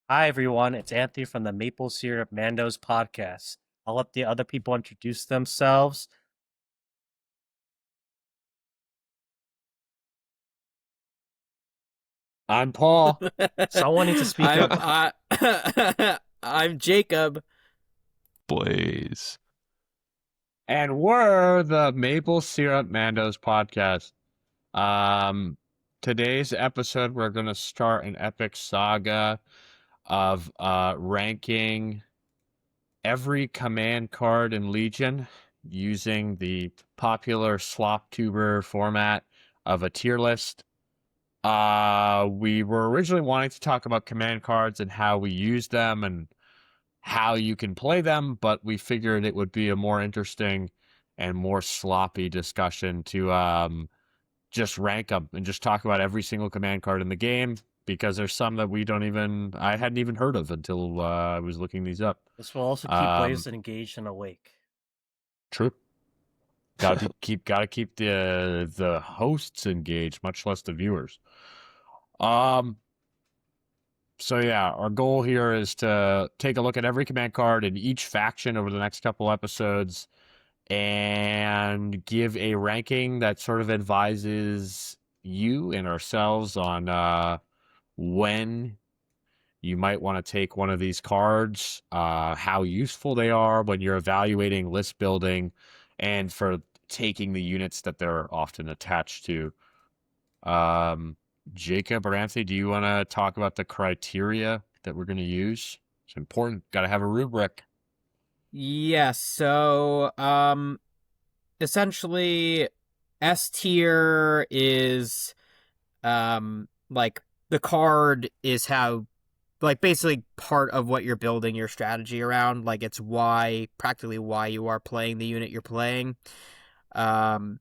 Hi, everyone. It's Anthony from the Maple Syrup Mandos podcast. I'll let the other people introduce themselves. I'm Paul. Someone needs to speak I'm up. I'm Jacob. Blaze. And we're the Maple Syrup Mandos podcast. Um, Today's episode, we're going to start an epic saga of ranking every command card in Legion using the popular Slop tuber format of a tier list. We were originally wanting to talk about command cards and how we use them and how you can play them, but we figured it would be a more interesting and more sloppy discussion to just rank them and just talk about every single command card in the game because there's some that I hadn't even heard of until I was looking these up. This will also keep Um, Blaze engaged and awake. True. Gotta keep the hosts engaged, much less the viewers. Um, So yeah, our goal here is to take a look at every command card in each faction over the next couple episodes and give a ranking that sort of advises you and ourselves on when you might want to take one of these cards, how useful they are when you're evaluating list building, and for taking the units that they're often attached to. Um, Jacob or Anthony, do you want to talk about the criteria that we're going to use? It's important. Got to have a rubric. Yes, so essentially S tier is like the card is how like basically part of what you're building your strategy around. Like it's practically why you are playing the unit you're playing. Um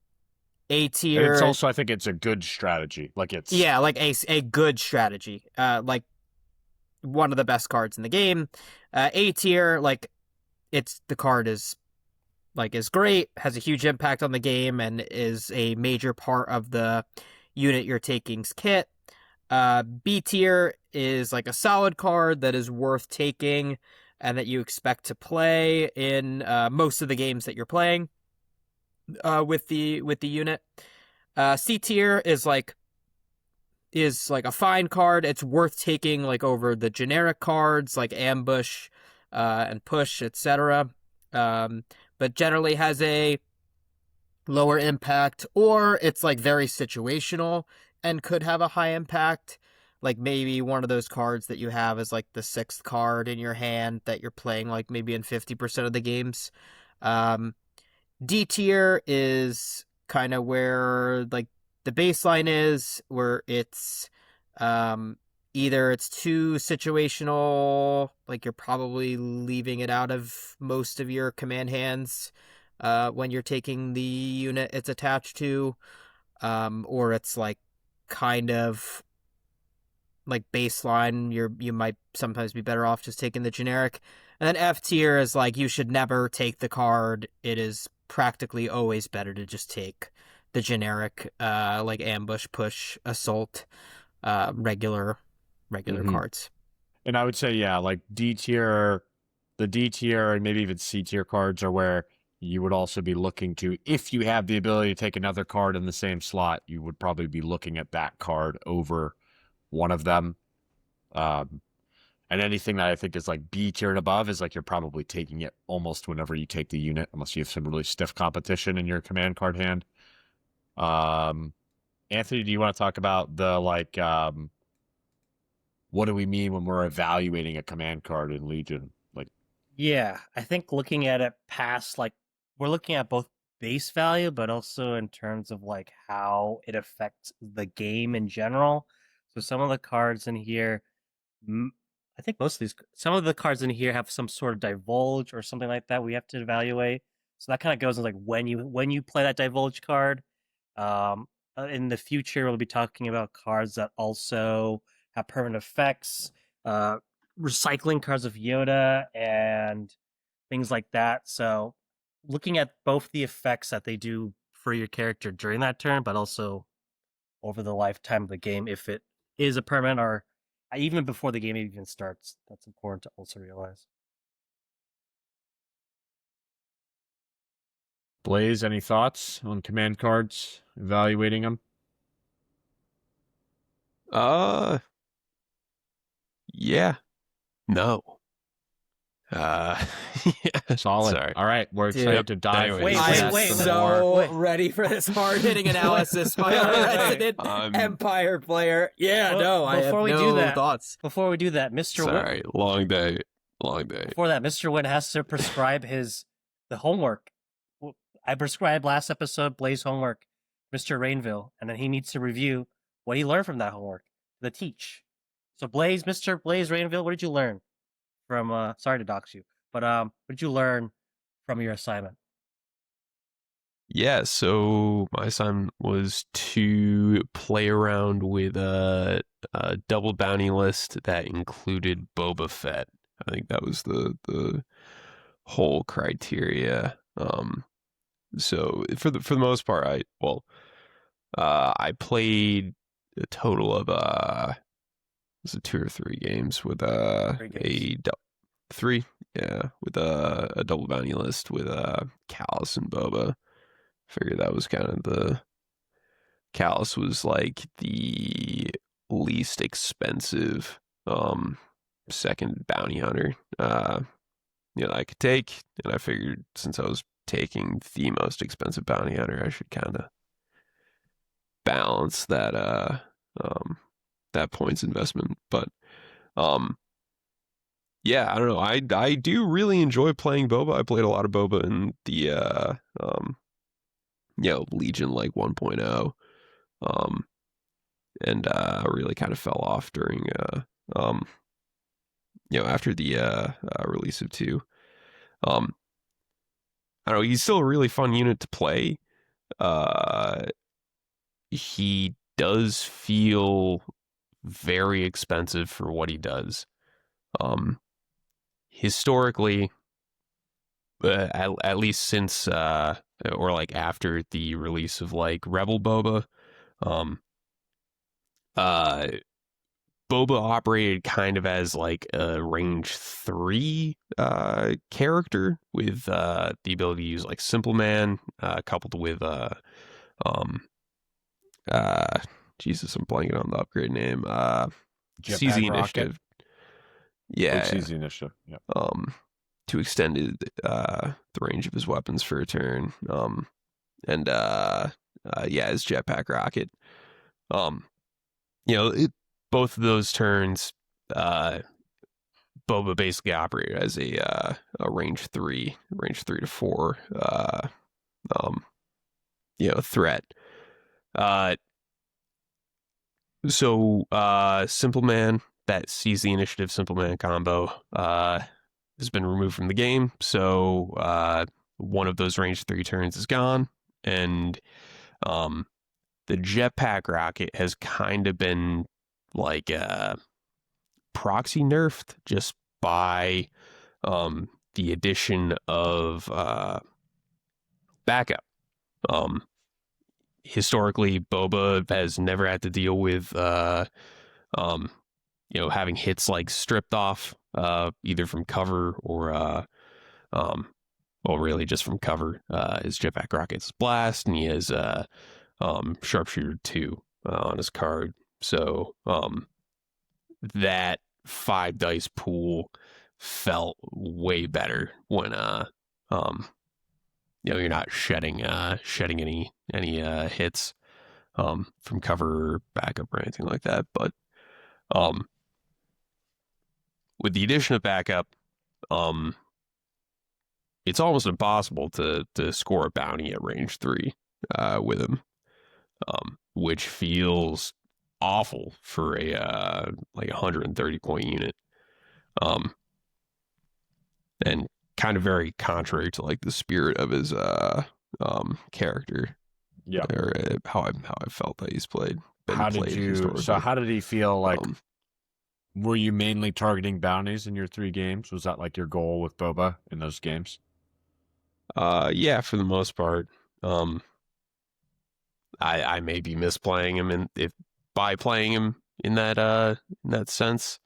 A And it's tier, also, I think it's a good strategy. Like it's, yeah, like a good strategy. Like one of the best cards in the game. A tier, like the card is great, has a huge impact on the game, and is a major part of the unit you're taking's kit. B tier is like a solid card that is worth taking and that you expect to play in most of the games that you're playing with the unit. C tier is like a fine card. It's worth taking like over the generic cards like ambush and push, etc. But generally has a lower impact, or it's like very situational and could have a high impact. Like maybe one of those cards that you have is like the sixth card in your hand that you're playing like maybe in 50% of the games. Um, D tier is kind of where like the baseline is, where it's um either it's too situational, like you're probably leaving it out of most of your command hands when you're taking the unit it's attached to, or it's like kind of like baseline, you might sometimes be better off just taking the generic. And then F tier is like you should never take the card. It is practically always better to just take the generic, like ambush, push, assault, regular hmm cards. and I would say, yeah, like D tier, the D tier and maybe even C tier cards are where you would also be looking to, if you have the ability to take another card in the same slot, you would probably be looking at that card over one of them. Um, And anything that I think is like B tier and above is like you're probably taking it almost whenever you take the unit, unless you have some really stiff competition in your command card hand. Um, Anthony, do you want to talk about the what do we mean when we're evaluating a command card in Legion? Like, Yeah, I think looking at it past, like, we're looking at both base value, but also in terms of like how it affects the game in general. So some of the cards in here, I think some of the cards in here have some sort of divulge or something like that we have to evaluate. So that kind of goes in like when you play that divulge card. Um, in the future, we'll be talking about cards that also have permanent effects, uh, recycling cards of Yoda and things like that. So looking at both the effects that they do for your character during that turn, but also over the lifetime of the game, if it is a permanent or even before the game even starts. That's important to also realize. Blaze, any thoughts on command cards? Evaluating them? Yeah. No. Yeah. Solid. Sorry. All right, we're Dude. excited to dive Anyways, into I am wait, some more. so wait. ready for this hard-hitting analysis by our resident Empire player. Yeah, Well, no, I have before we do no that- thoughts. Before we do that, Mr. Win, Sorry. Long day. Long day. before that, Mr. Win has to prescribe the homework. I prescribed last episode Blaze homework, Mr. Rainville, and then he needs to review what he learned from that homework, the teach. So Blaze, Mr. Blaze Rainville, what did you learn from? Sorry to dox you, but what did you learn from your assignment? Yeah, so my assignment was to play around with a double bounty list that included Boba Fett. I think that was the whole criteria. So for the most part, I played a total of was it 2 or 3 games with 3 games. three, yeah, with a double bounty list with Callus and Boba. Figured that was kind of Callus was like the least expensive second bounty hunter I could take, and I figured since I was taking the most expensive bounty hunter, I should kind of balance that points investment. But yeah, I don't know. I do really enjoy playing Boba. I played a lot of Boba in the Legion like 1.0. And really kind of fell off during after the release of 2. I don't know, he's still a really fun unit to play. He does feel very expensive for what he does. Historically, at least since or like after the release of like Rebel Boba, Boba operated kind of as like a range 3 character with the ability to use like Simple Man coupled with Jesus, I'm blanking on the upgrade name. CZ Jetpack Initiative. rocket. Yeah. CZ Initiative. Yep. To extend the range of his weapons for a turn. And his jetpack rocket. Both of those turns, Boba basically operated as a range 3 to 4 threat. So Simple Man, that sees the initiative Simple Man combo, has been removed from the game. So one of those range 3 turns is gone, and the jetpack rocket has kind of been like proxy nerfed just by the addition of backup. Historically, Boba has never had to deal with having hits like stripped off either from cover or really just from cover. His jetpack rockets blast, and he has sharpshooter 2 on his card. So that 5 dice pool felt way better when you're not shedding any hits from cover or backup or anything like that. But with the addition of backup, it's almost impossible to score a bounty at range 3 with him, which feels awful for a like 130 point unit, and kind of very contrary to like the spirit of his character. Yeah. Or how I felt that he's played. How did he feel like? Were you mainly targeting bounties in your 3 games? Was that like your goal with Boba in those games? Yeah, for the most part. I may be misplaying him, and if by playing him in that sense.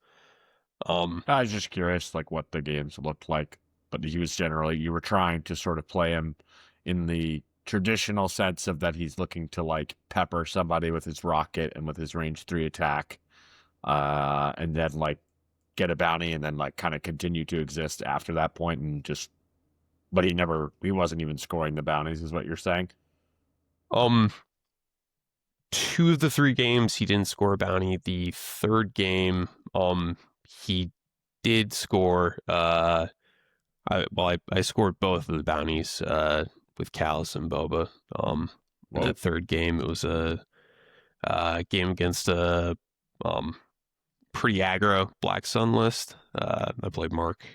I was just curious, like, what the games looked like. But he was generally, you were trying to sort of play him in the traditional sense of that he's looking to, like, pepper somebody with his rocket and with his range 3 attack, and then, like, get a bounty and then, like, kind of continue to exist after that point and just, but he wasn't even scoring the bounties, is what you're saying? 2 of the 3 games he didn't score a bounty. The 3rd game, he did score. I scored both of the bounties with Callus and Boba. In that 3rd game, it was a game against a pretty aggro Black Sun list. I played Mark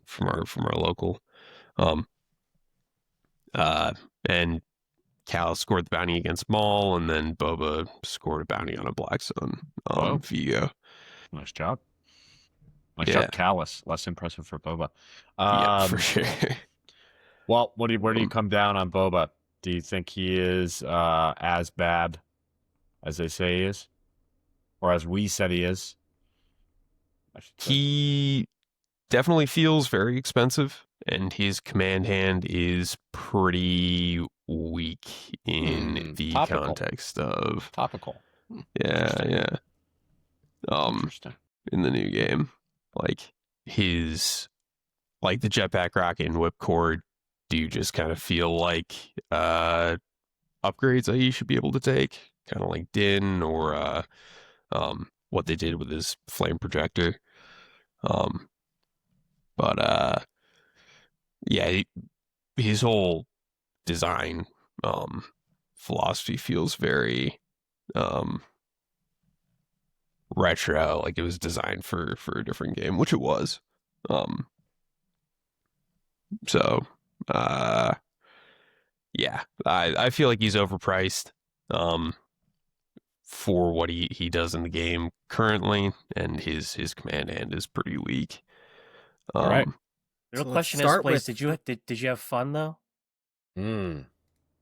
from our local, and Cal scored the bounty against Maul, and then Boba scored a bounty on a Black Sun Vigo. Nice job. Nice Yeah. job, Callus. Less impressive for Boba. Yeah, for sure. Well, where do you come down on Boba? Do you think he is as bad as they say he is? Or as we said he is? He definitely feels very expensive, and his command hand is pretty weak in the topical. context of Topical. Yeah. Interesting. In the new game, like the jetpack rocket and whipcord do just kind of feel like upgrades that you should be able to take, kind of like Din or what they did with his flame projector. But yeah, his whole design philosophy feels very retro, like it was designed for a different game, which it was. Yeah, I feel like he's overpriced for what he does in the game currently, and his command hand is pretty weak. All right. The real So let's question is, start Blaze, with- did you have fun though?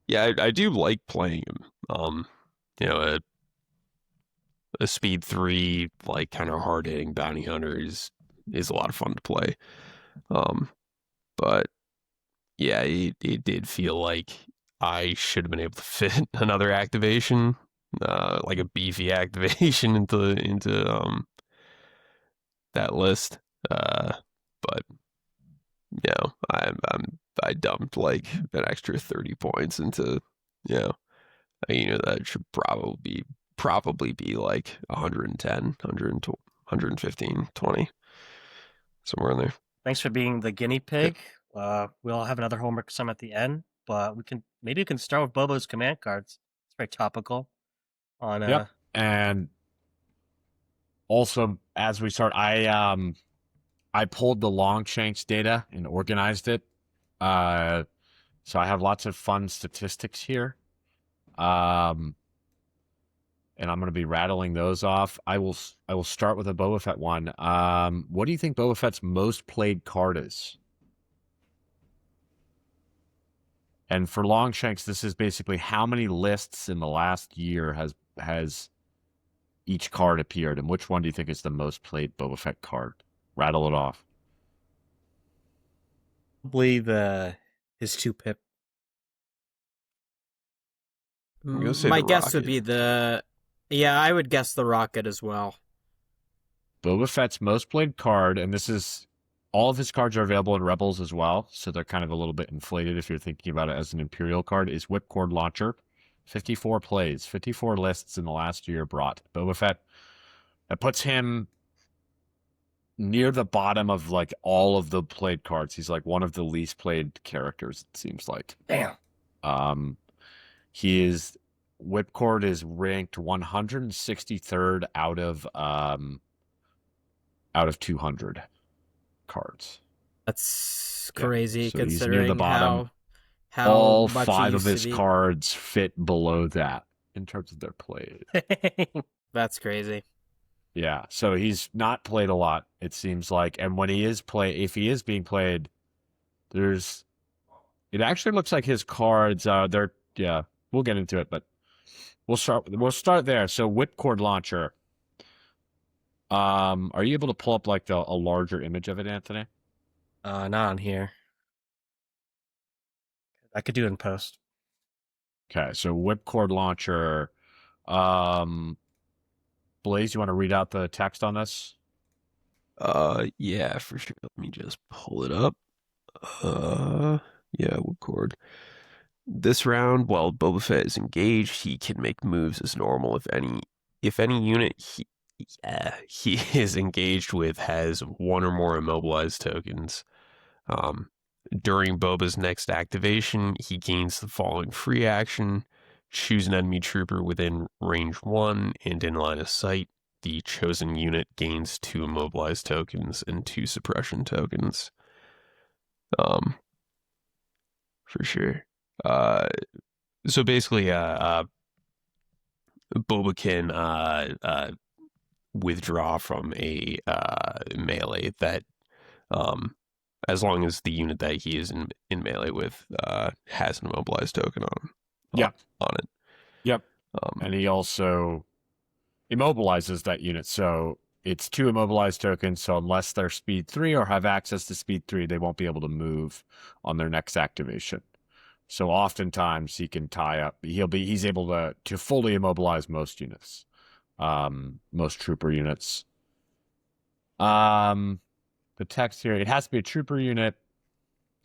Yeah, I do like playing him. A speed 3, like kind of hard hitting bounty hunter is a lot of fun to play. But yeah, it did feel like I should have been able to fit another activation, like a beefy activation into that list. But I dumped like an extra 30 points into that should probably be like 110, 120, 115, 20, somewhere in there. Thanks for being the guinea pig. We'll have another homework sum at the end, but maybe we can start with Bobo's command cards. It's very topical. Yep. And also, as we start, I pulled the Longshanks data and organized it. So I have lots of fun statistics here. And I'm going to be rattling those off. I will start with a Boba Fett one. What do you think Boba Fett's most played card is? And for Longshanks, this is basically how many lists in the last year has each card appeared, and which one do you think is the most played Boba Fett card? Rattle it off. Probably his 2-pip. I'm gonna say My the guess would rocket. be I would guess the rocket as well. Boba Fett's most played card, and this is all of his cards are available in Rebels as well, so they're kind of a little bit inflated if you're thinking about it as an Imperial card, is Whipcord Launcher. 54 plays, 54 lists in the last year brought. Boba Fett, that puts him near the bottom of like all of the played cards. He's like one of the least played characters, it seems like. Damn. Whipcord is ranked 163rd out of 200 cards. That's crazy So he's near considering the bottom. how All much 5 he of used his to be. cards fit below that in terms of their play. That's crazy. Yeah, so he's not played a lot, it seems like. And when he is if he is being played, it actually looks like his cards, we'll get into it, but we'll start there. So Whipcord Launcher. Are you able to pull up like a larger image of it, Anthony? Not on here. I could do it in post. Okay, so whipcord launcher. Blaze, you want to read out the text on this? Yeah, for sure. Let me just pull it up. Yeah, whipcord. This round, while Boba Fett is engaged, he can make moves as normal if any unit he is engaged with has one or more immobilized tokens. During Boba's next activation, he gains the following free action. Choose an enemy trooper within range 1 and in line of sight. The chosen unit gains 2 immobilized tokens and 2 suppression tokens. For sure. So basically, Boba can withdraw from a melee that, as long as the unit that he is in melee with has an immobilized token on it. Yep. And he also immobilizes that unit. So it's 2 immobilized tokens. So unless they're speed 3 or have access to speed 3, they won't be able to move on their next activation. So oftentimes he can tie up. He's able to fully immobilize most units, most trooper units. The text here, it has to be a trooper unit.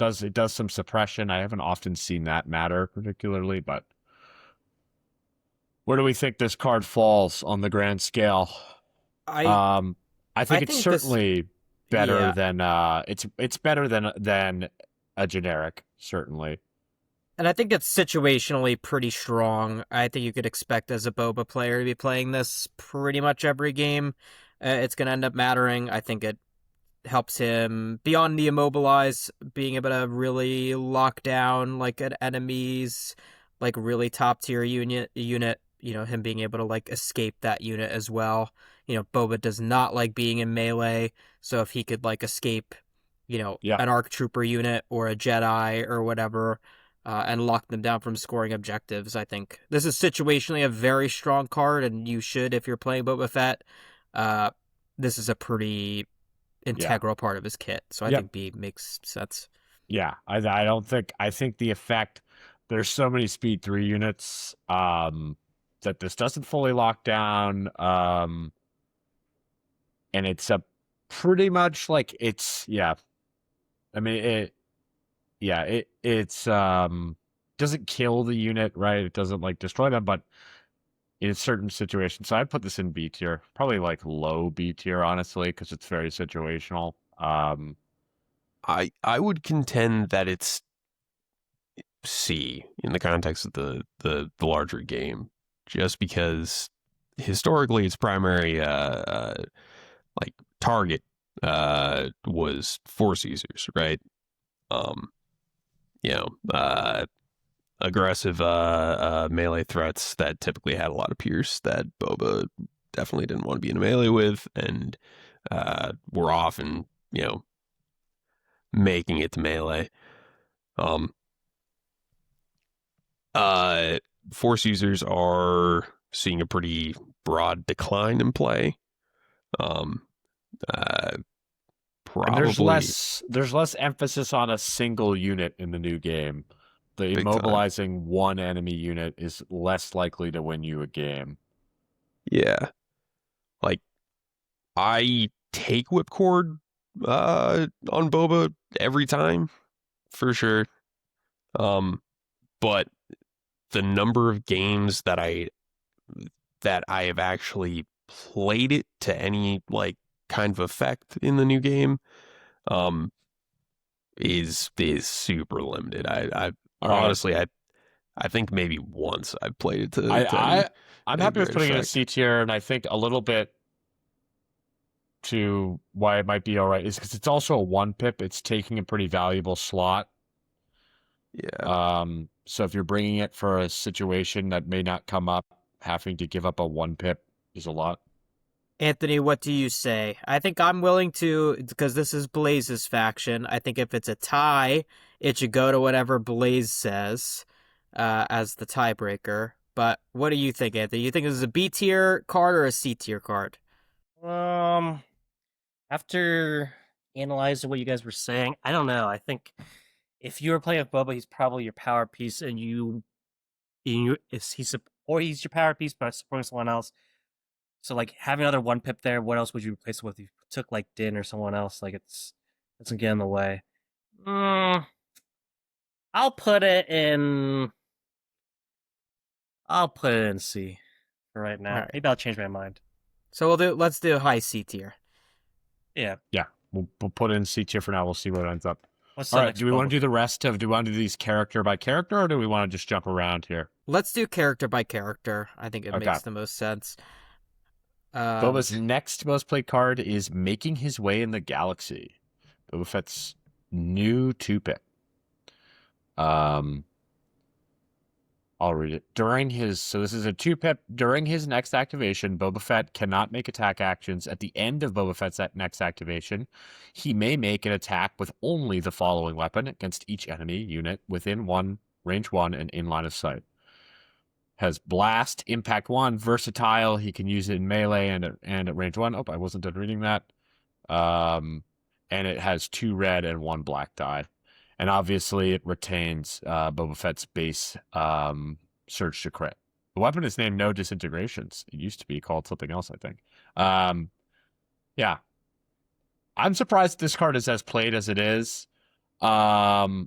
It does some suppression. I haven't often seen that matter particularly, but where do we think this card falls on the grand scale? I think it's certainly better than it's better than a generic, certainly. And I think it's situationally pretty strong. I think you could expect as a Boba player to be playing this pretty much every game. It's going to end up mattering. I think it helps him beyond the immobilize, being able to really lock down like an enemy's like really top tier unit. Him being able to like escape that unit as well. Boba does not like being in melee, so if he could like escape, an ARC trooper unit or a Jedi or whatever, and lock them down from scoring objectives, I think this is situationally a very strong card, and you should, if you're playing Boba Fett, this is a pretty integral part of his kit. So I think B makes sense. Yeah, I think the effect, there's so many speed 3 units that this doesn't fully lock down, and it's a pretty much like it's I mean it's doesn't kill the unit, right? It doesn't like destroy them, but in certain situations. So I'd put this in B tier, probably like low B tier, honestly, because it's very situational. I would contend that it's C in the context of the larger game, just because historically its primary like target was Force users, right? Aggressive melee threats that typically had a lot of pierce that Boba definitely didn't want to be in a melee with, and were often, making it to melee. Force users are seeing a pretty broad decline in play. Probably there's less emphasis on a single unit in the new game. The immobilizing one enemy unit is less likely to win you a game. Yeah. Like, I take whipcord on Boba every time, for sure. But the number of games that I have actually played it to any like kind of effect in the new game is super limited. I honestly I think maybe once I've played it to I'm happy with putting it in C tier, and I think a little bit to why it might be all right is because it's also a 1-pip. It's taking a pretty valuable slot. Yeah. So if you're bringing it for a situation that may not come up, having to give up a 1-pip is a lot. Anthony, what do you say? I think I'm willing to, because this is Blaze's faction. I think if it's a tie, it should go to whatever Blaze says as the tiebreaker. But what do you think, Anthony? You think this is a B tier card or a C tier card? After analyzing what you guys were saying, I don't know. I think if you were playing with Boba, he's probably your power piece, and he's your power piece by supporting someone else. So like having another one pip there, what else would you replace it with? If you took like Din or someone else, like it's gonna get in the way. Mm, I'll put it in. I'll put it in C for right now. All right. Maybe I'll change my mind. So let's do high C tier. Yeah. Yeah, we'll put it in C tier for now. We'll see what ends up. What's All the right. next Do we want Boba? to do the rest of? Do we want to do these character by character, or do we want to just jump around here? Let's do character by character. I think it Okay. makes the most sense. Boba's next most played card is Making His Way in the Galaxy. Boba Fett's new 2-pip. I'll read it. So this is a 2-pip. During his next activation, Boba Fett cannot make attack actions. At the end of Boba Fett's next activation, he may make an attack with only the following weapon against each enemy unit within range 1 and in line of sight. Has Blast, Impact 1, Versatile. He can use it in melee and at range 1. Oh, I wasn't done reading that. And it has 2 red and 1 black die. And obviously, it retains Boba Fett's base Surge to Crit. The weapon is named No Disintegrations. It used to be called something else, I think. Yeah. I'm surprised this card is as played as it is. I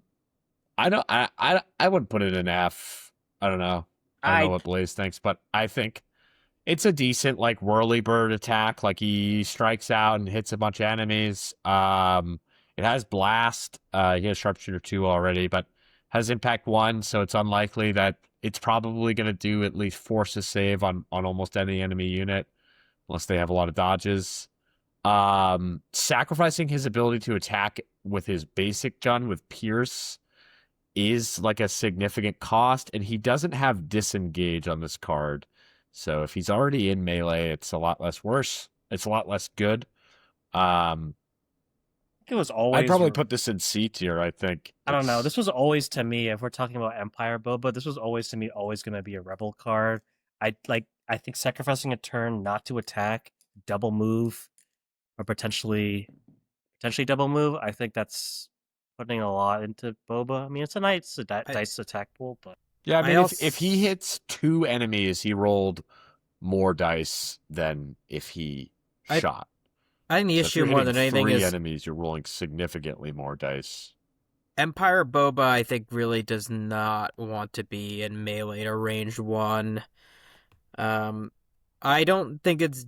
wouldn't put it in F. I don't know. I don't know what Blaze thinks, but I think it's a decent like whirly bird attack. Like he strikes out and hits a bunch of enemies. It has Blast. He has Sharpshooter 2 already, but has Impact 1, so it's unlikely that it's probably going to do at least force a save on almost any enemy unit, unless they have a lot of dodges. Sacrificing his ability to attack with his basic gun with Pierce is like a significant cost, and he doesn't have Disengage on this card. So if he's already in melee, it's a lot less worse. It's a lot less good. It was always. I'd probably put this in C tier, I think. I don't know. This was always to me, if we're talking about Empire Boba, this was always to me always going to be a rebel card. I think sacrificing a turn not to attack, double move, or potentially double move. I think that's putting a lot into Boba. I mean, it's a nice dice attack pool, but yeah, I mean, if he hits 2 enemies, he rolled more dice than if he shot. I think the issue more than anything is 3 enemies, you're rolling significantly more dice. Empire Boba, I think, really does not want to be in melee to range 1. I don't think it's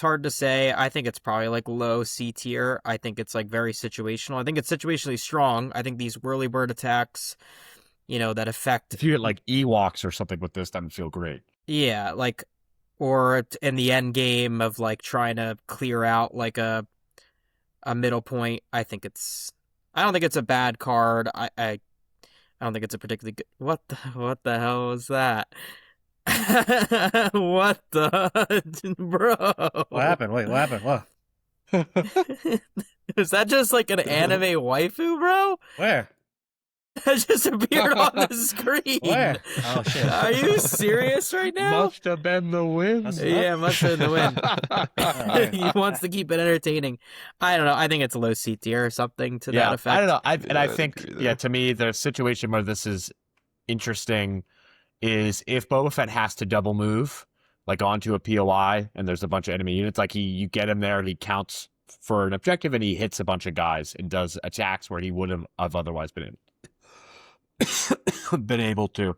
hard to say. I think it's probably like low C tier. I think it's like very situational. I think it's situationally strong. I think these whirly bird attacks, that affect. If you get like Ewoks or something with this, that would feel great. Yeah, like, or in the end game of like trying to clear out like a middle point. I don't think it's a bad card. I don't think it's a particularly good. What the hell was that? What the bro? What happened? Wait, what happened? What? Is that just like an anime waifu, bro? Where? That just appeared on the screen. Where? Oh shit! Are you serious right now? Must have been the wind. Yeah, must have been the wind. Right. He wants to keep it entertaining. I don't know. I think it's a low C tier or something to that effect. I don't know. I I think, agree there. to me, the situation where this is interesting is if Boba Fett has to double move, like onto a POI, and there's a bunch of enemy units, like you get him there, and he counts for an objective, and he hits a bunch of guys and does attacks where he wouldn't have otherwise been able to.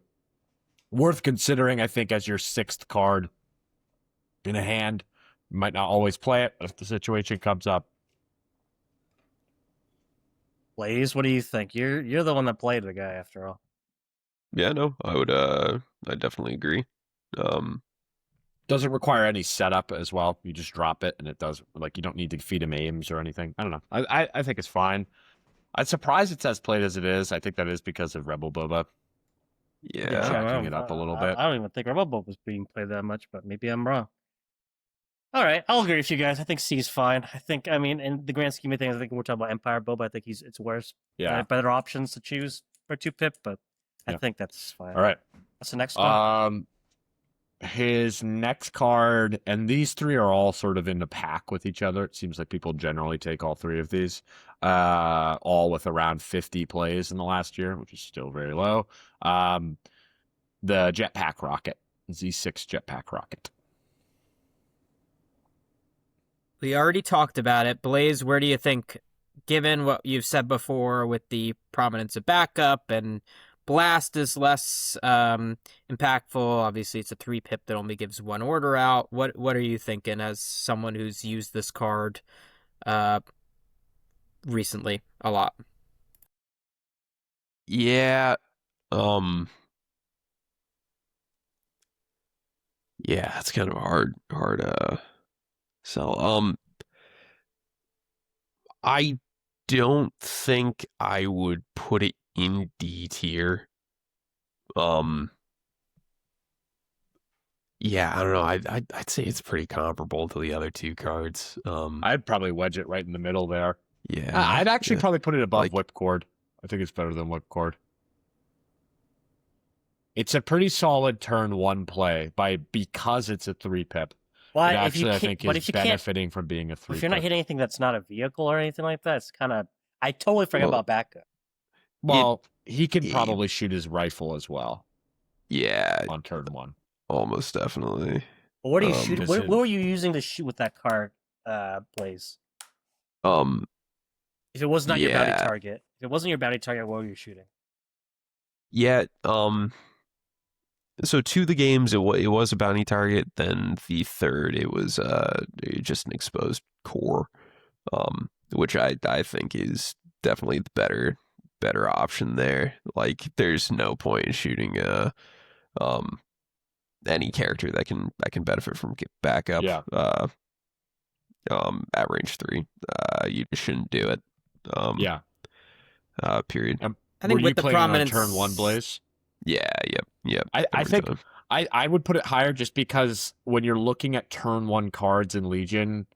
Worth considering, I think, as your 6th card in a hand. You might not always play it, but if the situation comes up. Blaze, what do you think? You're the one that played the guy after all. Yeah, no, I definitely agree. Doesn't require any setup as well. You just drop it, and it does. Like, you don't need to feed him aims or anything. I don't know. I think it's fine. I'm surprised it's as played as it is. I think that is because of Rebel Boba. Yeah. Jacking it up a little bit. I don't even think Rebel Boba was being played that much, but maybe I'm wrong. All right, I'll agree with you guys. I think C is fine. I mean, in the grand scheme of things, I think when we're talking about Empire Boba, I think it's worse. Yeah. Better options to choose for 2-pip, but I Yeah. think that's fine. All right. What's the next one? his next card, and these three are all sort of in the pack with each other. It seems like people generally take all three of these, all with around 50 plays in the last year, which is still very low. The Jetpack Rocket, Z6 Jetpack Rocket. We already talked about it. Blaze, where do you think, given what you've said before with the prominence of backup and Blast is less impactful, obviously it's a 3-pip that only gives one order out. What are you thinking as someone who's used this card recently a lot? Yeah. Yeah, it's kind of hard sell. I don't think I would put it in D tier. Yeah, I don't know. I'd say it's pretty comparable to the other two cards. I'd probably wedge it right in the middle there. Yeah, I'd actually probably put it above like- Whipcord. I think it's better than Whipcord. It's a pretty solid turn 1 play because it's a 3-pip. Well, It if actually, you I can't, think, but is if you can't, benefiting from being a 3-pip. if you're not hitting anything that's not a vehicle or anything like that, it's kind of. I totally forgot Well, about backup. Well, he can Yeah. probably shoot his rifle as well Yeah, on turn 1. almost definitely. But what are you Um, shooting? does What it- were you using to shoot with that card, Blaze? If it was not your bounty Yeah. target, if it wasn't your bounty target, what were you shooting? Yeah, so 2 of the games it was a bounty target, then the third it was just an exposed core, which I think is definitely the better option there. Like there's no point in shooting any character that can benefit from backup Yeah. at range 3. You just shouldn't do it. Yeah. Period. I Were think you with the playing on prominence, turn 1, Blaze? Yeah, yep. I every think time. I would put it higher just because when you're looking at turn 1 cards in Legion,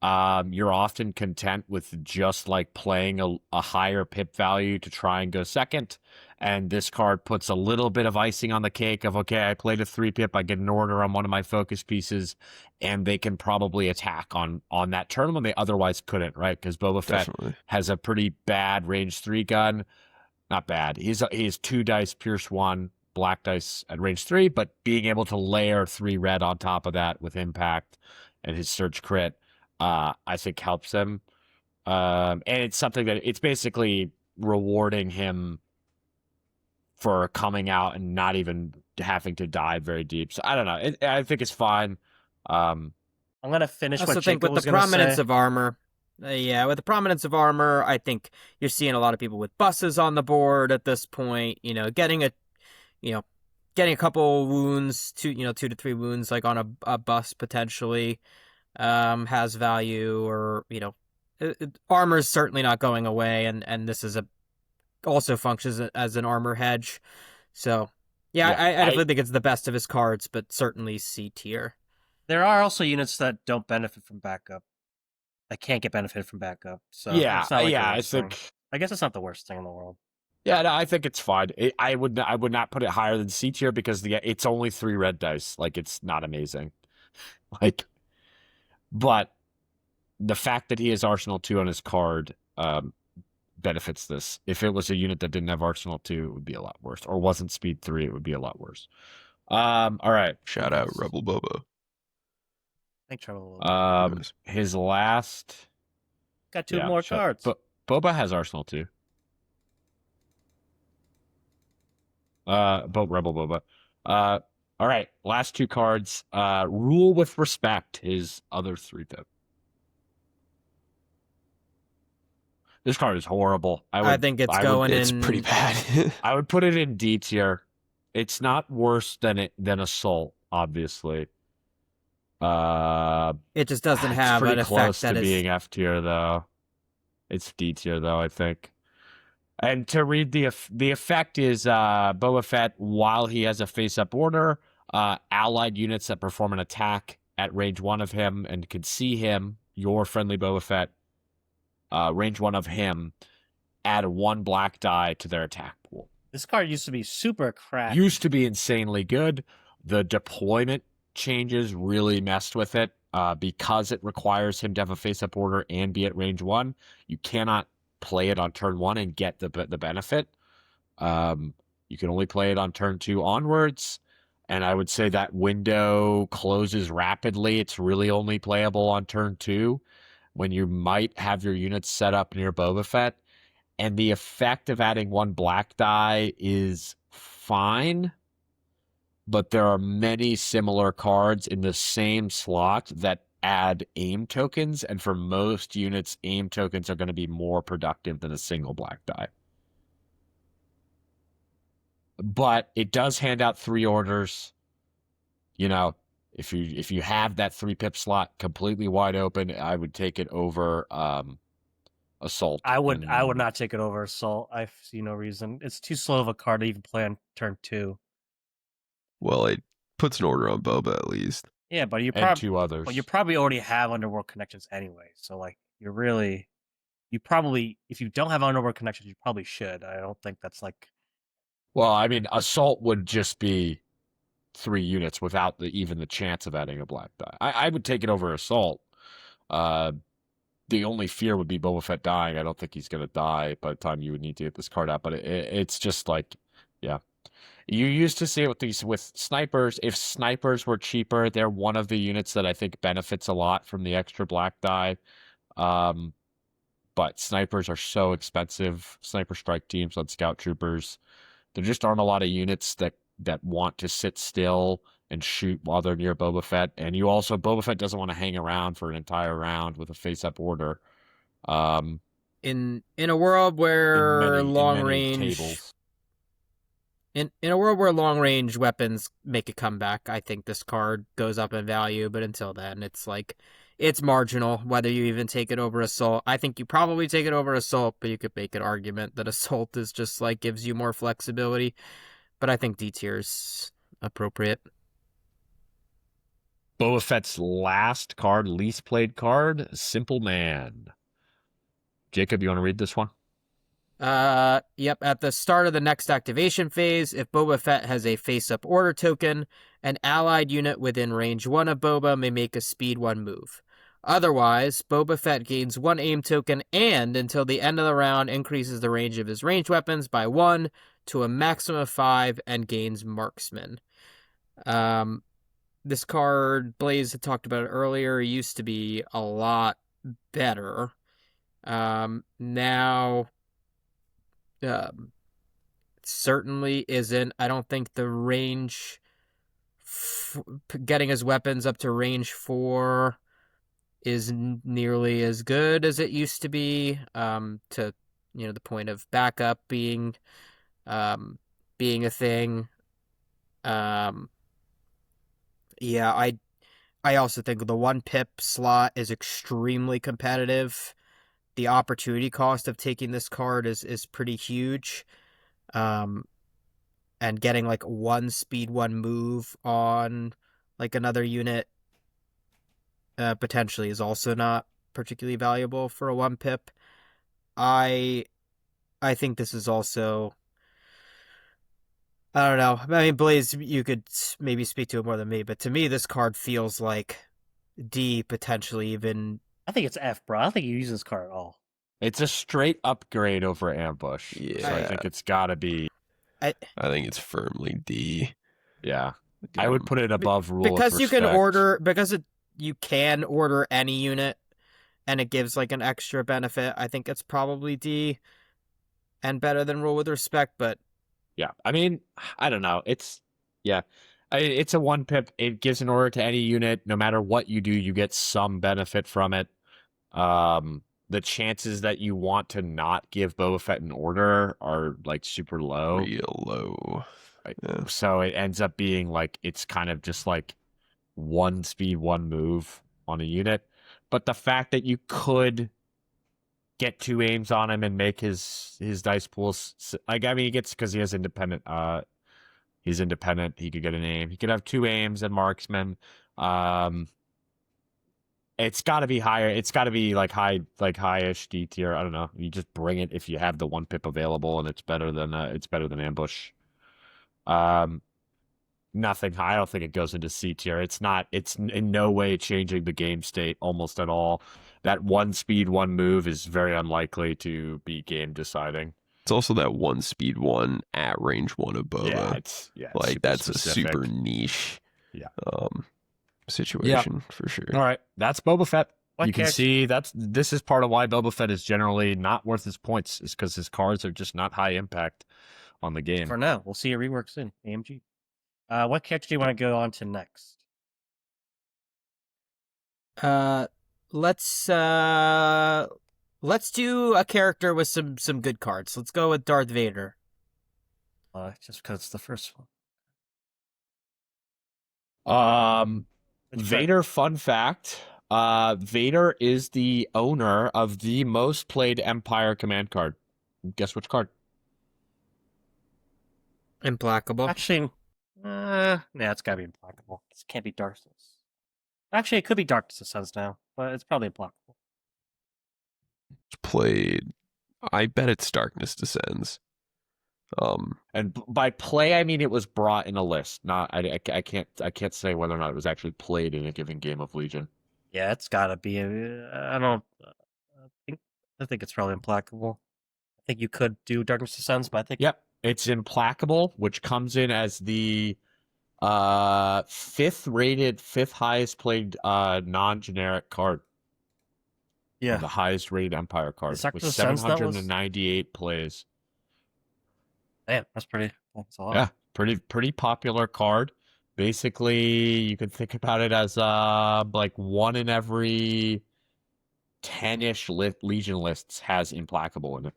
you're often content with just like playing a higher pip value to try and go second. And this card puts a little bit of icing on the cake of, okay, I played a 3-pip, I get an order on one of my focus pieces, and they can probably attack on that turn when they otherwise couldn't, right? Because Boba Fett Definitely. has a pretty bad range 3 gun. Not bad. He has 2 dice, Pierce 1, black dice at range 3, but being able to layer 3 red on top of that with impact and his surge crit, I think helps him. And it's something that it's basically rewarding him for coming out and not even having to dive very deep. So I don't know. I think it's fine. I'm gonna finish I what also think Jacob with was the gonna prominence say. of armor, with the prominence of armor, I think you're seeing a lot of people with buses on the board at this point. Getting a couple wounds, 2 to 3 wounds, like on a bus potentially, has value. Or armor is certainly not going away, and this is also functions as an armor hedge. So Yeah, I definitely think it's the best of his cards, but certainly C tier. There are also units that don't benefit from backup. That can't get benefit from backup. So yeah, it's not like the I worst thing. think. I guess it's not the worst thing in the world. Yeah, no, I think it's fine. I would not put it higher than C tier because it's only 3 red dice. Like it's not amazing. But the fact that he has Arsenal 2 on his card benefits this. If it was a unit that didn't have Arsenal 2, it would be a lot worse. Or wasn't Speed 3, it would be a lot worse. All right. Shout out Rebel Boba. I think trouble. Nice. His last Got 2 more cards. Boba has Arsenal 2. Rebel Boba. All right, last 2 cards. Rule with Respect, his other 3-pip. This card is horrible. I think it's going It's in. pretty bad. I would put it in D tier. It's not worse than Assault, obviously. It just doesn't It's have pretty an close effect that to is. being F tier, though. It's D tier, though, I think. And to read the effect is Boba Fett, while he has a face-up order, allied units that perform an attack at range 1 of him and can see him, your friendly Boba Fett, range 1 of him, add 1 black die to their attack pool. This card used to be super crap. Used to be insanely good. The deployment changes really messed with it because it requires him to have a face-up order and be at range 1. You cannot play it on turn 1 and get the benefit. You can only play it on turn 2 onwards, and I would say that window closes rapidly. It's really only playable on turn 2 when you might have your units set up near Boba Fett, and the effect of adding 1 black die is fine, but there are many similar cards in the same slot that add aim tokens, and for most units, aim tokens are going to be more productive than a single black die. But it does hand out 3 orders. You know, if you have that 3 pip slot completely wide open, I would take it over Assault. I would not take it over Assault. I see no reason. It's too slow of a card to even play on turn 2. Well, it puts an order on Boba at least. Yeah, but you and 2 others. Well, you probably already have Underworld connections anyway. So like, you probably, if you don't have Underworld connections, you probably should. I don't think that's like. Well, I mean, Assault would just be 3 units without even the chance of adding a black die. I would take it over Assault. The only fear would be Boba Fett dying. I don't think he's going to die by the time you would need to get this card out. But it's just like, yeah. You used to see it with snipers. If snipers were cheaper, they're one of the units that I think benefits a lot from the extra black die. But snipers are so expensive. Sniper strike teams on scout troopers. There just aren't a lot of units that want to sit still and shoot while they're near Boba Fett. And Boba Fett doesn't want to hang around for an entire round with a face-up order. In a world where long range weapons make a comeback, I think this card goes up in value. But until then, it's marginal whether you even take it over Assault. I think you probably take it over Assault, but you could make an argument that Assault is just like gives you more flexibility. But I think D tier's appropriate. Boba Fett's last card, least played card, Simple Man. Jacob, you want to read this one? Yep. At the start of the next activation phase, if Boba Fett has a face-up order token, an allied unit within range 1 of Boba may make a speed 1 move. Otherwise, Boba Fett gains 1 aim token and, until the end of the round, increases the range of his ranged weapons by 1 to a maximum of 5 and gains Marksman. This card, Blaze had talked about it earlier, used to be a lot better. Now, certainly isn't. I don't think the range, getting his weapons up to range 4 is nearly as good as it used to be, to, the point of backup being a thing. Yeah, I also think the 1 pip slot is extremely competitive. The opportunity cost of taking this card is pretty huge. And getting like 1 speed 1 move on like another unit potentially is also not particularly valuable for a 1 pip. I think this is also, I don't know. I mean, Blaze, you could maybe speak to it more than me, but to me, this card feels like D, potentially even. I think it's F, bro. I don't think you use this card at all. It's a straight upgrade over Ambush. Yeah. So I think it's got to be. I think it's firmly D. Yeah. I would put it above Rule because of you can Respect. order, you can order any unit and it gives like an extra benefit. I think it's probably D and better than Rule with Respect, but yeah, I mean, I don't know. It's a 1 pip. It gives an order to any unit. No matter what you do, you get some benefit from it. The chances that you want to not give Boba Fett an order are like super low. Real low. Right? Yeah. So it ends up being like it's kind of just like 1 speed 1 move on a unit. But the fact that you could get 2 aims on him and make his dice pools, like, I mean, he gets, because he has independent, he's independent, he could get an aim. He could have 2 aims and Marksman. It's got to be higher. It's got to be like high-ish D tier. I don't know. You just bring it if you have the 1 pip available, and it's better than Ambush. nothing. I don't think it goes into C tier. It's not. It's in no way changing the game state almost at all. That one speed, one move is very unlikely to be game deciding. It's also that one speed, one at range one of Boba. Yeah, it's like super that's specific. a super niche Yeah. situation for sure. All right, that's Boba Fett. What you can character- see this is part of why Boba Fett is generally not worth his points, is because his cards are just not high impact on the game. For now, we'll see a rework soon. AMG. What character do you want to go on to next? Let's do a character with some good cards. Let's go with Darth Vader. Just because it's the first one. Which Vader, fun fact. Vader is the owner of the most played Empire command card. Guess which card? Implacable. Actually, it's gotta be Implacable. This can't be Darkness. Actually, it could be Darkness Descends now, but it's probably Implacable. Played. I bet it's Darkness Descends. And by play, I mean it was brought in a list. Not I can't say whether or not it was actually played in a given game of Legion. Yeah, it's gotta be. I don't. I think it's probably Implacable. I think you could do Darkness Descends, but I think Yep, it's Implacable, which comes in as the fifth highest played non-generic card. yeah, The highest rated Empire card Is Dark with Descends, that was- 798 plays. damn, that's a lot. Yeah, pretty popular card. Basically, you can think about it as like one in every 10-ish Legion lists has Implacable in it.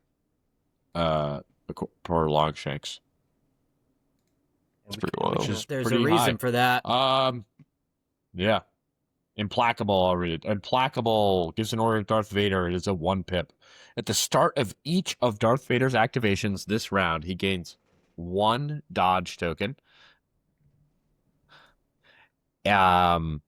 Per Longshanks. It's pretty wild. Which is There's a pretty reason high. for that. Yeah. Implacable, I'll read it. Implacable gives an order to Darth Vader. It is a 1-pip. At the start of each of Darth Vader's activations this round, he gains 1 dodge token. And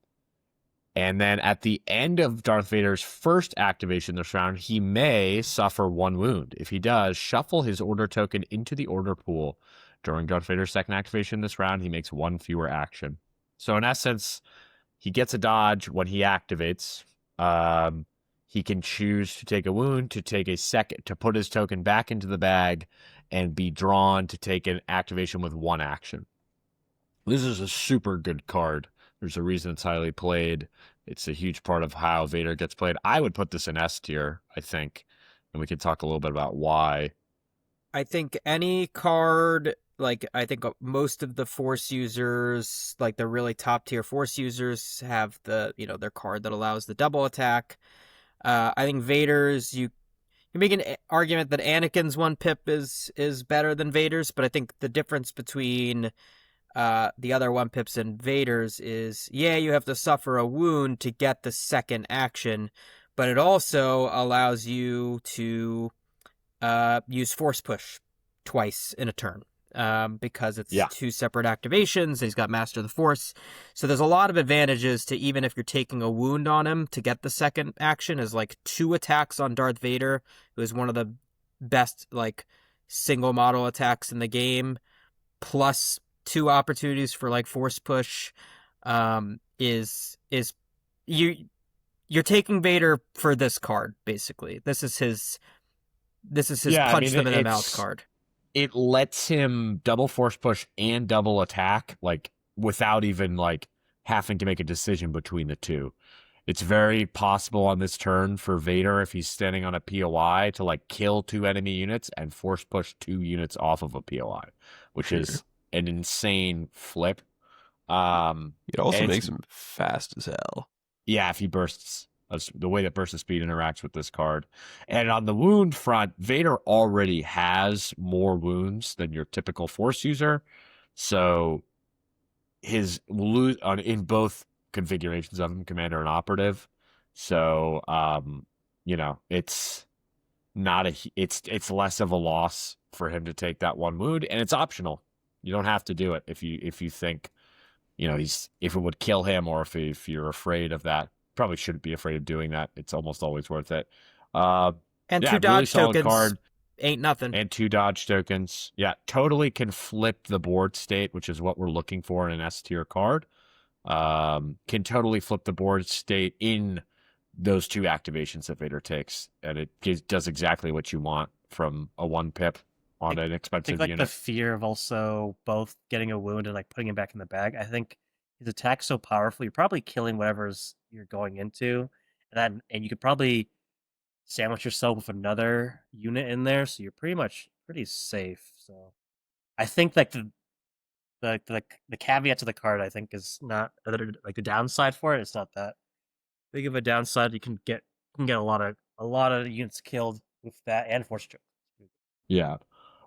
then at the end of Darth Vader's first activation this round, he may suffer 1 wound. If he does, shuffle his order token into the order pool. During Darth Vader's second activation this round, he makes 1 fewer action. So in essence, he gets a dodge when he activates. He can choose to take a wound, to take a second, to put his token back into the bag, and be drawn to take an activation with 1 action. This is a super good card. There's a reason it's highly played. It's a huge part of how Vader gets played. I would put this in S tier, I think, and we could talk a little bit about why. I think any card, like I think most of the Force users, like the really top tier Force users, have the their card that allows the double attack. I think Vader's you make an argument that Anakin's 1-pip is better than Vader's, but I think the difference between the other 1-pips and Vader's is, you have to suffer a wound to get the second action, but it also allows you to use Force Push twice in a turn, because it's 2 separate activations. He's got Master of the Force, so there's a lot of advantages to, even if you're taking a wound on him, to get the second action is like 2 attacks on Darth Vader, who is one of the best like single model attacks in the game, plus 2 opportunities for like Force Push. You're taking Vader for this card, basically. This is his punch them in the mouth card. It lets him double Force Push and double attack, like without even like having to make a decision between the two. It's very possible on this turn for Vader, if he's standing on a POI, to like kill 2 enemy units and Force Push 2 units off of a POI, which is an insane flip. It also makes him fast as hell. Yeah, if he bursts. The way that burst of speed interacts with this card. And on the wound front, Vader already has more wounds than your typical Force user. So his in both configurations of him, Commander and Operative. So it's not it's less of a loss for him to take that 1 wound, and it's optional. You don't have to do it if you think if it would kill him, or if you're afraid of that. Probably shouldn't be afraid of doing that. It's almost always worth it. And 2 really dodge solid tokens. card. ain't nothing. And 2 dodge tokens. Yeah, totally can flip the board state, which is what we're looking for in an S tier card. Can totally flip the board state in those 2 activations that Vader takes, and it does exactly what you want from a 1 pip on an I expensive think like unit. the fear of also both getting a wound and like putting him back in the bag. I think his attack's so powerful, you're probably killing whatever's you're going into, and you could probably sandwich yourself with another unit in there, so you're pretty safe. So I think like the caveat to the card, I think, is not like the downside for it. It's not that big of a downside. You can get a lot of units killed with that and force choke. Yeah.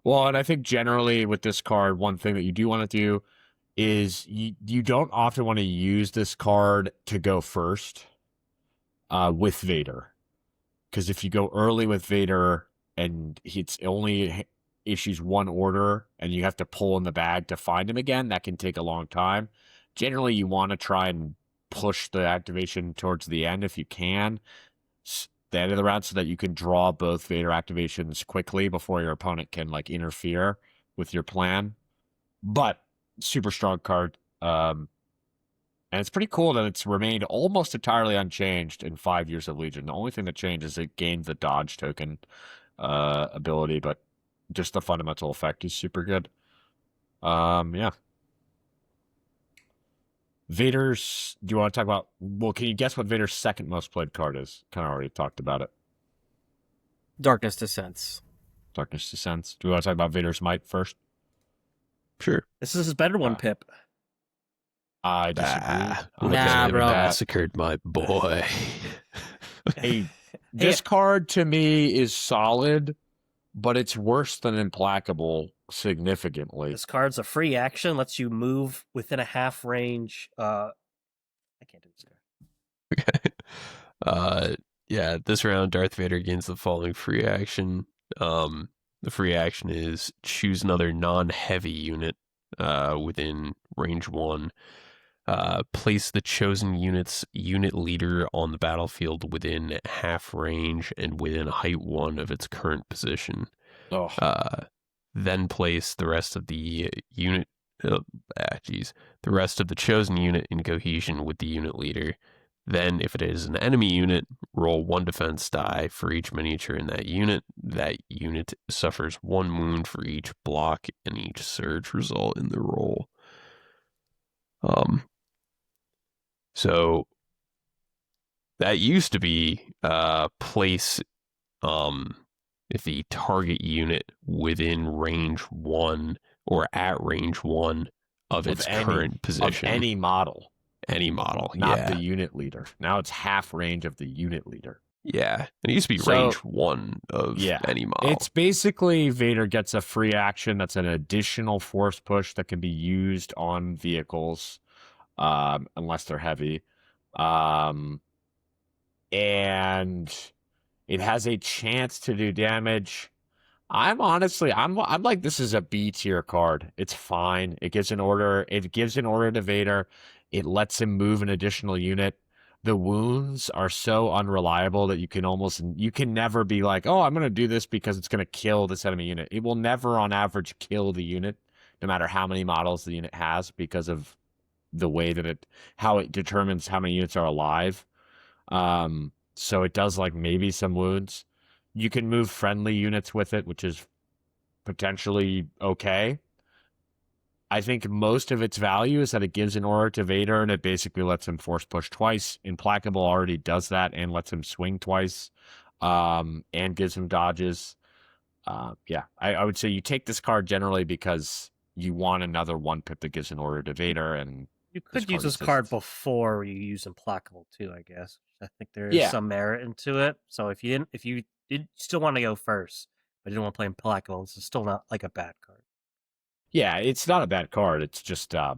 Well, and I think generally with this card, one thing that you do want to do is you don't often want to use this card to go first with Vader. Because if you go early with Vader and it's only issues 1 order and you have to pull in the bag to find him again, that can take a long time. Generally, you want to try and push the activation towards the end if you can, the end of the round, so that you can draw both Vader activations quickly before your opponent can like interfere with your plan. But super strong card. And it's pretty cool that it's remained almost entirely unchanged in 5 years of Legion. The only thing that changed is it gained the dodge token ability, but just the fundamental effect is super good. Yeah. Vader's, do you want to talk about, well, can you guess what Vader's second most played card is? Kind of already talked about it. Darkness Descents. Darkness Descents. Do you want to talk about Vader's Might first? Sure. This is his better one, Pip. I disagree. Nah, bro. Massacred my boy. Hey, this card to me is solid, but it's worse than Implacable significantly. This card's a free action, lets you move within a half range. I can't do this card. Okay. Yeah, this round Darth Vader gains the following free action. The free action is choose another non-heavy unit within range 1. Place the chosen unit's unit leader on the battlefield within half range and within height 1 of its current position. Oh. Then place the rest of the unit, the rest of the chosen unit in cohesion with the unit leader. Then, if it is an enemy unit, roll 1 defense die for each miniature in that unit. That unit suffers 1 wound for each block and each surge result in the roll. So that used to be place the target unit within range 1 or at range 1 of its current position. Of any model. Any model, not the unit leader. Now it's half range of the unit leader. Yeah, it used to be range 1 of any model. It's basically Vader gets a free action that's an additional force push that can be used on vehicles, unless they're heavy. And it has a chance to do damage. I'm like, this is a B tier card. It's fine. It gives an order. It gives an order to Vader. It lets him move an additional unit. The wounds are so unreliable that you can never be like, oh, I'm going to do this because it's going to kill this enemy unit. It will never, on average, kill the unit, no matter how many models the unit has, because of the way that how it determines how many units are alive. So it does like maybe some wounds. You can move friendly units with it, which is potentially okay. I think most of its value is that it gives an aura to Vader and it basically lets him force push twice. Implacable already does that and lets him swing twice, and gives him dodges. Yeah, I would say you take this card generally because you want another 1 pip that gives an order to Vader, and you could use this card before you use Implacable too, I guess. I think there is some merit into it. So if you did still want to go first, but didn't want to play Implacable, this is still not like a bad card. Yeah, it's not a bad card. It's just like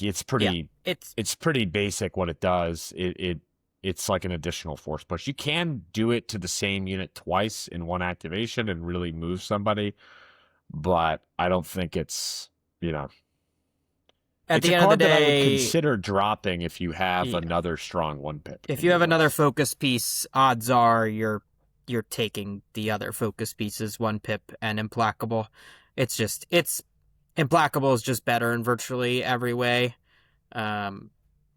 it's pretty it's pretty basic what it does. It's like an additional force push. You can do it to the same unit twice in 1 activation and really move somebody, but I don't think it's, At it's the a end of card the that I would day, consider dropping if you have another strong 1 pip. if you have another focus piece, odds are you're you're taking the other focus pieces, 1-pip and Implacable. It's Implacable is just better in virtually every way.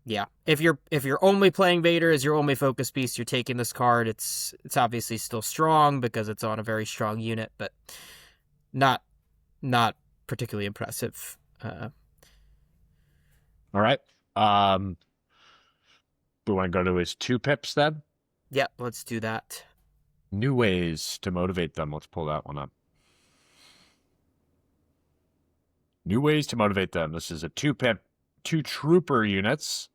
Yeah, if you're only playing Vader as your only focus piece, you're taking this card. It's obviously still strong because it's on a very strong unit, but not particularly impressive. All right. We want to go to his 2 pips then. Yeah, let's do that. New ways to motivate them. Let's pull that one up. New ways to motivate them. This is a 2-pip, 2 trooper units.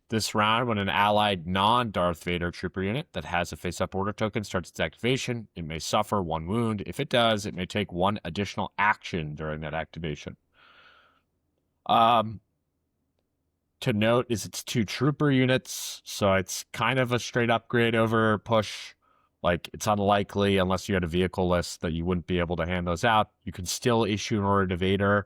This round, when an allied non-Darth Vader trooper unit that has a face-up order token starts its activation, it may suffer 1 wound. If it does, it may take 1 additional action during that activation. To note is it's 2 trooper units, so it's kind of a straight upgrade over push. Like, it's unlikely, unless you had a vehicle list, that you wouldn't be able to hand those out. You can still issue an order to Vader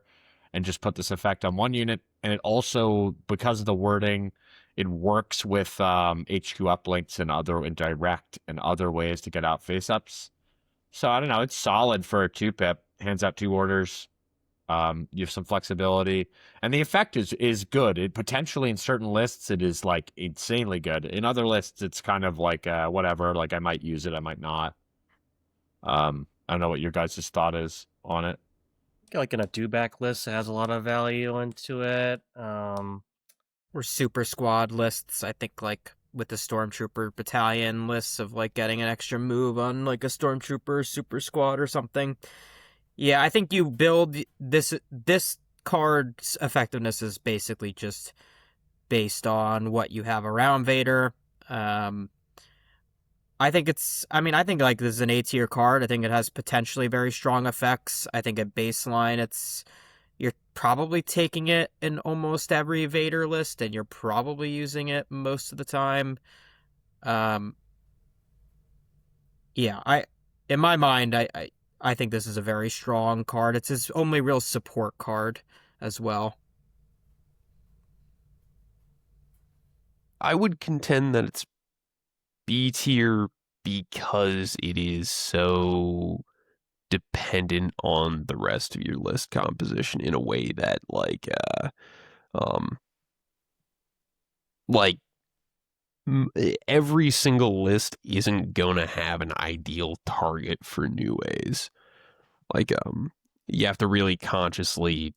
and just put this effect on 1 unit. And it also, because of the wording, it works with HQ uplinks and direct and other ways to get out face-ups. So, I don't know, it's solid for a 2-pip. Hands out 2 orders. You have some flexibility. And the effect is good. It potentially, in certain lists, it is, like, insanely good. In other lists, it's kind of like, whatever. Like, I might use it, I might not. I don't know what your guys' thought is on it. Like in a do-back list, it has a lot of value into it. Or super squad lists, I think, like with the Stormtrooper battalion lists of like getting an extra move on like a Stormtrooper super squad or something. Yeah, I think you build this card's effectiveness is basically just based on what you have around Vader. I think like this is an A-tier card. I think it has potentially very strong effects. I think at baseline you're probably taking it in almost every Vader list, and you're probably using it most of the time. Yeah, in my mind, I think this is a very strong card. It's his only real support card as well. I would contend that it's B tier because it is so dependent on the rest of your list composition in a way that every single list isn't gonna have an ideal target for new ways. You have to really consciously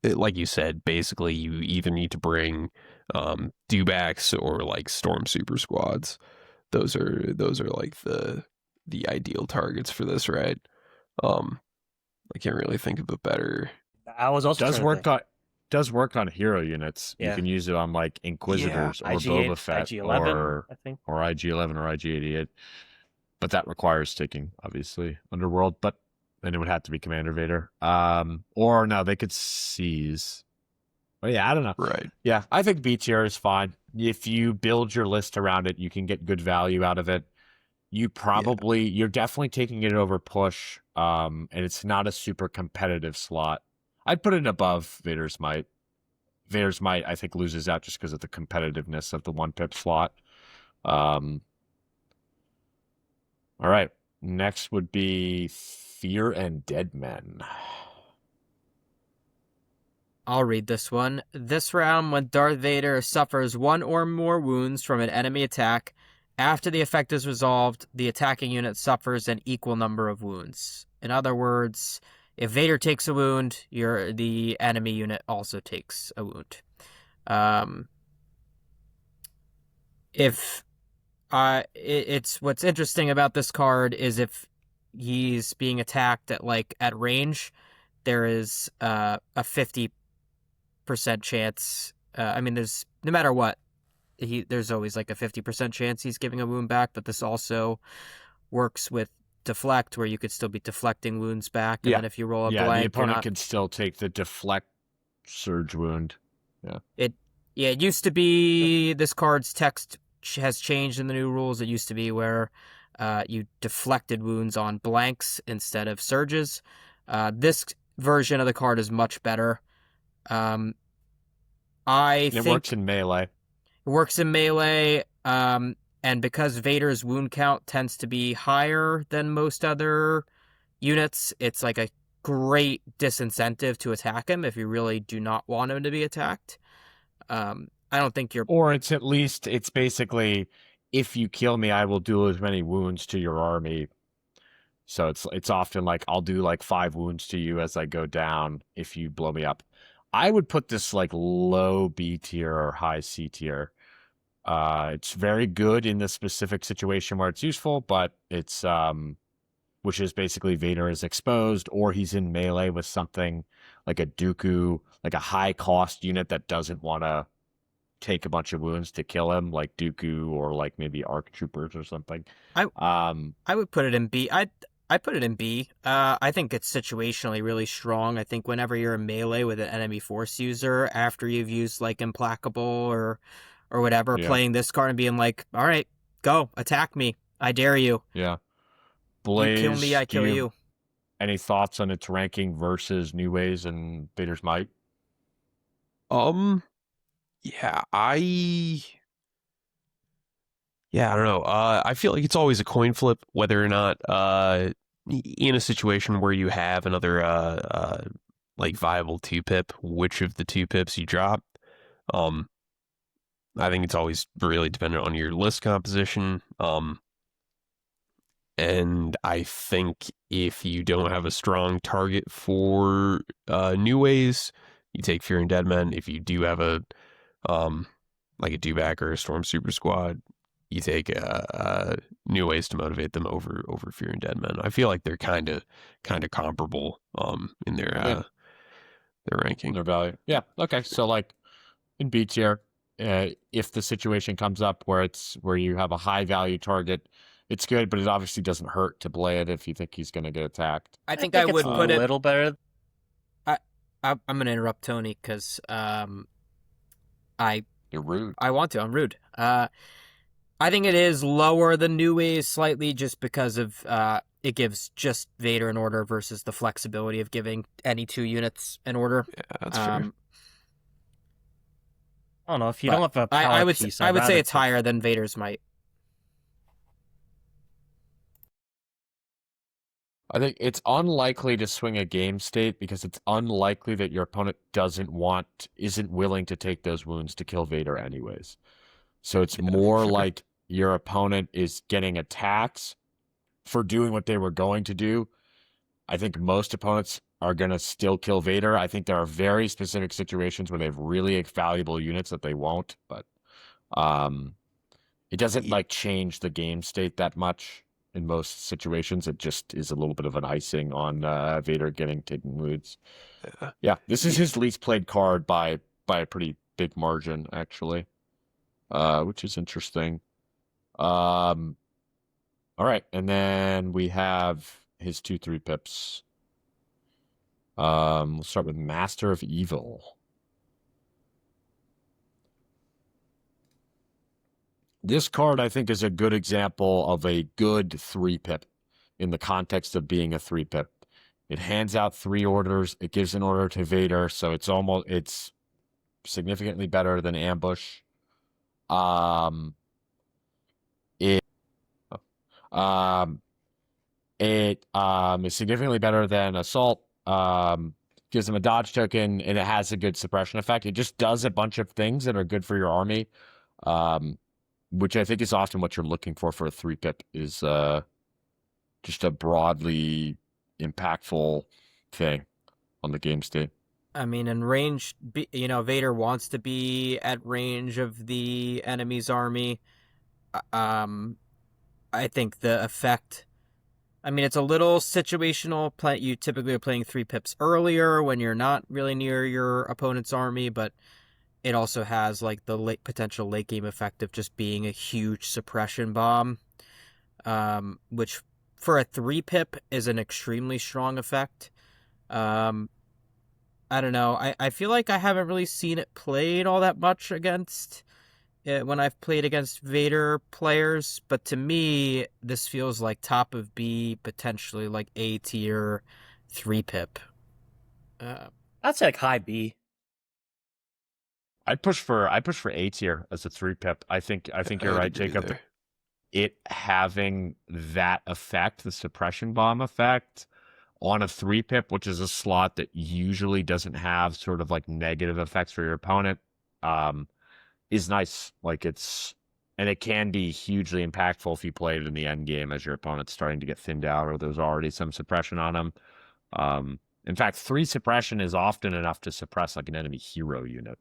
like you said, basically you either need to bring dewbacks or like storm super squads. Those are like the ideal targets for this, right? I can't really think of a better. I was also does work on hero units. Yeah. You can use it on like Inquisitors or IG8, Boba Fett IG11, or I think. or IG11 or IG88. But that requires taking, obviously, Underworld. But then it would have to be Commander Vader. Or no, they could seize. But yeah, I don't know. Right. Yeah, I think B tier is fine. If you build your list around it, you can get good value out of it. You're definitely taking it over push. And it's not a super competitive slot. I'd put it above Vader's Might. Vader's Might, I think, loses out just because of the competitiveness of the 1-pip slot. All right. Next would be Fear and Dead Men. I'll read this one. This round, when Darth Vader suffers 1 or more wounds from an enemy attack, after the effect is resolved, the attacking unit suffers an equal number of wounds. In other words, if Vader takes a wound, the enemy unit also takes a wound. It's what's interesting about this card is if he's being attacked at range, there is a 50% chance. There's no matter what, there's always like a 50% chance he's giving a wound back. But this also works with deflect, where you could still be deflecting wounds back, and then if you roll a blank, the opponent can still take the deflect surge wound. It used to be this card's text has changed in the new rules. It used to be where you deflected wounds on blanks instead of surges. This version of the card is much better. I think it works in melee. It works in melee, and And because Vader's wound count tends to be higher than most other units, it's like a great disincentive to attack him if you really do not want him to be attacked. I don't think you're... Or it's basically, if you kill me, I will do as many wounds to your army. So it's often like, I'll do like 5 wounds to you as I go down if you blow me up. I would put this like low B tier or high C tier. It's very good in the specific situation where it's useful, but it's which is basically Vader is exposed, or he's in melee with something like a Dooku, like a high cost unit that doesn't want to take a bunch of wounds to kill him, like Dooku or like maybe ARC troopers or something. I would put it in B. I put it in B. I think it's situationally really strong. I think whenever you're in melee with an enemy force user, after you've used like Implacable or whatever, playing this card and being like, all right, go, attack me. I dare you. Yeah. Blaze, you kill me, I kill you. Any thoughts on its ranking versus New Ways and Vader's Might? Yeah, I don't know. I feel like it's always a coin flip whether or not in a situation where you have another like viable 2-pip, which of the 2-pips you drop. I think it's always really dependent on your list composition. And I think if you don't have a strong target for New Ways, you take Fear and Dead Men. If you do have a like a Dewback or a Storm Super Squad, you take New Ways to motivate them over Fear and Dead Men. I feel like they're kind of comparable in their ranking, their value. Yeah. Okay. So like in B tier, if the situation comes up where you have a high value target, it's good, but it obviously doesn't hurt to play it if you think he's going to get attacked. I think I would put a little better. I'm going to interrupt Tony because You're rude. I want to. I'm rude. I think it is lower than New Ways slightly just because of it gives just Vader an order versus the flexibility of giving any 2 units an order. Yeah, that's fair. I don't know if you don't have a power I would piece. I would say it's higher than Vader's Might. I think it's unlikely to swing a game state because it's unlikely that your opponent isn't willing to take those wounds to kill Vader anyways. So it's more like your opponent is getting attacks for doing what they were going to do. I think most opponents are going to still kill Vader. I think there are very specific situations where they have really valuable units that they won't, but it doesn't like change the game state that much. In most situations, it just is a little bit of an icing on Vader taking wounds. Yeah, this is his least played card by a pretty big margin, actually, which is interesting. All right, and then we have his 2/3 pips. We'll start with Master of Evil. This card, I think, is a good example of a good 3-pip in the context of being a 3-pip. It hands out 3 orders. It gives an order to Vader, so it's significantly better than Ambush. It is significantly better than Assault. Gives them a dodge token, and it has a good suppression effect. It just does a bunch of things that are good for your army. Which I think is often what you're looking for a 3-pip is just a broadly impactful thing on the game state. I mean, in range, Vader wants to be at range of the enemy's army. I think the effect... I mean, it's a little situational. You typically are playing 3-pips earlier when you're not really near your opponent's army, but it also has like the potential late game effect of just being a huge suppression bomb, which for a 3-pip is an extremely strong effect. I don't know. I feel like I haven't really seen it played all that much when I've played against Vader players, but to me, this feels like top of B, potentially like A tier 3-pip. I'd say like high B. I'd push for A tier as a 3-pip. I think you're right, Jacob. it having that effect, the suppression bomb effect, on a 3-pip, which is a slot that usually doesn't have sort of like negative effects for your opponent, is nice. Like and it can be hugely impactful if you play it in the end game as your opponent's starting to get thinned out or there's already some suppression on them. In fact, 3 suppression is often enough to suppress like an enemy hero unit,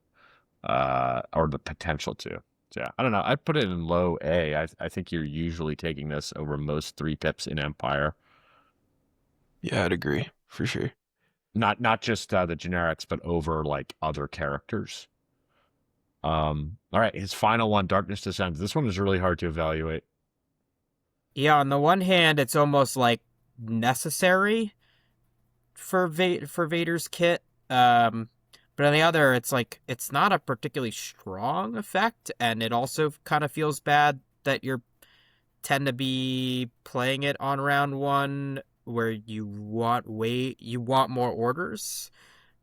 or the potential to. So, yeah, I don't know. I'd put it in low A. I think you're usually taking this over most 3-pips in Empire. Yeah, I'd agree for sure. Not just the generics, but over like other characters. All right, his final one, Darkness Descends. This one is really hard to evaluate. Yeah, on the one hand, it's almost like necessary for Vader's kit. But on the other, it's like it's not a particularly strong effect, and it also kind of feels bad that you tend to be playing it on round 1 where you want more orders.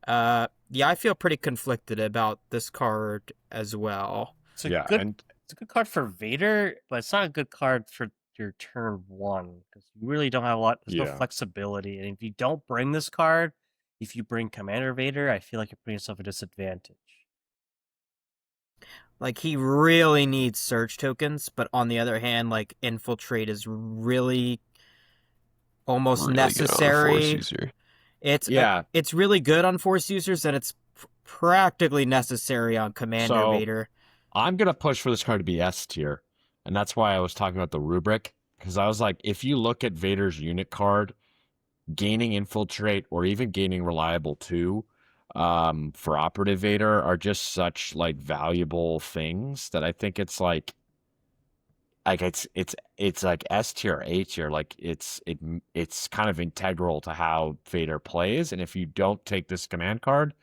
Yeah, I feel pretty conflicted about this card as well. It's a Yeah, good and it's a good card for Vader, but it's not a good card for your turn 1 because you really don't have a lot. There's no Yeah. flexibility, and if you don't bring this card, if you bring Commander Vader, I feel like you're putting yourself at a disadvantage. Like, he really needs surge tokens, but on the other hand, like, infiltrate is really almost Really good on a necessary. Force user. It's really good on Force users, and it's practically necessary on Commander So- Vader. I'm going to push for this card to be S tier. And that's why I was talking about the rubric. Because I was like, if you look at Vader's unit card, gaining Infiltrate or even gaining Reliable 2 for Operative Vader are just such like valuable things that I think it's like it's like S tier, A tier. Like it's kind of integral to how Vader plays. And if you don't take this command card,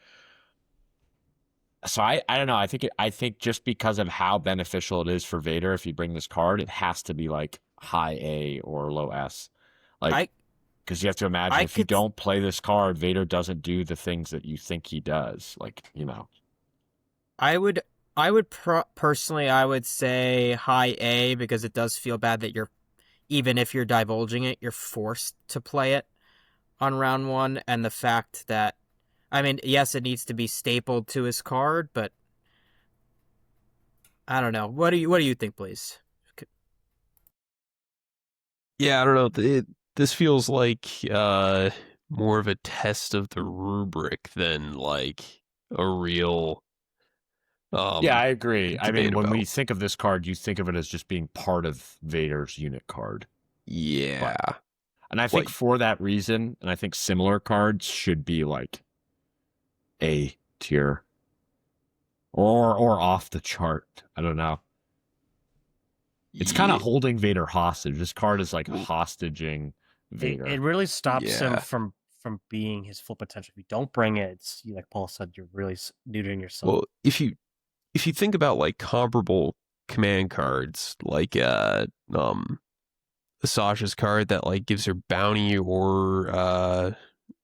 so I don't know. I think just because of how beneficial it is for Vader, if you bring this card, it has to be like high A or low S. Like, because you have to imagine if you don't play this card, Vader doesn't do the things that you think he does. Like, you know. I would personally, I would say high A, because it does feel bad that even if you're divulging it, you're forced to play it on round 1, and the fact that, I mean, yes, it needs to be stapled to his card, but I don't know. What do you think, please? Yeah, I don't know. This feels like more of a test of the rubric than like a real. Yeah, I agree. I mean, when we about. think of this card, you think of it as just being part of Vader's unit card. Yeah. And I think for that reason, and I think similar cards should be like A tier or off the chart. I don't know. It's kind of holding Vader hostage. This card is like hostaging Vader. It really stops him from being his full potential. If you don't bring it, it's like Paul said, you're really neutering yourself. Well, if you think about like comparable command cards, like Sasha's card that like gives her bounty or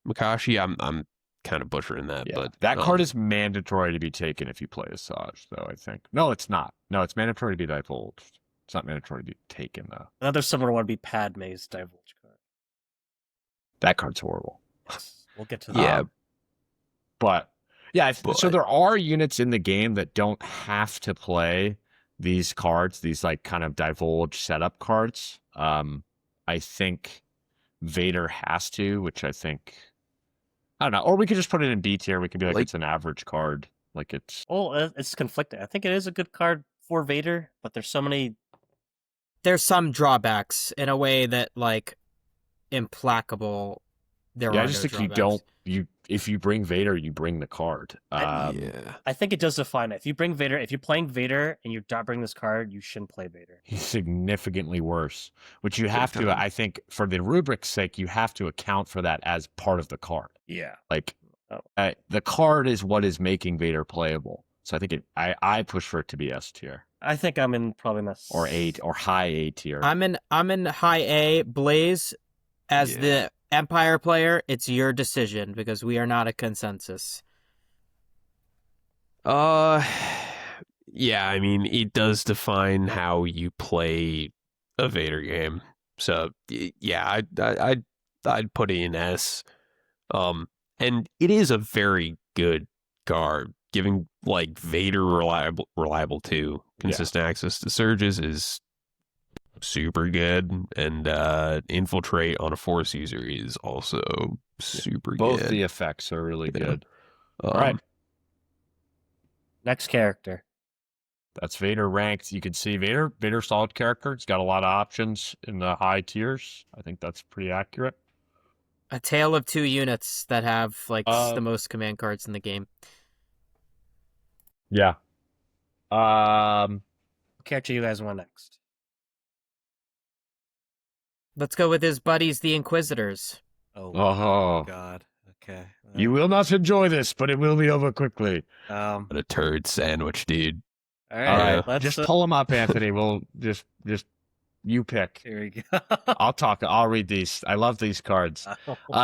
Makashi, I'm kind of butchering that, but that card is mandatory to be taken if you play Asajj, though. I think no, it's not. No, it's mandatory to be divulged. It's not mandatory to be taken, though. Another similar one would be Padme's divulge card. That card's horrible. Yes, we'll get to that. Yeah, but yeah, so there are units in the game that don't have to play these cards, these like kind of divulge setup cards. I think Vader has to, which I think, I don't know, or we could just put it in B tier. We could be like it's an average card, like it's. Well, it's conflicting. I think it is a good card for Vader, but there's some drawbacks in a way that like implacable. I just think if you bring Vader, you bring the card. I think it does define it. If you're playing Vader and you don't bring this card, you shouldn't play Vader. He's significantly worse, which you have to, I think, for the rubric's sake, you have to account for that as part of the card. Yeah. Like, the card is what is making Vader playable. So I think I push for it to be S tier. I think I'm in probably in this or A or high A tier. I'm in high A. Blaze, as the Empire player, it's your decision because we are not a consensus. Yeah, I mean, it does define how you play a Vader game. So yeah, I'd put it in S. And it is a very good card. Giving like Vader reliable too. Consistent access to surges is super good, and infiltrate on a Force user is also super Both good. the effects are really Yeah. good. All right. Next character. That's Vader ranked. You can see Vader solid character. It's got a lot of options in the high tiers. I think that's pretty accurate. A tale of two units that have like the most command cards in the game. Yeah. What character you guys want next? Let's go with his buddies, the Inquisitors. Oh, God. Okay. You will not enjoy this, but it will be over quickly. What a turd sandwich, dude. All All right. right, Let's just pull them up, Anthony. We'll just you pick. Here we go. I'll talk. I'll read these. I love these cards.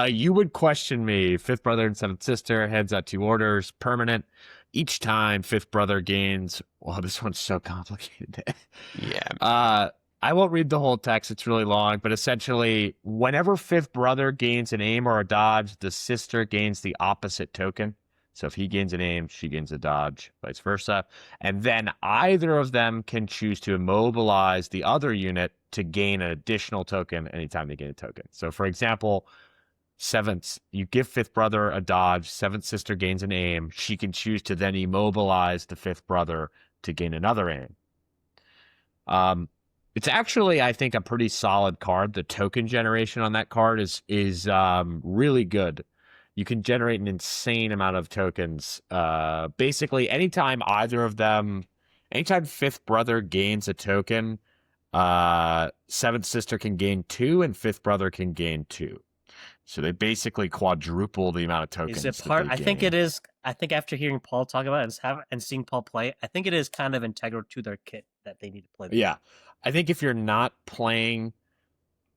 You would question me. Fifth brother and seventh sister heads at 2 orders, permanent. Each time fifth brother gains. Well, this one's so complicated. Yeah. I won't read the whole text. It's really long, but essentially, whenever fifth brother gains an aim or a dodge, the sister gains the opposite token. So if he gains an aim, she gains a dodge, vice versa. And then either of them can choose to immobilize the other unit to gain an additional token anytime they gain a token. So for example, seventh, you give fifth brother a dodge, seventh sister gains an aim. She can choose to then immobilize the fifth brother to gain another aim. It's actually, I think, a pretty solid card. The token generation on that card is really good. You can generate an insane amount of tokens. Basically, anytime fifth brother gains a token, seventh sister can gain 2 and fifth brother can gain 2. So they basically quadruple the amount of tokens. Is it part? I think it is. I think after hearing Paul talk about it and seeing Paul play, I think it is kind of integral to their kit that they need to play. Yeah, I think if you're playing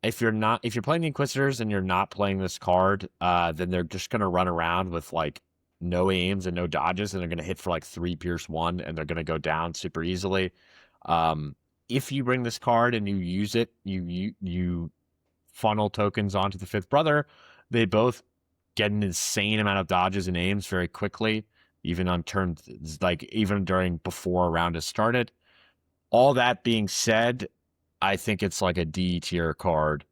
the Inquisitors and you're not playing this card, then they're just gonna run around with like no aims and no dodges, and they're gonna hit for like 3 pierce 1, and they're gonna go down super easily. If you bring this card and you use it, you funnel tokens onto the fifth brother. They both get an insane amount of dodges and aims very quickly, even on turns, like even before a round has started. All that being said, I think it's like a D tier card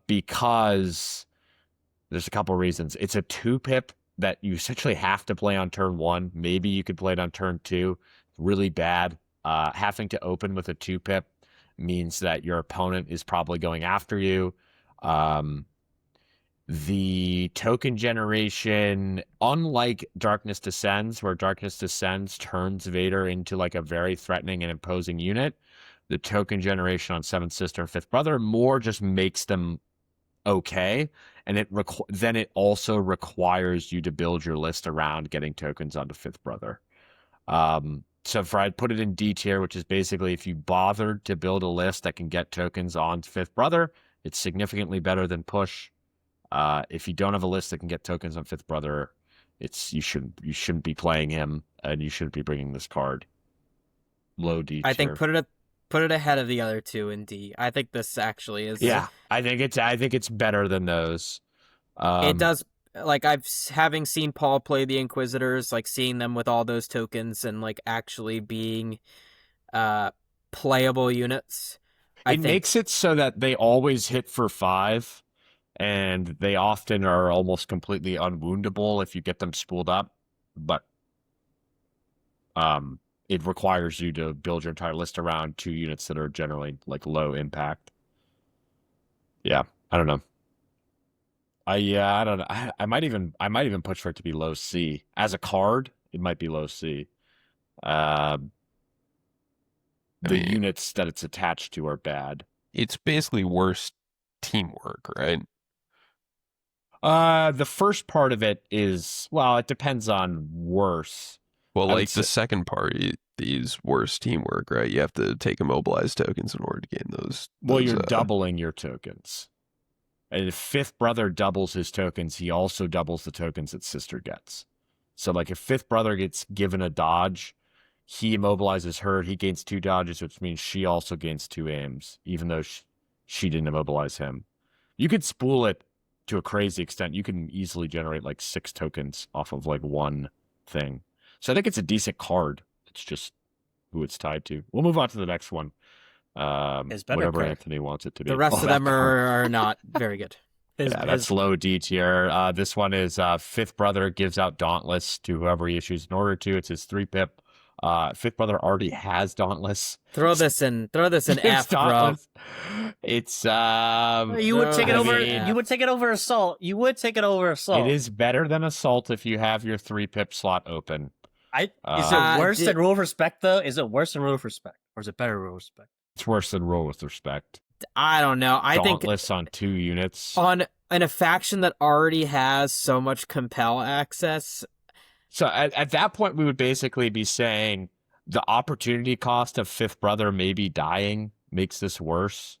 because there's a couple reasons. It's a 2-pip that you essentially have to play on turn 1. Maybe you could play it on turn 2. Really bad. Having to open with a 2-pip means that your opponent is probably going after you. The token generation, unlike Darkness Descends, where Darkness Descends turns Vader into like a very threatening and imposing unit, the token generation on seventh sister and fifth brother more just makes them okay, and then it also requires you to build your list around getting tokens onto fifth brother. So I'd put it in D tier, which is basically if you bothered to build a list that can get tokens on fifth brother, it's significantly better than push. If you don't have a list that can get tokens on fifth brother, you shouldn't be playing him, and you shouldn't be bringing this card. Low D tier. I think put it ahead of the other two in D. I think this actually is. Yeah, I think it's better than those. It does. Like having seen Paul play the Inquisitors, like seeing them with all those tokens and like actually being playable units. It makes it so that they always hit for 5, and they often are almost completely unwoundable if you get them spooled up. But it requires you to build your entire list around 2 units that are generally like low impact. Yeah, I don't know. I don't know. I might even push for it to be low C. As a card, it might be low C. Units that it's attached to are bad. It's basically worse teamwork, right? The first part of it is, well, it depends on worse. Well, like the second part is worse teamwork, right? You have to take immobilized tokens in order to gain those. Well, you're doubling your tokens. And if fifth brother doubles his tokens, he also doubles the tokens that sister gets. So like if fifth brother gets given a dodge, he immobilizes her. He gains 2 dodges, which means she also gains 2 aims, even though she didn't immobilize him. You could spool it to a crazy extent. You can easily generate like 6 tokens off of like one thing. So I think it's a decent card. It's just who it's tied to. We'll move on to the next one. It's better, Whatever Craig. Anthony wants it to be. The rest Oh, of them are not very good. Yeah, that's low D tier. This one is Fifth Brother gives out Dauntless to whoever he issues an order to. It's his 3-pip. Fifth Brother already has Dauntless. Throw this in It's F, bro. Dauntless. It's You would take it I over. mean- You would take it over Assault. You would take it over Assault. It is better than Assault if you have your 3-pip slot open. Is Uh, it worse than Rule of Respect though? Is it worse than Rule of Respect, or is it better than Rule of Respect? It's worse than Roll with Respect. I don't know. I think Dauntless on 2 units. on in a faction that already has so much compel access, So at that point, we would basically be saying the opportunity cost of Fifth Brother maybe dying makes this worse.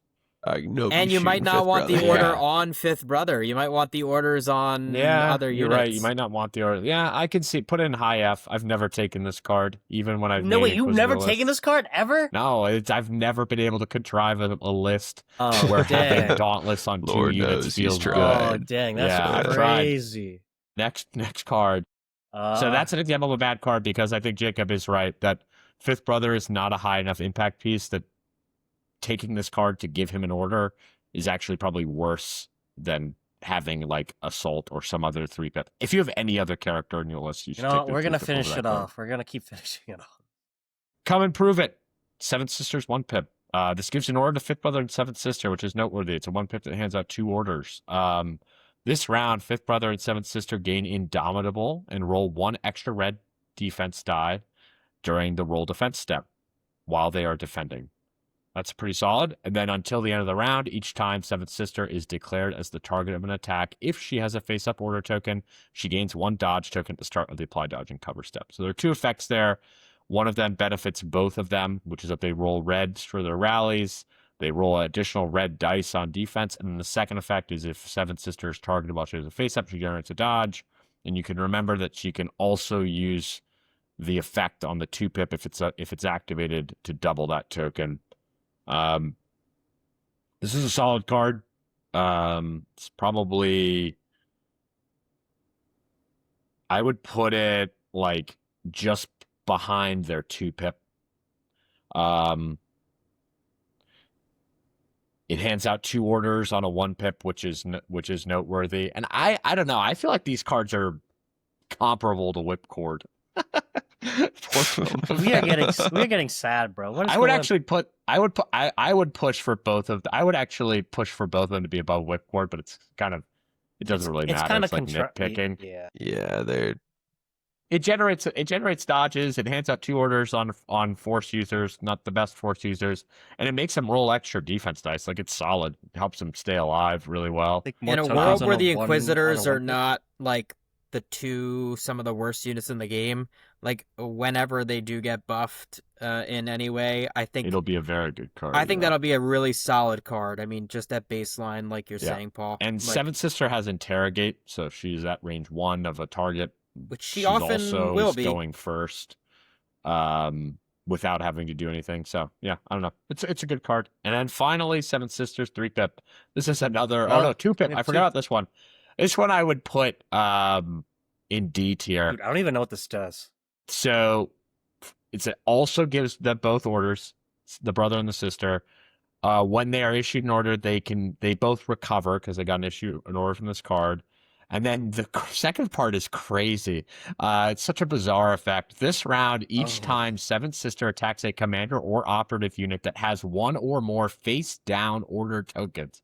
No, and be you might shooting not Fifth want the Brother. order Yeah. on Fifth Brother. You might want the orders on Yeah, other you're units. right. You might not want the order. Yeah, I can see. Put in high F. I've never taken this card, even when I've No, made wait, you've never Inquisitor taken lists. this card ever? No, I've never been able to contrive a list Oh, where having dang. Dauntless on 2 Lord units knows he's feels tried. Oh, good. dang, that's Yeah, I've tried. crazy. Next card. So that's an example of a bad card because I think Jacob is right that Fifth Brother is not a high enough impact piece that taking this card to give him an order is actually probably worse than having like Assault or some other 3-pip. If you have any other character in your list, you should You know, take the we're gonna 3-pip over finish that it card. off. We're gonna keep finishing it off. Come and prove it. Seventh Sister's 1-pip. This gives an order to Fifth Brother and Seventh Sister, which is noteworthy. It's a 1-pip that hands out 2 orders. This round, Fifth Brother and Seventh Sister gain Indomitable and roll 1 extra red defense die during the roll defense step while they are defending. That's pretty solid. And then until the end of the round, each time Seventh Sister is declared as the target of an attack, if she has a face-up order token, she gains 1 dodge token at the start of the apply dodge and cover step. So there are 2 effects there. One of them benefits both of them, which is that they roll reds for their rallies. They roll additional red dice on defense. And then the second effect is if Seventh Sister is targeted while she has a face-up, she generates a dodge. And you can remember that she can also use the effect on the 2-pip if it's activated to double that token. This is a solid card. It's probably, I would put it like just behind their 2-pip. It hands out 2 orders on a 1-pip, which is noteworthy. And I don't know. I feel like these cards are comparable to Whipcord. We are getting sad, bro. What is I would going on? actually I would push for both of I would actually push for both of them to be above Whipcord, but it doesn't really matter. Kinda It's like nitpicking. Yeah. Yeah, they're It generates dodges. It hands out 2 orders on force users, not the best force users, and it makes them roll extra defense dice. Like it's solid. It helps them stay alive really well. Think more In a tokens world on where the one- Inquisitors on a are one- not like some of the worst units in the game, like whenever they do get buffed in any way, I think It'll be a very good card. I think yeah. that'll be a really solid card. I mean, just that baseline, like you're Yeah. saying, Paul. And like, Seventh Sister has Interrogate, so if she's at range 1 of a target, which she she's often also will is be. going first, without having to do anything. So yeah, I don't know. It's a good card. And then finally, Seventh Sisters 3-pip. This is another. Oh, no, 2-pip. we I have forgot 2. about this one. This one I would put in D tier. Dude, I don't even know what this does. So it also gives them both orders, the brother and the sister. When they are issued an order, they both recover because they got an order from this card. And then the second part is crazy. It's such a bizarre effect. This round, each time Seventh Sister attacks a commander or operative unit that has 1 or more face-down order tokens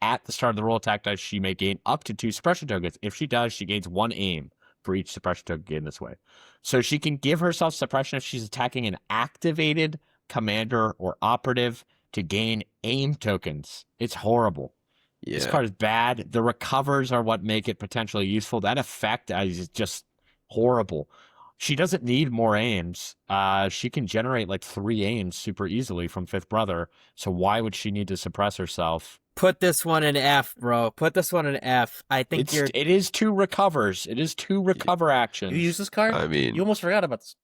at the start of the roll attack dice, she may gain up to 2 suppression tokens. If she does, she gains 1 aim for each suppression token gained this way. So she can give herself suppression if she's attacking an activated commander or operative to gain aim tokens. It's horrible. yeah. This card is bad. The recovers are what make it potentially useful. That effect is just horrible. She doesn't need more aims. She can generate like 3 aims super easily from Fifth Brother. So why would she need to suppress herself? Put this one in F, bro. Put this one in F. I think It is 2 recovers. It is 2 recover actions. You use this card? I mean, You almost forgot about this.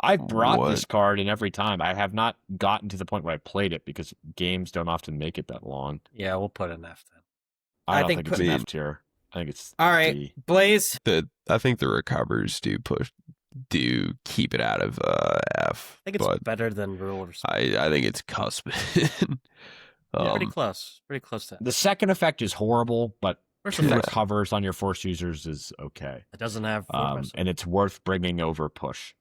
I brought What? this card in every time. I have not gotten to the point where I played it because games don't often make it that long. Yeah, we'll put an F then. I I don't think think it's put- an F tier. I think it's All right, D. Blaze. I think the recovers do keep it out of F. I think it's but better than rule or something. I think it's cusp. Pretty close. Pretty close to that. The second effect is horrible, but First two effect, recovers on your force users is okay. it doesn't have force. And it's worth bringing over push.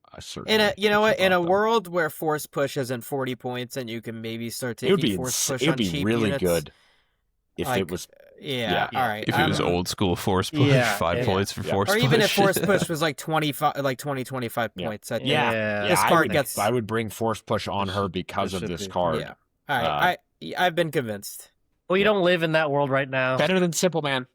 In a you know what, in a world. world where force push isn't 40 points and you can maybe start It would taking be force push it would on be cheap really units, good if like, it was. Yeah, Yeah. all right. If it was I'm- old school force push, Yeah, 5 yeah, points for yeah. force or push. even if force push was like 25, like 25 Yeah. points. I think. Yeah, This I card would, gets- I would bring force push on her because this of should this be- card. Yeah. All right. I've been convinced. Well, you don't live in that world right now. Better than Simple Man.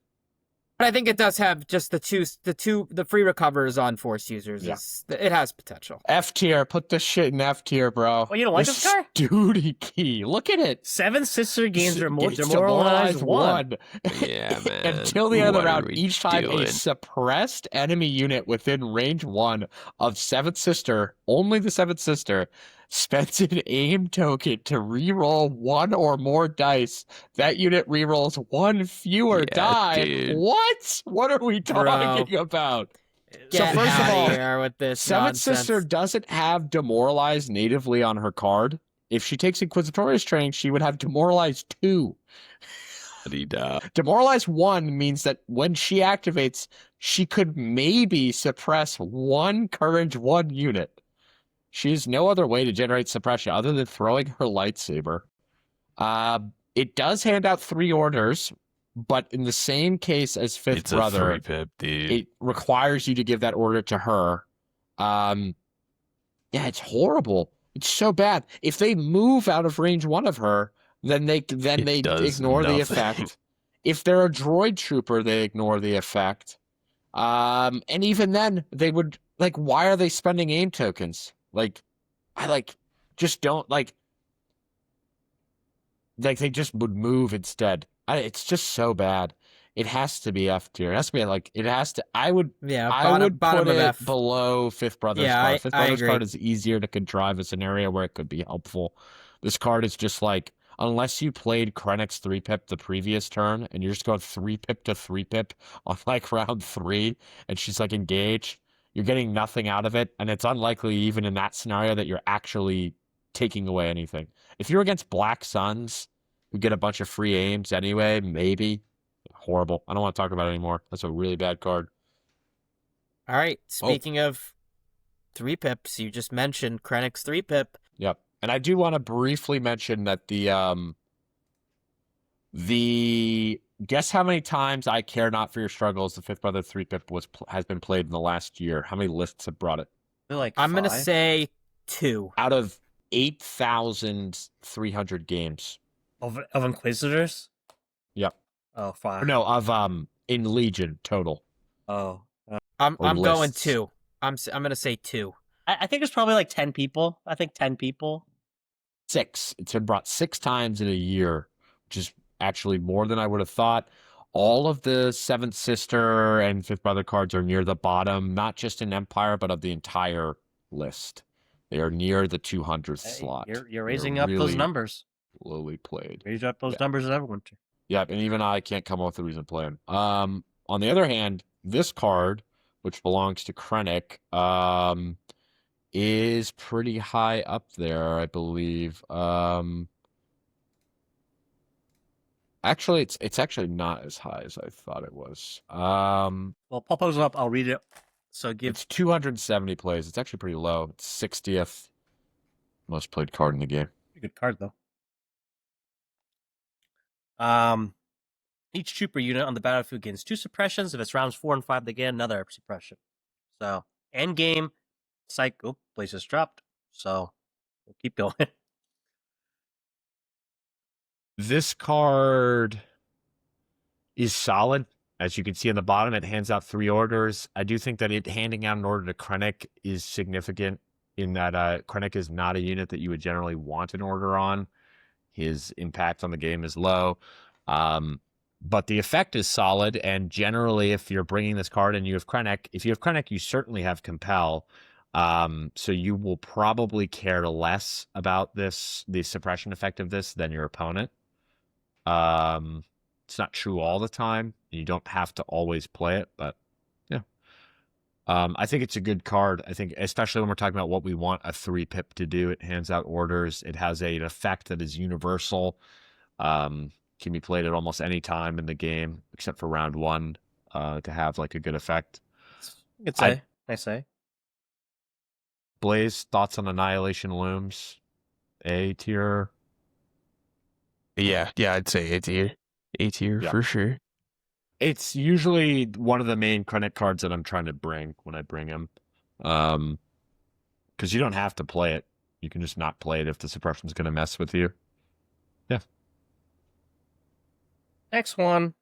But I think it does have just the free recovers on force users. Yeah. It has potential. F tier. Put this shit in F tier, bro. Oh, you don't like this card? Duty key. Look at it. 7 sister gains are more It's demoralized one. Yeah, man. Until the end of the What are round, we each time doing? a suppressed enemy unit within range 1 of Seventh Sister, only the Seventh Sister, spends an aim token to reroll 1 or more dice. That unit rerolls 1 fewer Yeah, die. dude. What? What are we talking about? Get first of outta all, here with this Seventh nonsense. Sister doesn't have Demoralize natively on her card. If she takes Inquisitorious training, she would have Demoralize 2. Demoralize 1 means that when she activates, she could maybe suppress 1 Courage 1 unit. She has no other way to generate suppression other than throwing her lightsaber. It does hand out 3 orders, but in the same case as Fifth It's Brother, a 3-pip, dude. it requires you to give that order to her. Yeah, it's horrible. It's so bad. If they move out of range 1 of her, then they does ignore the nothing. effect. If they're a droid trooper, they ignore the effect. And even then, they would why are they spending aim tokens? Just don't they just would move instead. It's just so bad. It has to be F tier. It has to be it has to. I would Bottom put of it F. below Fifth Brother's Yeah, card. Fifth I Brother's agree. card is easier to contrive a scenario where it could be helpful. This card is just unless you played Krennic's 3-pip the previous turn and you're just going 3-pip to 3-pip on round 3 and she's engage, you're getting nothing out of it, and it's unlikely even in that scenario that you're actually taking away anything. If you're against Black Suns who get a bunch of free aims anyway, maybe. Horrible. I don't want to talk about it anymore. That's a really bad card. All right. Speaking of 3-pips, you just mentioned Krennic's 3-pip. Yep. And I do want to briefly mention that the guess how many times I Care Not for Your Struggles, the Fifth Brother 3-pip has been played in the last year. How many lists have brought it? They're I'm gonna 5. say 2. Out of 8,300 games. of Inquisitors. Yep. Oh, 5. Or no, of in Legion total. Oh, I'm Or going lists. 2. I'm gonna say 2. I think there's probably 10 people. I think 10 people. 6. It's been brought 6 times in a year, which is actually more than I would have thought. All of the Seventh Sister and Fifth Brother cards are near the bottom, not just in Empire, but of the entire list. They are near the 200th Hey, slot. You're They're raising up those really numbers. Lowly played. Raise up those Yeah. numbers in Everwinter. Yep, and even I can't come up with a reason to play him. On the other hand, this card, which belongs to Krennic, is pretty high up there, I believe. Actually, it's actually not as high as I thought it was. Well, Popo's up. I'll read it. So give It's 270 plays. It's actually pretty low. It's 60th most played card in the game. a good card though. Each trooper unit on the battlefield gains 2 suppressions. If it's rounds 4 and 5, they get another suppression. So end game, Blaze just dropped. So we'll keep going. This card is solid. As you can see on the bottom, it hands out 3 orders. I do think that it handing out an order to Krennic is significant in that Krennic is not a unit that you would generally want an order on. His impact on the game is low. But the effect is solid, and generally, if you're bringing this card and you have Krennic, if you have Krennic, you certainly have Compel. So you will probably care less about the suppression effect of this than your opponent. It's not true all the time. You don't have to always play it, but yeah. I think it's a good card. I think, especially when we're talking about what we want a 3-pip to do, it hands out orders. It has an effect that is universal. Can be played at almost any time in the game, except for round 1, to have like a good effect. Good say. I say. Blaze, thoughts on Annihilation Looms? A tier? Yeah, I'd say A tier. A tier Yeah. for sure. It's usually one of the main credit cards that I'm trying to bring when I bring him. Because you don't have to play it. You can just not play it if the suppression's going to mess with you. Yeah. Next one.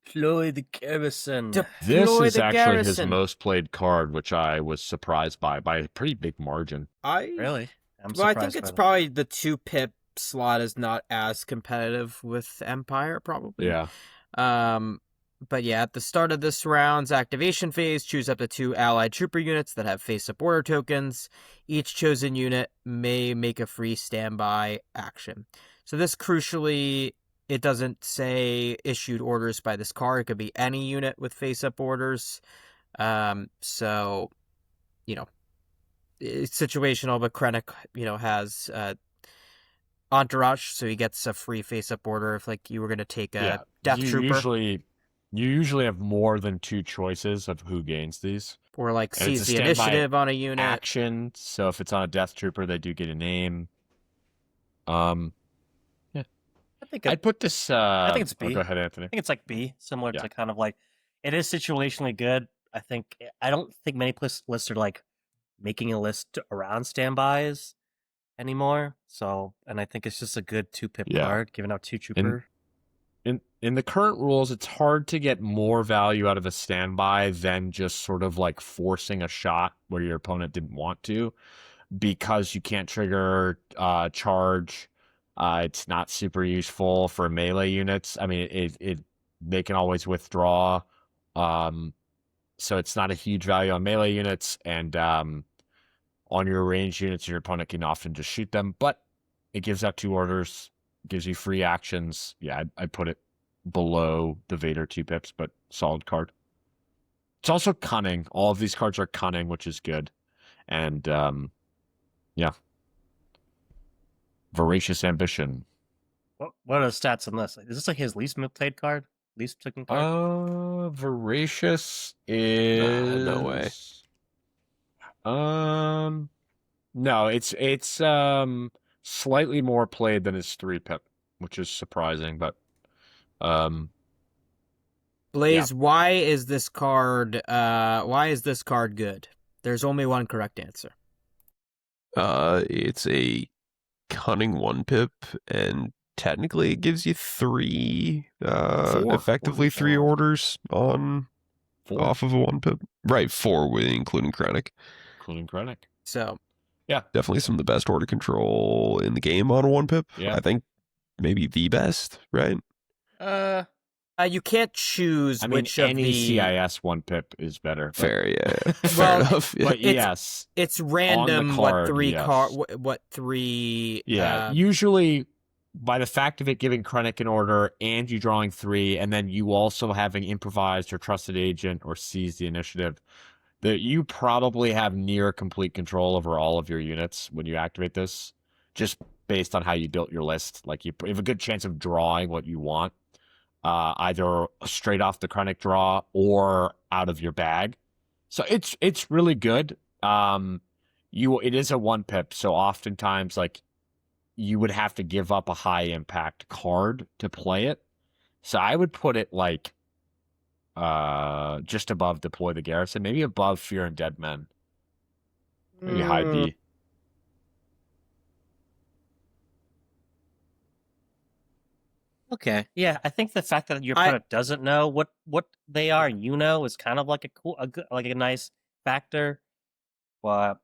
Deploy the garrison. This Deploy is the actually his garrison. most played card, which I was surprised by a pretty big margin. Really? Well, I think it's probably the 2-pip slot is not as competitive with Empire, probably. Yeah. But yeah, at the start of this round's activation phase, choose up to 2 allied trooper units that have face-up order tokens. Each chosen unit may make a free standby action. So this, crucially, it doesn't say issued orders by this card. It could be any unit with face-up orders. So, it's situational, but Krennic, has entourage, so he gets a free face-up order if, you were going to take a Death Trooper. You usually have more than 2 choices of who gains these. Or, And seize it's a the standby initiative on a unit. Action, so if it's on a Death Trooper, they do get a name. I'd put this. I think it's B. Go ahead, Anthony. I think it's like B, similar to kind of like it is situationally good. I don't think many lists are like making a list around standbys anymore. So, and I think it's just a good 2-pip card, giving out 2 trooper. In the current rules, it's hard to get more value out of a standby than just sort of like forcing a shot where your opponent didn't want to, because you can't trigger charge. It's not super useful for melee units. I mean, they can always withdraw. So it's not a huge value on melee units, and on your ranged units, your opponent can often just shoot them. But it gives out 2 orders, gives you free actions. Yeah, I'd put it below the Vader 2-pips, but solid card. It's also cunning. All of these cards are cunning, which is good. And yeah. Voracious Ambition. What are the stats on this? Is this like his least played card? Least taken card? Voracious is no way. No, it's slightly more played than his 3-pip, which is surprising, but Blaze, why is this card good? There's only one correct answer. It's a cunning 1-pip, and technically it gives you 3, 4 effectively 3 orders on 4. off of a 1-pip. Right, 4 including Krennic. Including Krennic. So Definitely some of the best order control in the game on a 1-pip. Yeah. I think maybe the best, right? you can't choose which of any the CIS 1-pip is better. But... Fair, yeah. Fair Well, enough. Yeah. But yes. It's random card, what 3 Yeah, usually by the fact of it giving Krennic an order and you drawing 3, and then you also having improvised or trusted agent or seize the initiative, that you probably have near complete control over all of your units when you activate this, just based on how you built your list. Like you have a good chance of drawing what you want, either straight off the Krennic draw or out of your bag. So it's really good. It is a 1-pip, so oftentimes you would have to give up a high impact card to play it. So I would put it just above Deploy the Garrison, maybe above Fear and Dead Men. Maybe high B. Okay, yeah, I think the fact that your opponent doesn't know what they are and you know is kind of like a nice factor. But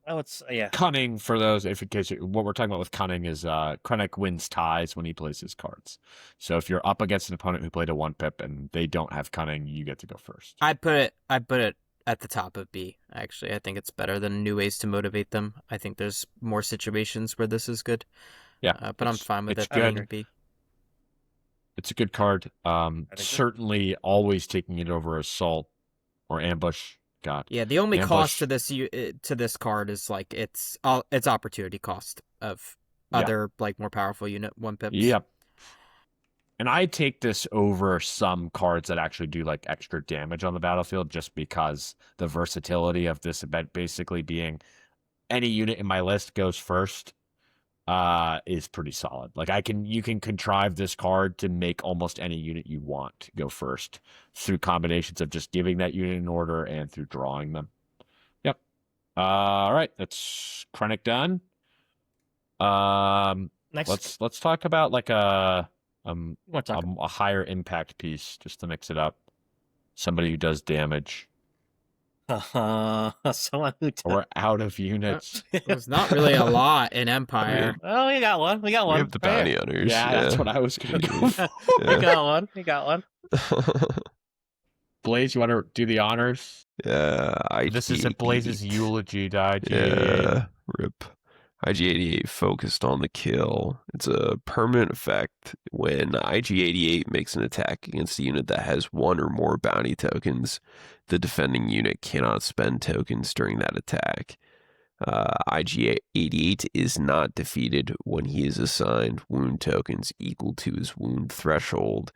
Oh, it's yeah. Cunning, for those, if in case what we're talking about with cunning is Krennic wins ties when he plays his cards. So if you're up against an opponent who played a 1-pip and they don't have cunning, you get to go first. I put it at the top of B. Actually, I think it's better than new ways to motivate them. I think there's more situations where this is good. Yeah, but I'm fine with it's it being good. B. It's a good card. agree. Certainly always taking it over assault or ambush. God. Yeah, the only cost Ambush. to this card is like its opportunity cost of other like more powerful unit 1-pips. Yep. And I take this over some cards that actually do like extra damage on the battlefield, just because the versatility of this event basically being any unit in my list goes first is pretty solid. Like you can contrive this card to make almost any unit you want go first through combinations of just giving that unit an order and through drawing them. Yep. All right, that's Krennic done. Next, Let's talk about like a higher impact piece just to mix it up. Somebody who does damage. someone who We're out of units. There's not really a lot in Empire. Oh, we got one. We got We one. have the bounty hunters. Yeah, that's what I was going to go for. We got one. We got one. Blaze, you want to do the honors? Yeah, This is a Blaze's eulogy to IG88. Yeah, rip. IG88 focused on the kill. It's a permanent effect. When IG88 makes an attack against a unit that has one or more bounty tokens, the defending unit cannot spend tokens during that attack. IG88 is not defeated when he is assigned wound tokens equal to his wound threshold.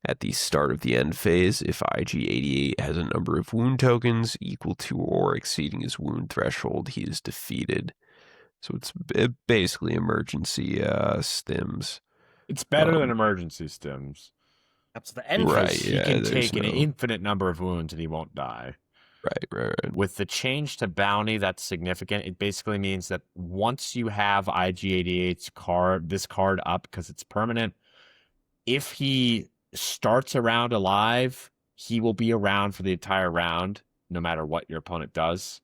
At the start of the end phase, if IG88 has a number of wound tokens equal to or exceeding his wound threshold, he is defeated. So it's basically emergency stims. It's better than emergency stims. That's the end Right, phase. He yeah, can there's take an no- infinite number of wounds and he won't die. Right. With the change to bounty, that's significant. It basically means that once you have IG88's this card up because it's permanent, if he starts a round alive, he will be around for the entire round, no matter what your opponent does.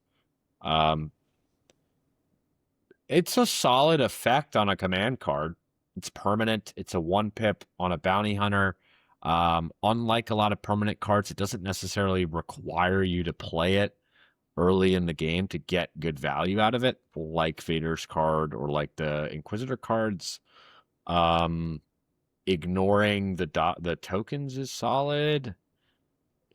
It's a solid effect on a command card. It's permanent. It's a 1-pip on a bounty hunter. Unlike a lot of permanent cards, it doesn't necessarily require you to play it early in the game to get good value out of it, like Vader's card or like the Inquisitor cards. Ignoring the tokens is solid.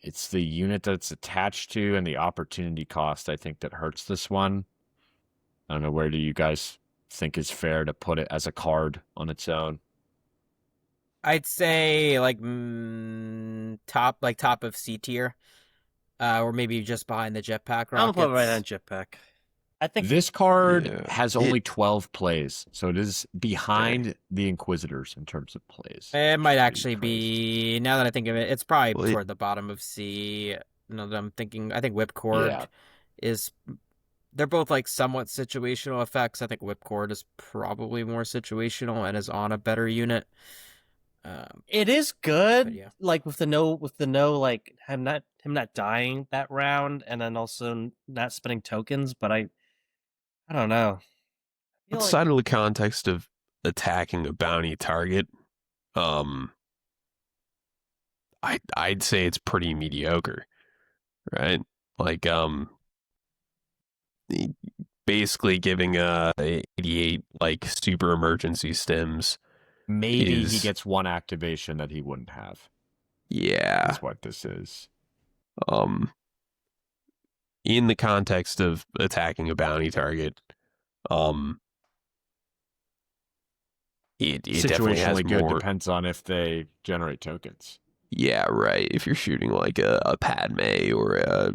It's the unit that's attached to and the opportunity cost, I think, that hurts this one. I don't know, where do you guys think is fair to put it as a card on its own? I'd say like top of C tier, or maybe just behind the jetpack rockets. I'm gonna put it right on jetpack. I think This card Yeah. has only 12 plays, so it is behind the Inquisitors in terms of plays. It might Should actually praised. be, now that I think of it, it's probably Well, toward the bottom of C. Now that I'm thinking, I think Whipcord is. They're both like somewhat situational effects. I think Whipcord is probably more situational and is on a better unit. it is good. But yeah. Like with the no, like him not dying that round, and then also not spending tokens. But I don't know. I feel Outside of the context of attacking a bounty target, I'd say it's pretty mediocre, right? Like, basically giving 88 like super emergency stims. Maybe he is- gets one activation that he wouldn't have. Yeah. That's what this is. In the context of attacking a bounty target, it definitely has Situationally good more. depends on if they generate tokens. Yeah, right. If you're shooting like a Padme or a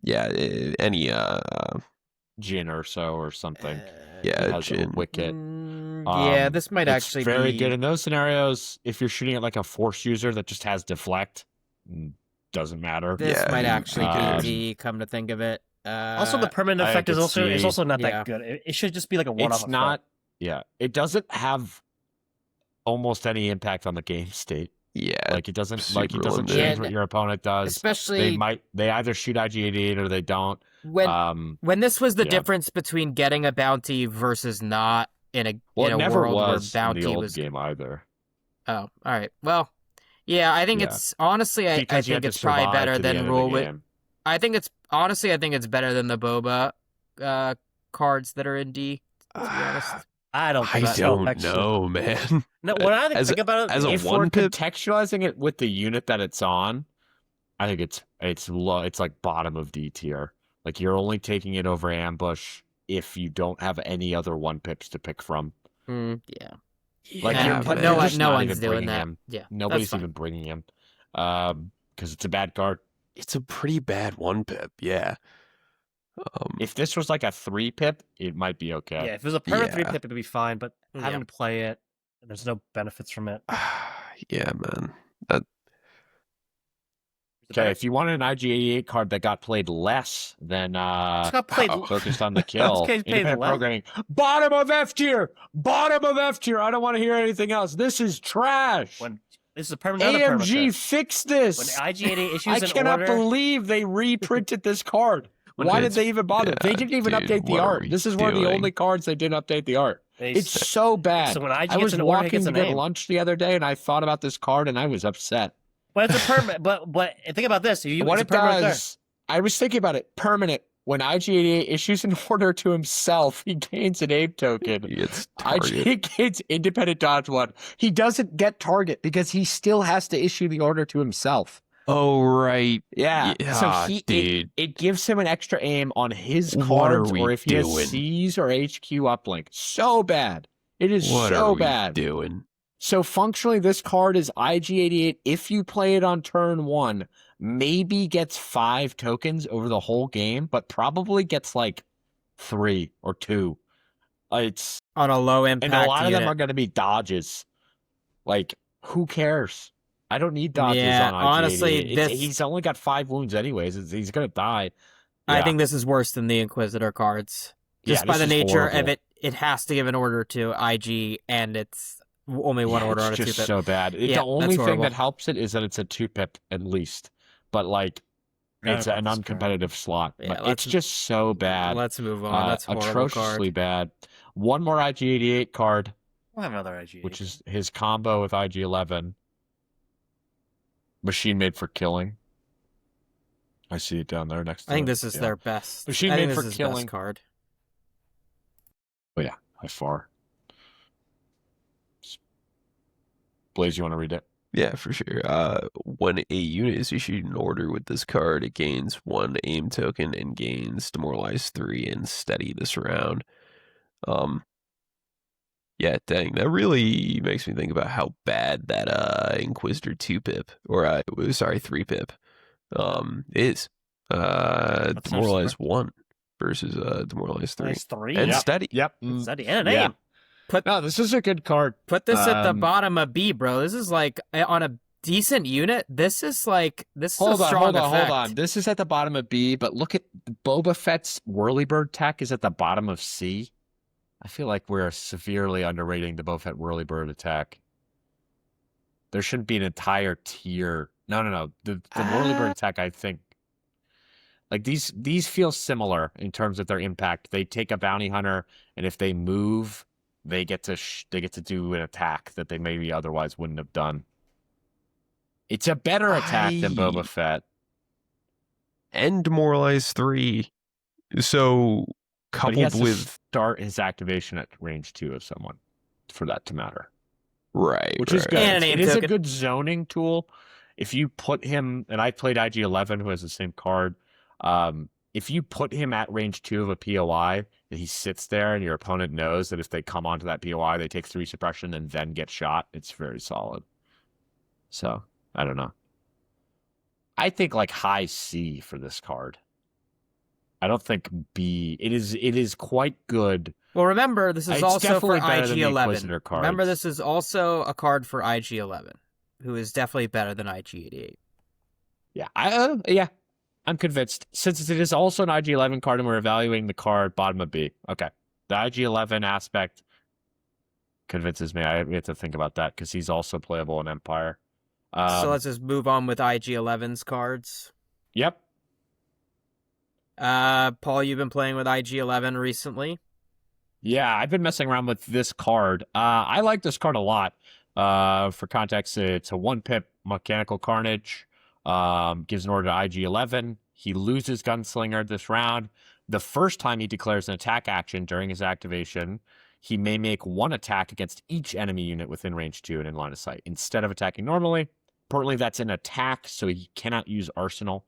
any Jin or so or something. Yeah, It has a Jin. wicket. Yeah, this might It's actually very be good in those scenarios. If you're shooting at like a force user that just has deflect, doesn't matter. This Yeah, might I mean, actually um, be D. Come to think of it, also the permanent I effect is could also see- not Yeah. that good. It should just be like a one-off. It's not. Yeah, it doesn't have almost any impact on the game state. Yeah, Like it doesn't super change limited. what your opponent does. Especially They either shoot IG-88 or they don't. when this was the yeah. difference between getting a bounty versus not in a Well, in it a never world where was in bounty the old was. game either. Oh, all right. Well, yeah, I think Yeah. it's honestly, I Because you think had to it's probably survive better to the than end of the rule with. game. I think it's better than the boba cards that are in D. To be honest, I don't think I so, don't actually. know, man. No, when I As think about it, as a If one we're pip, contextualizing it with the unit that it's on, I think it's low. It's like bottom of D tier. Like you're only taking it over ambush if you don't have any other 1-pips to pick from. yeah. Like Yeah, you're, but you're no just no not one's even doing bringing that. him. Yeah, Nobody's that's fine. even bringing him, because it's a bad card. it's a pretty bad one pip. Yeah. If this was like a 3-pip, it might be okay. yeah, if it was a permanent Yeah. 3-pip, it'd be fine. But Yeah. having to play it, and there's no benefits from it. Yeah, man. Okay, if you wanted an IG-88 card that got played less than It's got played. focused on the kill, Okay, it's played independent less. programming, bottom of F tier, bottom of F tier. I don't want to hear anything else. This is trash. When this is a permanent, not a permanent AMG card. fix When this. IG-88 issues I an cannot order, believe they reprinted this card. Why did It's- they even bother? They yeah, didn't even dude, update the what are art. we This is one of the doing? only cards they didn't update the art. they It's so bad. So when IG I gets was an order, it walking gets to a get name. lunch the other day, and I thought about this card, and I was upset. But it's a permanent. But think about this: if you What it's it a permanent card. does, I was thinking about it. Permanent. When IG-88 issues an order to himself, he gains an aim token. It's target. IG gains independent dodge 1. He doesn't get target because he still has to issue the order to himself. Oh, right. Yeah. Yeah, So dude. it gives him an extra aim on his What are cards we or if he doing? has C's or HQ uplink. So bad. It is What so are we bad. doing? So functionally, this card is IG-88. If you play it on turn 1, maybe gets 5 tokens over the whole game, but probably gets like 3 or 2. It's On a low impact and a lot of unit. them are going to be dodges. Like, who cares? I don't need dodges Yeah, on IG-88. honestly, He's only got 5 wounds anyways. He's going to die. I Yeah. think this is worse than the Inquisitor cards. Just Yeah, by this the is nature of horrible. it, it has to give an order to IG, and it's only one order on a It's just 2-pip. so bad. Yeah, The only that's thing horrible. that helps it is that it's a 2-pip at least. But like, Forgot it's about an this card. uncompetitive slot. Yeah, but it's let's- just so bad. Let's move on. That's a horrible Atrociously card. bad. One more IG-88 card, We'll have another IG. which is his combo with IG-11. Machine made for killing. I see it down there next to I think it. this is Yeah. their best. Machine I think made this for is his killing. best card. Oh yeah, by far. Blaze, you want to read it? Yeah, for sure. When a unit is issued an order with this card, it gains 1 aim token and gains Demoralize 3 and Steady this round. Yeah, dang, that really makes me think about how bad that Inquisitor 2-pip, or sorry, 3-pip, is. Demoralize 1 versus Demoralize 3. Nice 3. And Yep. Steady. Yep. Steady and a Yeah. name. No, this is a good card. Put this at the Um, bottom of B, bro. This is like on a decent unit. This is a Hold strong on. effect. This is at the bottom of B, but look at Boba Fett's Whirlybird tech is at the bottom of C. I feel like we're severely underrating the Boba Fett Whirlybird attack. There shouldn't be an entire tier. No. The Whirlybird attack, I think, like these feel similar in terms of their impact. They take a bounty hunter, and if they move, they get to do an attack that they maybe otherwise wouldn't have done. It's a better attack than Boba Fett. And Demoralize 3. So, But he has coupled to with... start his activation at range 2 of someone for that to matter. Right, Which is right, good. And an aim It is a token. good zoning tool. If you put him, and I played IG-11, who has the same card. If you put him at range 2 of a POI, he sits there, and your opponent knows that if they come onto that POI, they take 3 suppression and then get shot. It's very solid. So, I don't know. I think like high C for this card. I don't think B. It is quite good. Well, remember, this is It's also for definitely better than the IG-11. Inquisitor cards. Remember, this is also a card for IG-11, who is definitely better than IG-88. Yeah, yeah. I'm convinced. Since it is also an IG-11 card and we're evaluating the card, bottom of B. Okay. The IG-11 aspect convinces me. I have to think about that because he's also playable in Empire. So let's just move on with IG-11's cards. Yep. Paul, you've been playing with IG-11 recently. Yeah, I've been messing around with this card. I like this card a lot. For context, it's a 1-pip Mechanical Carnage. Gives an order to IG-11. He loses Gunslinger this round. The first time he declares an attack action during his activation, he may make 1 attack against each enemy unit within range 2 and in line of sight, instead of attacking normally. Importantly, that's an attack, so he cannot use Arsenal.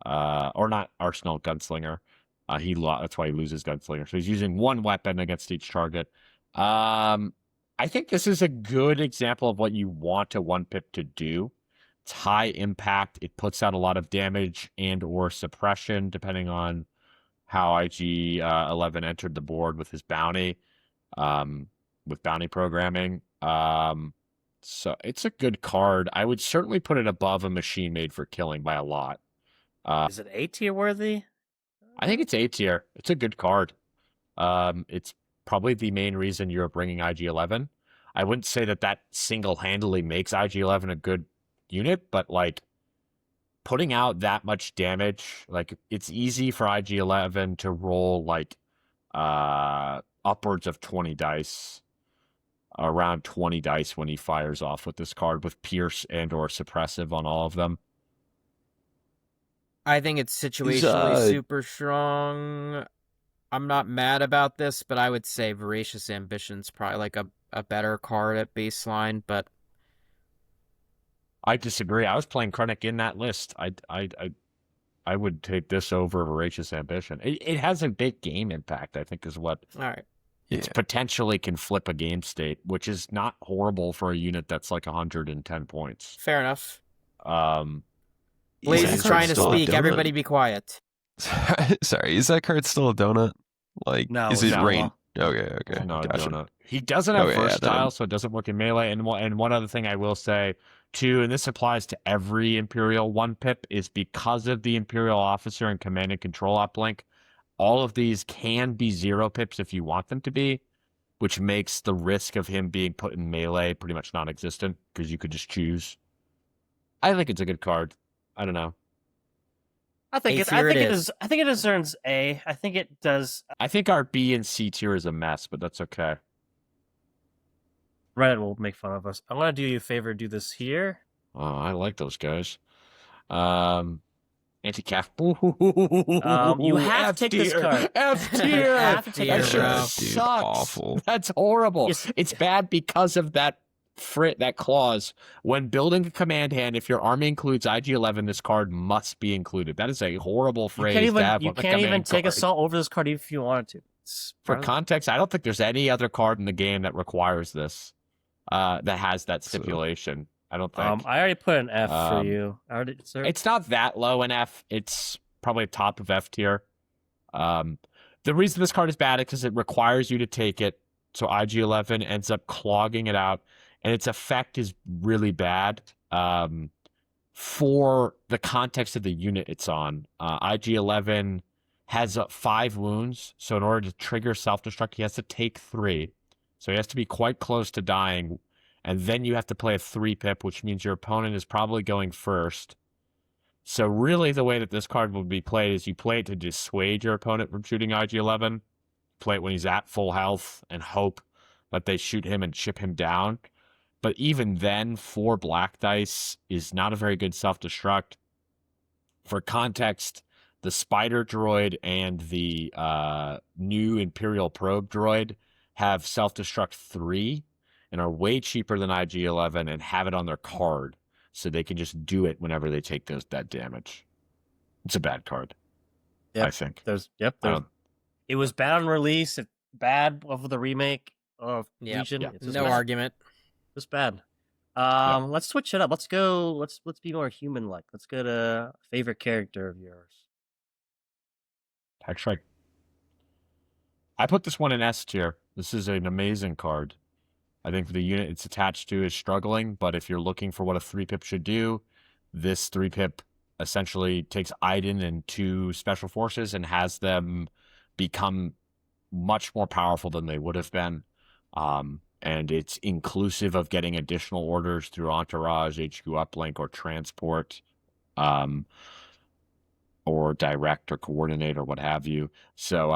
Or not Arsenal, Gunslinger. That's why he loses Gunslinger. So he's using 1 weapon against each target. I think this is a good example of what you want a 1-pip to do. It's high impact. It puts out a lot of damage and or suppression, depending on how IG-11 entered the board with his bounty, with bounty programming. So it's a good card. I would certainly put it above a machine made for killing by a lot. Is it A tier worthy? I think it's A tier. It's a good card. It's probably the main reason you're bringing IG-11. I wouldn't say that single-handedly makes IG-11 a good unit, but like putting out that much damage, like it's easy for IG-11 to roll like upwards of 20 dice, around 20 dice when he fires off with this card with Pierce and or Suppressive on all of them. I think it's situationally super strong. I'm not mad about this, but I would say Voracious Ambition's probably like a better card at baseline, but I disagree. I was playing Krennic in that list. I would take this over Voracious Ambition. It has a big game impact, I think, is what all right. It's potentially can flip a game state, which is not horrible for a unit that's like 110 points. Fair enough. Blaze Blaze is trying to speak. Everybody be quiet. Sorry, is that card still a donut? Like, No, is it no. rain? Okay. No, Gotcha. donut. He doesn't have Okay, yeah, versatile, then- so it doesn't work in melee. And one other thing I will say, too, and this applies to every Imperial 1-pip, is because of the Imperial Officer and Command and Control uplink, all of these can be 0-pips if you want them to be, which makes the risk of him being put in melee pretty much non-existent, because you could just choose. I think it's a good card. I don't know. I think A it tier it is. I think it deserves A. I think it does. I think our B and C tier is a mess, but that's okay. Reddit will make fun of us. I'm gonna do you a favor. Do this here. Oh, I like those guys. Anti-calf. You have to take this card. F You tier. have to take That this shit card. Dude, sucks. awful. That's horrible. Yes. It's bad because of that clause. When building a command hand, if your army includes IG-11, this card must be included. That is a horrible You phrase can't to even. have You on a can't even command take card. assault over this card even if you wanted to. It's For part of- context, I don't think there's any other card in the game that requires this, that has that So- stipulation. I don't think. I already put an F for Um, you. I already, sir. It's not that low in F. It's probably top of F tier. The reason this card is bad is because it requires you to take it. So IG-11 ends up clogging it out, and its effect is really bad. For the context of the unit it's on, IG-11 has 5 wounds. So in order to trigger self-destruct, he has to take 3. So he has to be quite close to dying. And then you have to play a 3-pip, which means your opponent is probably going first. So really the way that this card would be played is you play it to dissuade your opponent from shooting IG-11. Play it when he's at full health and hope that they shoot him and chip him down. But even then, 4 black dice is not a very good self-destruct. For context, the Spider droid and the new Imperial Probe droid have self-destruct 3 and are way cheaper than IG-11 and have it on their card, so they can just do it whenever they take that damage. It's a bad card, Yep. I think. There's. I don't- It was bad on release. Bad of the remake of Yep. Legion. Yep. It's just No bad. argument. Just bad. Let's switch it up. Let's go. Let's be more human-like. Let's go to favorite character of yours. Actually, I put this one in S tier. This is an amazing card. I think the unit it's attached to is struggling, but if you're looking for what a 3-pip should do, this 3-pip essentially takes Iden and 2 special forces and has them become much more powerful than they would have been. and it's inclusive of getting additional orders through Entourage, HQ Uplink, or Transport, or Direct or Coordinate or what have you. So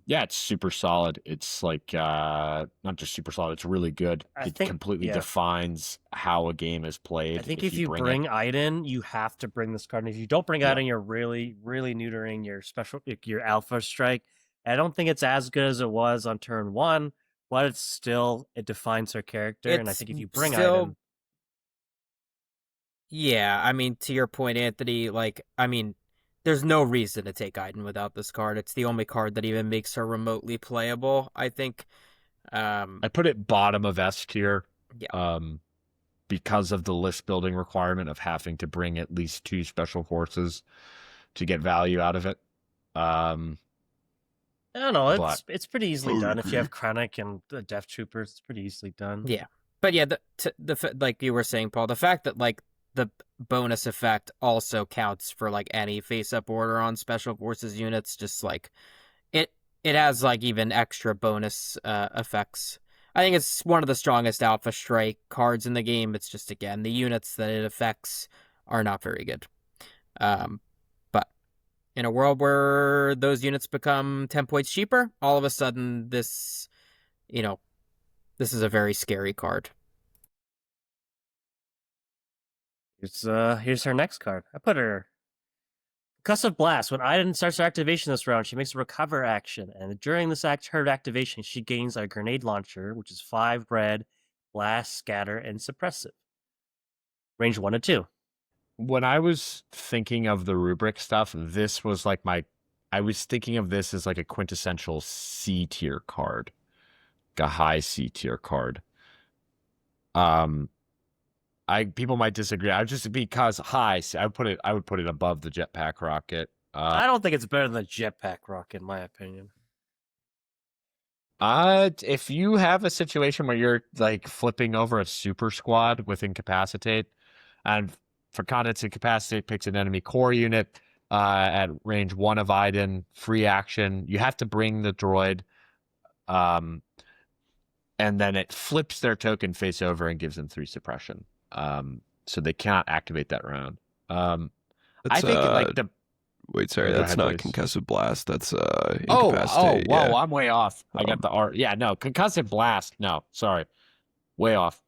yeah, it's super solid. It's like not just super solid, it's really good. I It think completely yeah. defines how a game is played. I think if you bring bring Iden, you have to bring this card. And if you don't bring Yeah. Iden, you're really, really neutering your special, your Alpha Strike. I don't think it's as good as it was on turn 1, but it's still, it defines her character. And I It's think if you bring still, Iden, yeah, I mean, to your point, Anthony, like, I mean, there's no reason to take Iden without this card. It's the only card that even makes her remotely playable, I think. I put it bottom of S tier. Yeah. Because of the list building requirement of having to bring at least 2 special forces to get value out of it. I don't know. But- It's pretty easily done. If you have Krennic and the Death Troopers, it's pretty easily done. Yeah. But yeah, like you were saying, Paul, the fact that like the bonus effect also counts for like any face-up order on special forces units, just like it has like even extra bonus effects. I think it's one of the strongest Alpha Strike cards in the game. It's just, again, the units that it affects are not very good. But in a world where those units become 10 points cheaper, all of a sudden this is a very scary card. Here's her next card. I put her Concussive Blast. When Iden starts her activation this round, she makes a recover action, and during this her activation, she gains a grenade launcher, which is 5 red, blast, scatter, and suppressive. Range 1 to 2. When I was thinking of the rubric stuff, this was like I was thinking of this as like a quintessential C tier card, like a high C tier card. People might disagree. I just because high, I would put it above the jetpack rocket. I don't think it's better than the jetpack rocket, in my opinion. If you have a situation where you're like flipping over a super squad with incapacitate, and for context, incapacitate picks an enemy core unit at range 1 of Iden, free action. You have to bring the droid, and then it flips their token face over and gives them 3 suppression. So they cannot activate that round. I think like the wait, sorry, Go that's ahead, not please. Concussive Blast. That's oh, Incapacitate. whoa, yeah. I'm way off. I got the art. Yeah, no, concussive blast. No, sorry, way off.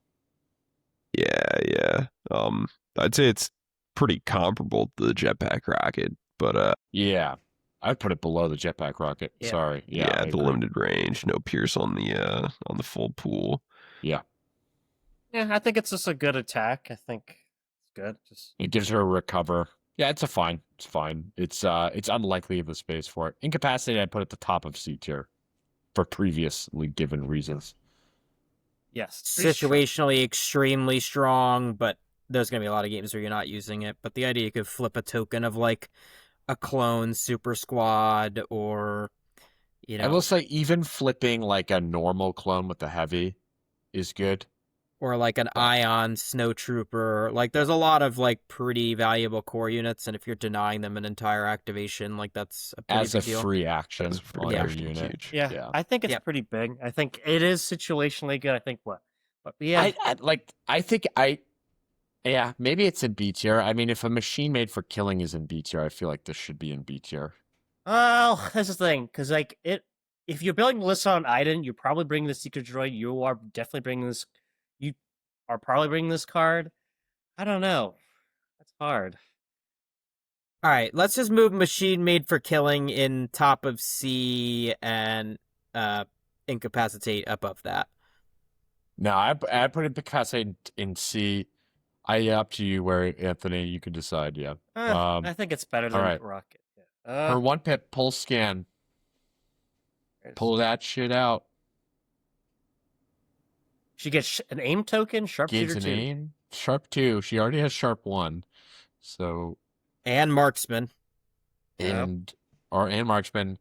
Yeah. I'd say it's pretty comparable to the jetpack rocket, but Yeah, I'd put it below the jetpack rocket. Yeah. Sorry. Yeah, I the agree. limited range, no pierce on the full pool. Yeah, I think it's just a good attack. I think it's good. Just It gives her a recover. Yeah, it's fine. It's fine. It's unlikely of the space for it. Incapacitated, I put at the top of C tier for previously given reasons. yes, pretty strong. Situationally extremely strong, but there's going to be a lot of games where you're not using it. But the idea you could flip a token of like a clone super squad, or I will say even flipping like a normal clone with the heavy is good. or like an Ion Snowtrooper. Like there's a lot of like pretty valuable core units, and if you're denying them an entire activation, like that's a pretty As a big deal. free action As a free on your action, unit. huge. Yeah, Yeah. I think it's Yep. pretty big. I think it is situationally good. I think what, but yeah, Yeah, maybe it's in B tier. I mean, if a machine made for killing is in B tier, I feel like this should be in B tier. well, that's the thing, because like if you're building lists on Iden, you're probably bringing the secret droid. You are definitely bringing this. You are probably bringing this card. I don't know. That's hard. All right, let's just move machine made for killing in top of C and incapacitate above that. No, I put it because in C. Up to you where, Anthony, you can decide, yeah. I think it's better than alright. Rocket. Yeah. Her 1 pip pulse scan. Pull that shit out. She gets an aim token, Gains sharpshooter an 2. aim. Sharp 2. She already has sharp 1. So And marksman. Yep. and marksman.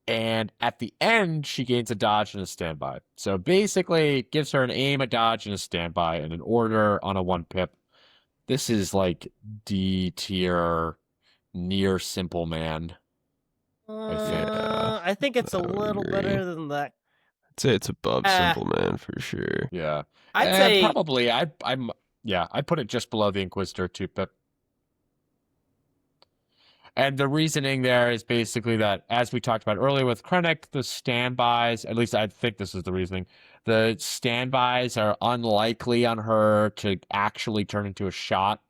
And at the end, she gains a dodge and a standby. So basically, it gives her an aim, a dodge, and a standby, and an order on a 1 pip. This is like D tier, near simple man. I think it's a I would little agree. better than that. say it's above Ah. Simple Man for sure. Yeah. I'd say probably I put it just below the Inquisitor 2-pip. And the reasoning there is basically that, as we talked about earlier with Krennic, the standbys, at least I think this is the reasoning, the standbys are unlikely on her to actually turn into a shot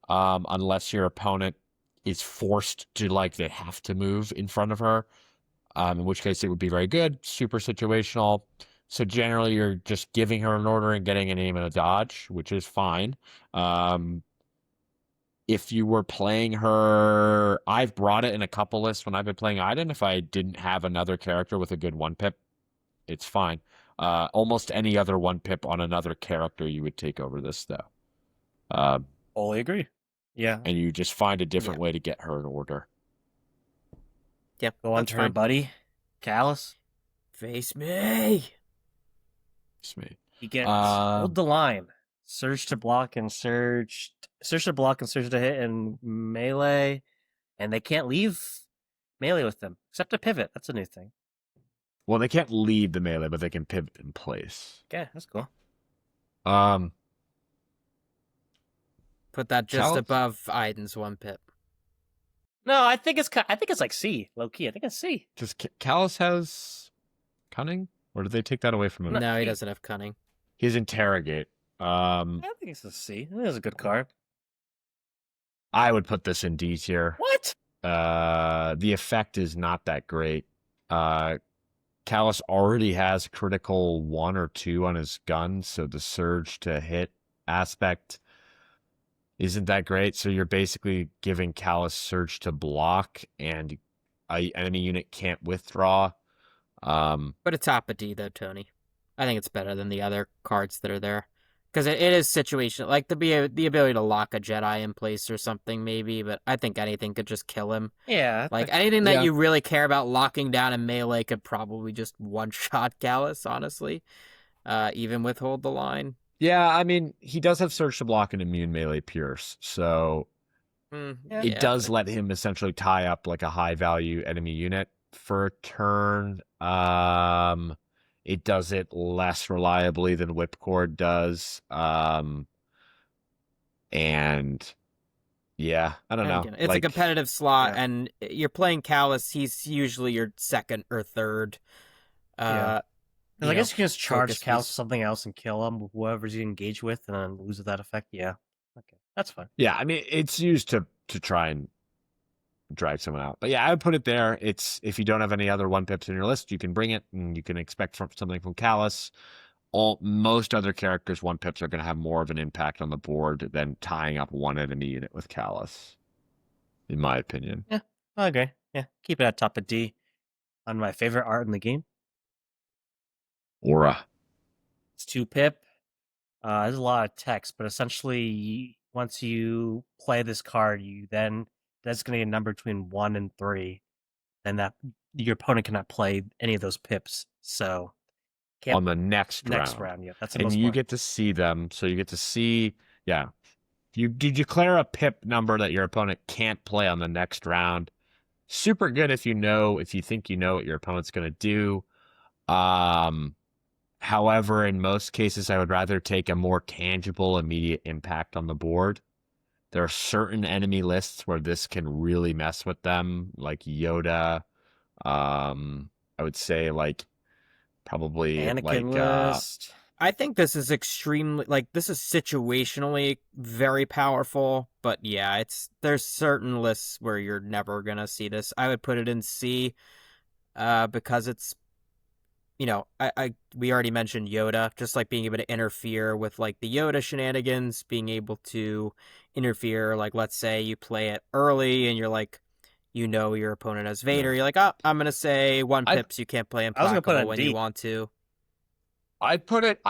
unless your opponent is forced to, like, they have to move in front of her, in which case it would be very good, super situational. So generally you're just giving her an order and getting an aim and a dodge, which is fine. If you were playing her, I've brought it in a couple lists when I've been playing Iden. If I didn't have another character with a good 1-pip, it's fine. Almost any other 1-pip on another character you would take over this, though. Fully agree. Yeah. And you just find a different way to get her in order. Yep. Go on to her buddy, Callus. Face me. It's me. He gets hold the line. Surge to block and surge to hit and melee, and they can't leave melee with them except to pivot. That's a new thing. Well, they can't leave the melee, but they can pivot in place. Okay, that's cool. Put that just Callus? above Iden's 1-pip. No, I think it's like C, low key. I think it's C. Does Callus has cunning, or did they take that away from him? No, he doesn't have cunning. He has interrogate. I think it's a C. I think it's a good card. I would put this in D tier. What? The effect is not that great. Callus already has critical 1 or 2 on his gun, so the surge to hit aspect isn't that great. So you're basically giving Callus surge to block, and an enemy unit can't withdraw. Put a top of D, though, Tony. I think it's better than the other cards that are there. Because it is situational. Like, the ability to lock a Jedi in place or something, maybe, but I think anything could just kill him. Yeah. Like, anything that you really care about locking down in melee could probably just one-shot Callus, honestly. Even with Hold the Line. Yeah, I mean, he does have surge to block and immune melee pierce, so it does let him essentially tie up like a high-value enemy unit for a turn. It does it less reliably than Whipcord does. And yeah, I don't know. Again, it's a competitive slot, and you're playing Callus. He's usually your second or third. I guess you can just charge Callus with something else and kill him, whoever's you engage with, and then lose that effect. Yeah. Okay. That's fine. Yeah, I mean, it's used to try and drag someone out. But yeah, I would put it there. It's, if you don't have any other 1-pips in your list, you can bring it, and you can expect something from Callus. Most other characters' 1-pips are going to have more of an impact on the board than tying up one enemy unit with Callus, in my opinion. Yeah, I agree. Yeah, keep it at top of D. On my favorite art in the game. Aura. It's 2-pip. There's a lot of text, but essentially, once you play this card, that's going to be a number between 1 and 3. Then that your opponent cannot play any of those pips. So on the next round, yeah, that's the most and you important. get to see them. So you get to see, you declare a pip number that your opponent can't play on the next round. Super good if you think you know what your opponent's going to do. However, in most cases, I would rather take a more tangible, immediate impact on the board. There are certain enemy lists where this can really mess with them, like Yoda. I would say probably Anakin list. I think this is this is situationally very powerful, but yeah, there's certain lists where you're never gonna see this. I would put it in C, because it's, we already mentioned Yoda, just like being able to interfere with like the Yoda shenanigans, being able to interfere, like let's say you play it early and you're like, your opponent has Vader. You're like, oh, I'm gonna say 1-pips. You can't play Implacable when you want to. I put it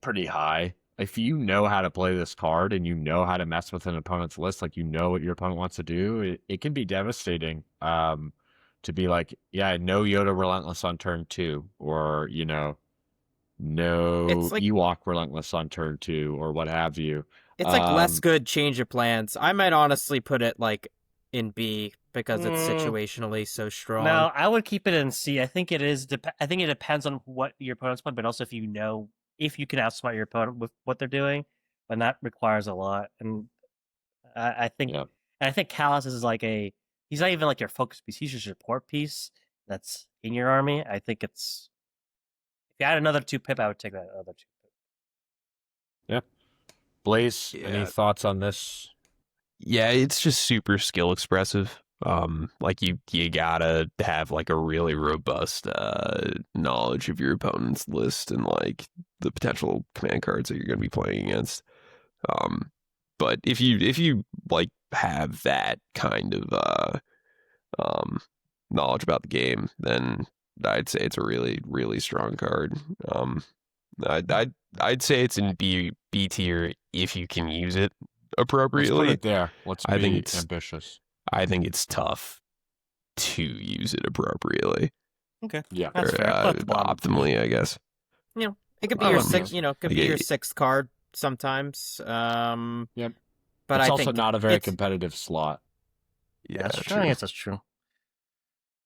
pretty high. If you know how to play this card and you know how to mess with an opponent's list, like what your opponent wants to do, it can be devastating. To be like, no Yoda Relentless on turn 2, or no Ewok Relentless on turn 2, or what have you. It's like less good change of plans. I might honestly put it like in B, because it's Mm. situationally so strong. No, I would keep it in C. I think it is. I think it depends on what your opponent's playing, but also if you can outsmart your opponent with what they're doing, and that requires a lot. And I think, Yeah. and I think Callus is like he's not even like your focus piece. He's your support piece that's in your army. I think it's if you add another 2-pip, I would take that other 2-pip. Yeah. Blaze, any Yeah. thoughts on this? Yeah, it's just super skill expressive. Like you gotta have like a really robust knowledge of your opponent's list and like the potential command cards that you're gonna be playing against. But if you like have that kind of knowledge about the game, then I'd say it's a really, really strong card. I'd say it's in B tier if you can use it Let's appropriately. put it there. Let's I think be it's- ambitious. I think it's tough to use it appropriately Okay, Yeah. that's or fair. Put the bottom. optimally, I guess. It could be I your don't sixth, know. could be Like, your sixth card sometimes. Yep. But It's I also think not a very it's- competitive slot. Yeah, that's true. I guess that's true.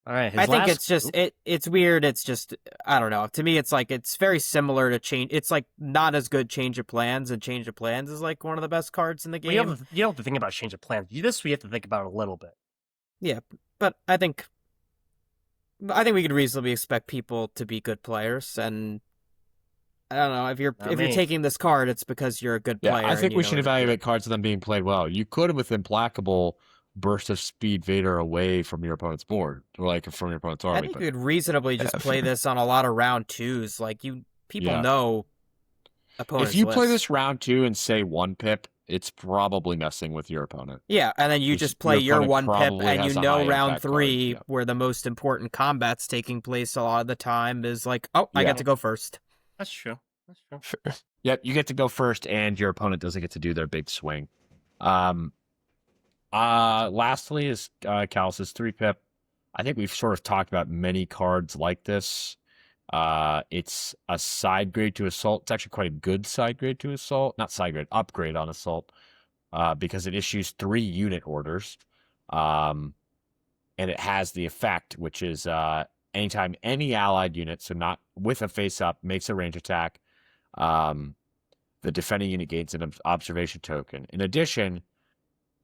All right, I think it's just it's weird. It's just I don't know. To me, it's like it's very similar to change. It's like not as good Change of Plans, and Change of Plans is like one of the best cards in the You game. don't have to think about change of plans. This we have to think about a little bit. Yeah, but I think we could reasonably expect people to be good players, and I don't know if you're taking this card, it's because you're a good Yeah, player. I think and we you should know what to do. evaluate cards of them being played well. You could, with Implacable, burst of Speed Vader away from your opponent's board, or like from your opponent's army. I think but you could reasonably just play fair. this on a lot of round twos. Like people Yeah. know opponents. if you play this round 2 and say 1-pip, it's probably messing with your opponent. yeah, and then you Your- just play your your opponent 1-pip, probably and you has a know high round impact card, 3, yeah. where the most important combat's taking place a lot of the time, is like, oh, I Yeah. get to go first. That's true. That's true. Fair. Yep, you get to go first, and your opponent doesn't get to do their big swing. Lastly is Callus's 3-pip. I think we've sort of talked about many cards like this. It's a side grade to Assault. It's actually quite a good side grade to Assault. Not side grade, upgrade on Assault. Because it issues 3 unit orders. And it has the effect, which is anytime any allied unit, so not with a face-up, makes a range attack, the defending unit gains an observation token. In addition,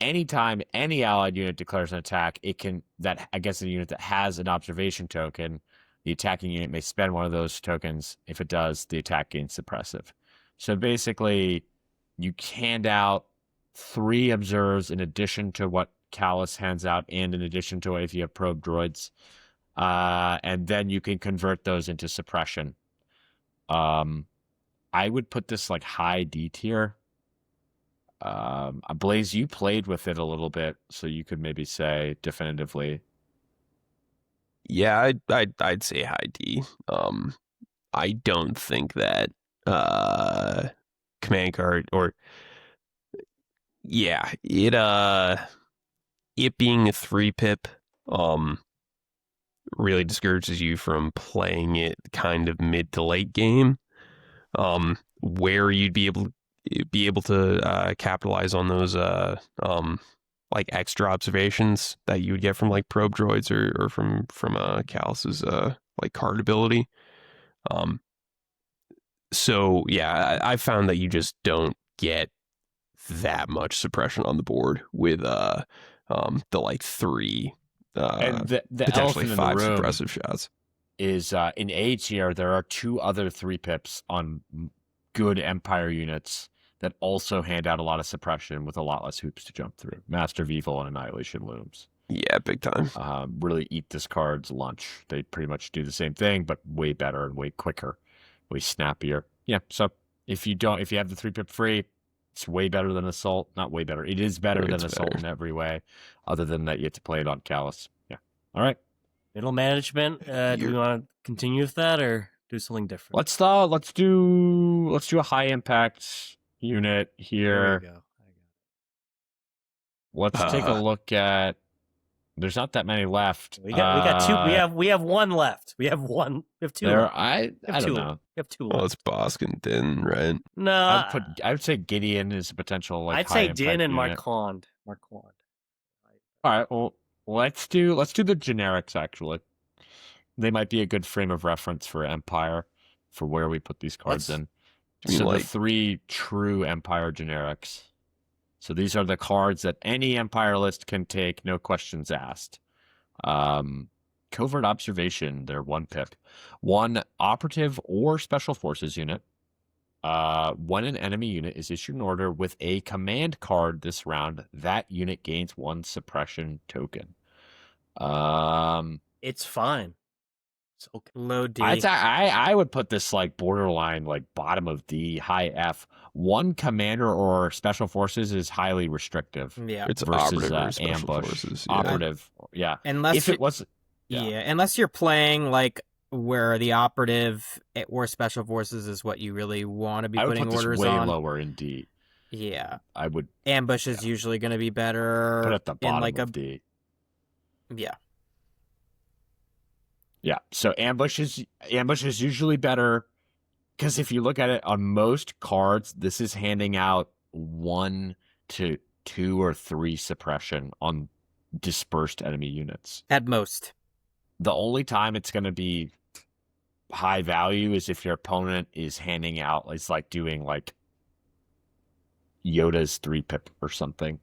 anytime any allied unit declares an attack, against a unit that has an observation token, the attacking unit may spend one of those tokens. If it does, the attack gains suppressive. So basically, you hand out 3 observes in addition to what Callus hands out, and in addition to if you have probe droids, and then you can convert those into suppression. I would put this like high D tier. Blaze, you played with it a little bit, so you could maybe say definitively. Yeah, I'd say high D. I don't think that command card or yeah, it being a 3-pip really discourages you from playing it kind of mid to late game, where you'd be able to capitalize on those like extra observations that you would get from like probe droids or from Callus's like card ability. So yeah, I found that you just don't get that much suppression on the board with the like 3 And the potentially elephant in 5 the room suppressive shots. is in A tier, there are 2 other 3-pips on good Empire units that also hand out a lot of suppression with a lot less hoops to jump through. Master of Evil and Annihilation Looms. Yeah, big time. Really eat this card's lunch. They pretty much do the same thing, but way better and way quicker, way snappier. Yeah, so if you have the 3-pip free, it's way better than Assault. Not way better. It is better than It's Assault better. in every way, other than that you have to play it on Callus. Yeah. All right. Middle management. Do we want to continue with that or do something different? Let's do a high impact unit There here. we go. Let's take a look at. There's not that many left. We got 2. We have 1 left. We have 1. We have 2. There, left. I have don't 2. know. We have 2. Well, left. it's Bosk and Din, right? No, I would say Gideon is a potential like. I'd high say impact Din and unit. Marquand. All right. Well, Let's do the generics actually. They might be a good frame of reference for Empire for where we put these cards in. You mean So the like 3 true Empire generics. So these are the cards that any Empire list can take, no questions asked. Covert Observation, they're 1 pip. 1 operative or special forces unit. When an enemy unit is issued an order with a command card this round, that unit gains 1 suppression token. It's fine. It's okay. Low D. I would put this like borderline, like bottom of D, high F. 1 commander or special forces is highly restrictive. Yeah. it's Versus operative or special ambush, forces? Yeah. operative, yeah. Unless If it was, yeah, unless you're playing like where the operative or special forces is what you really want to be I would putting put this orders way on. lower in D. Yeah. I would Ambush is usually going to be better. put it at the in bottom like of D. Yeah. Yeah, so ambush is usually better because if you look at it on most cards, this is handing out 1 to 2 or 3 suppression on dispersed enemy units. At most. The only time it's going to be high value is if your opponent is handing out, it's like doing like Yoda's 3 pip or something.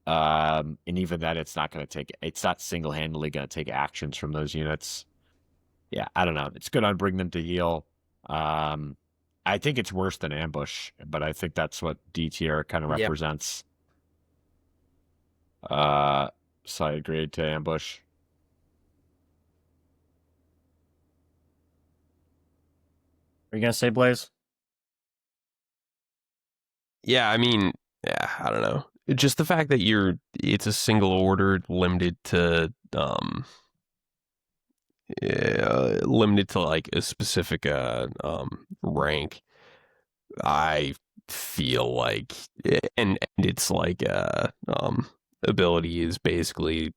And even then, it's not single-handedly going to take actions from those units. Yeah, I don't know. It's good on bring them to heal. I think it's worse than ambush, but I think that's what D tier kind of Yep. represents. Side grade to ambush. Are you gonna say Blaze? Yeah, I mean, yeah, I don't know. Just the fact that it's a single order limited to like a specific rank. I feel like, and it's like ability is basically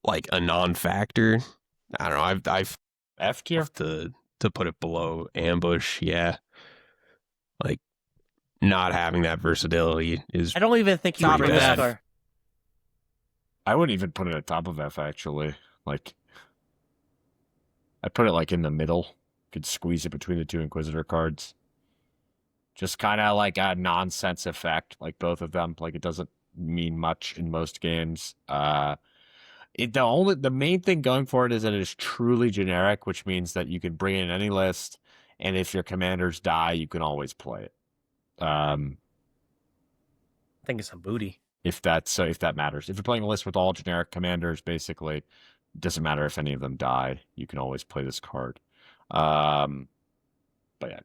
like a non-factor. I don't know. I've F tier. to put it below ambush. Yeah, like not having that versatility is I don't even think you would Top bring of this F. card. I wouldn't even put it at top of F, actually. Like, I put it like in the middle. Could squeeze it between the 2 Inquisitor cards. Just kind of like a nonsense effect, like both of them. Like, it doesn't mean much in most games. The main thing going for it is that it is truly generic, which means that you can bring it in any list, and if your commanders die, you can always play it. I think it's some booty. If that matters. If you're playing a list with all generic commanders, basically, it doesn't matter if any of them die. You can always play this card. But yeah,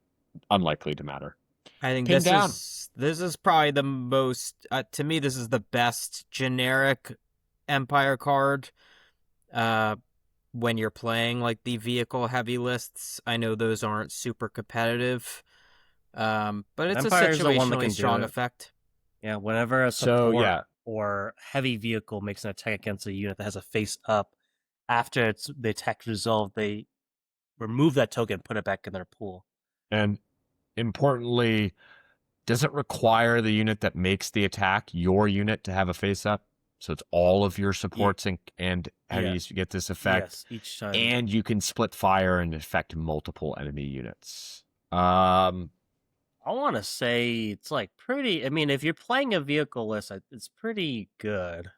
unlikely to matter. I think Pin down. this is probably the most to me this is the best generic Empire card when you're playing like the vehicle heavy lists. I know those aren't super competitive. But it's Empire a is the one that situationally can do strong it. effect. Yeah, whenever a So, support yeah. or heavy vehicle makes an attack against a unit that has a face up, after the attack resolved, they remove that token and put it back in their pool. And importantly, does it require the unit that makes the attack, your unit, to have a face up? So it's all of your supports and heavies get this effect. Yes, each time. And you can split fire and affect multiple enemy units. I want to say it's like pretty. I mean, if you're playing a vehicle list, it's pretty good.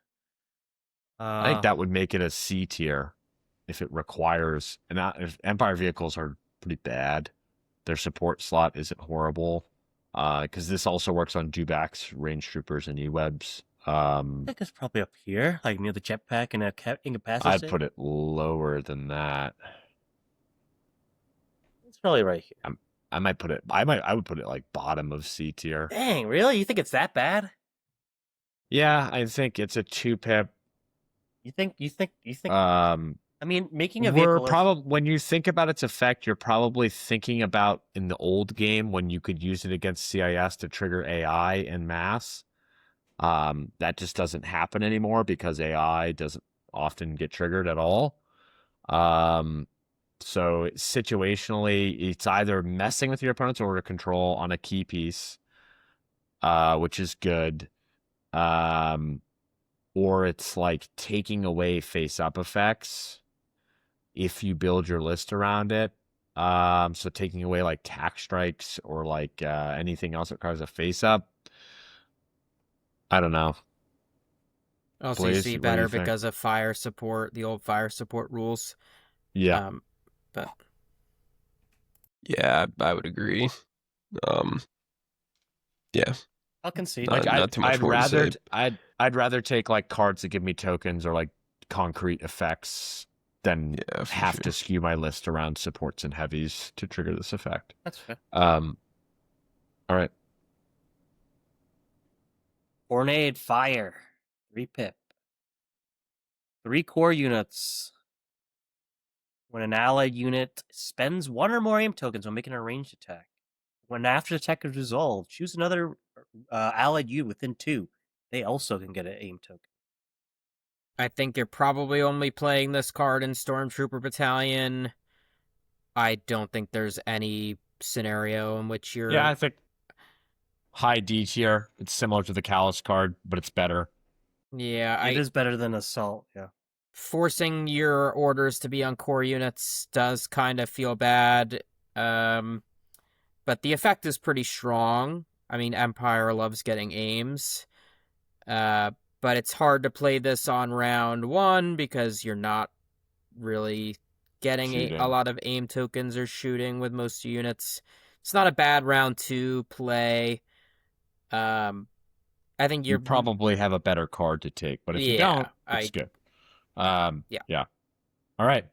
I think that would make it a C tier if it requires. And if Empire vehicles are pretty bad, their support slot isn't horrible. Because this also works on dewbacks, range troopers, and e-webs. I think it's probably up here, like near the jetpack and incapacitated. I'd put it lower than that. It's probably right here. I would put it like bottom of C tier. Dang, really? You think it's that bad? Yeah, I think it's a 2 pip. You think? I mean, making a vehicle. When you think about its effect, you're probably thinking about in the old game when you could use it against CIS to trigger AI en masse. That just doesn't happen anymore because AI doesn't often get triggered at all. So situationally, it's either messing with your opponent's order control on a key piece, which is good. or it's like taking away face-up effects if you build your list around it. So taking away like tack strikes or like anything else that requires a face-up. I don't know. Also, you Blaze, see what do you better think? because of fire support, the old fire support rules. Yeah. But Yeah, I would agree. Yeah, I'll concede. Like not too much more to say. I'd rather take like cards that give me tokens or like concrete effects than Yeah, for have sure. to skew my list around supports and heavies to trigger this effect. That's fair. All right. Ornate Fire. 3 pip. 3 core units. When an allied unit spends 1 or more aim tokens when making a ranged attack. When after the attack is resolved, choose another allied unit within 2. They also can get an aim token. I think you're probably only playing this card in Stormtrooper Battalion. I don't think there's any scenario in which you're... Yeah, I think high D tier. It's similar to the Callus card, but it's better. Yeah, It is better than Assault, yeah. Forcing your orders to be on core units does kind of feel bad. But the effect is pretty strong. I mean, Empire loves getting aims. But it's hard to play this on round 1 because you're not really getting a lot of aim tokens or shooting with most units. It's not a bad round 2 play. I think You probably have a better card to take, but if you don't, it's good. Yeah. All right.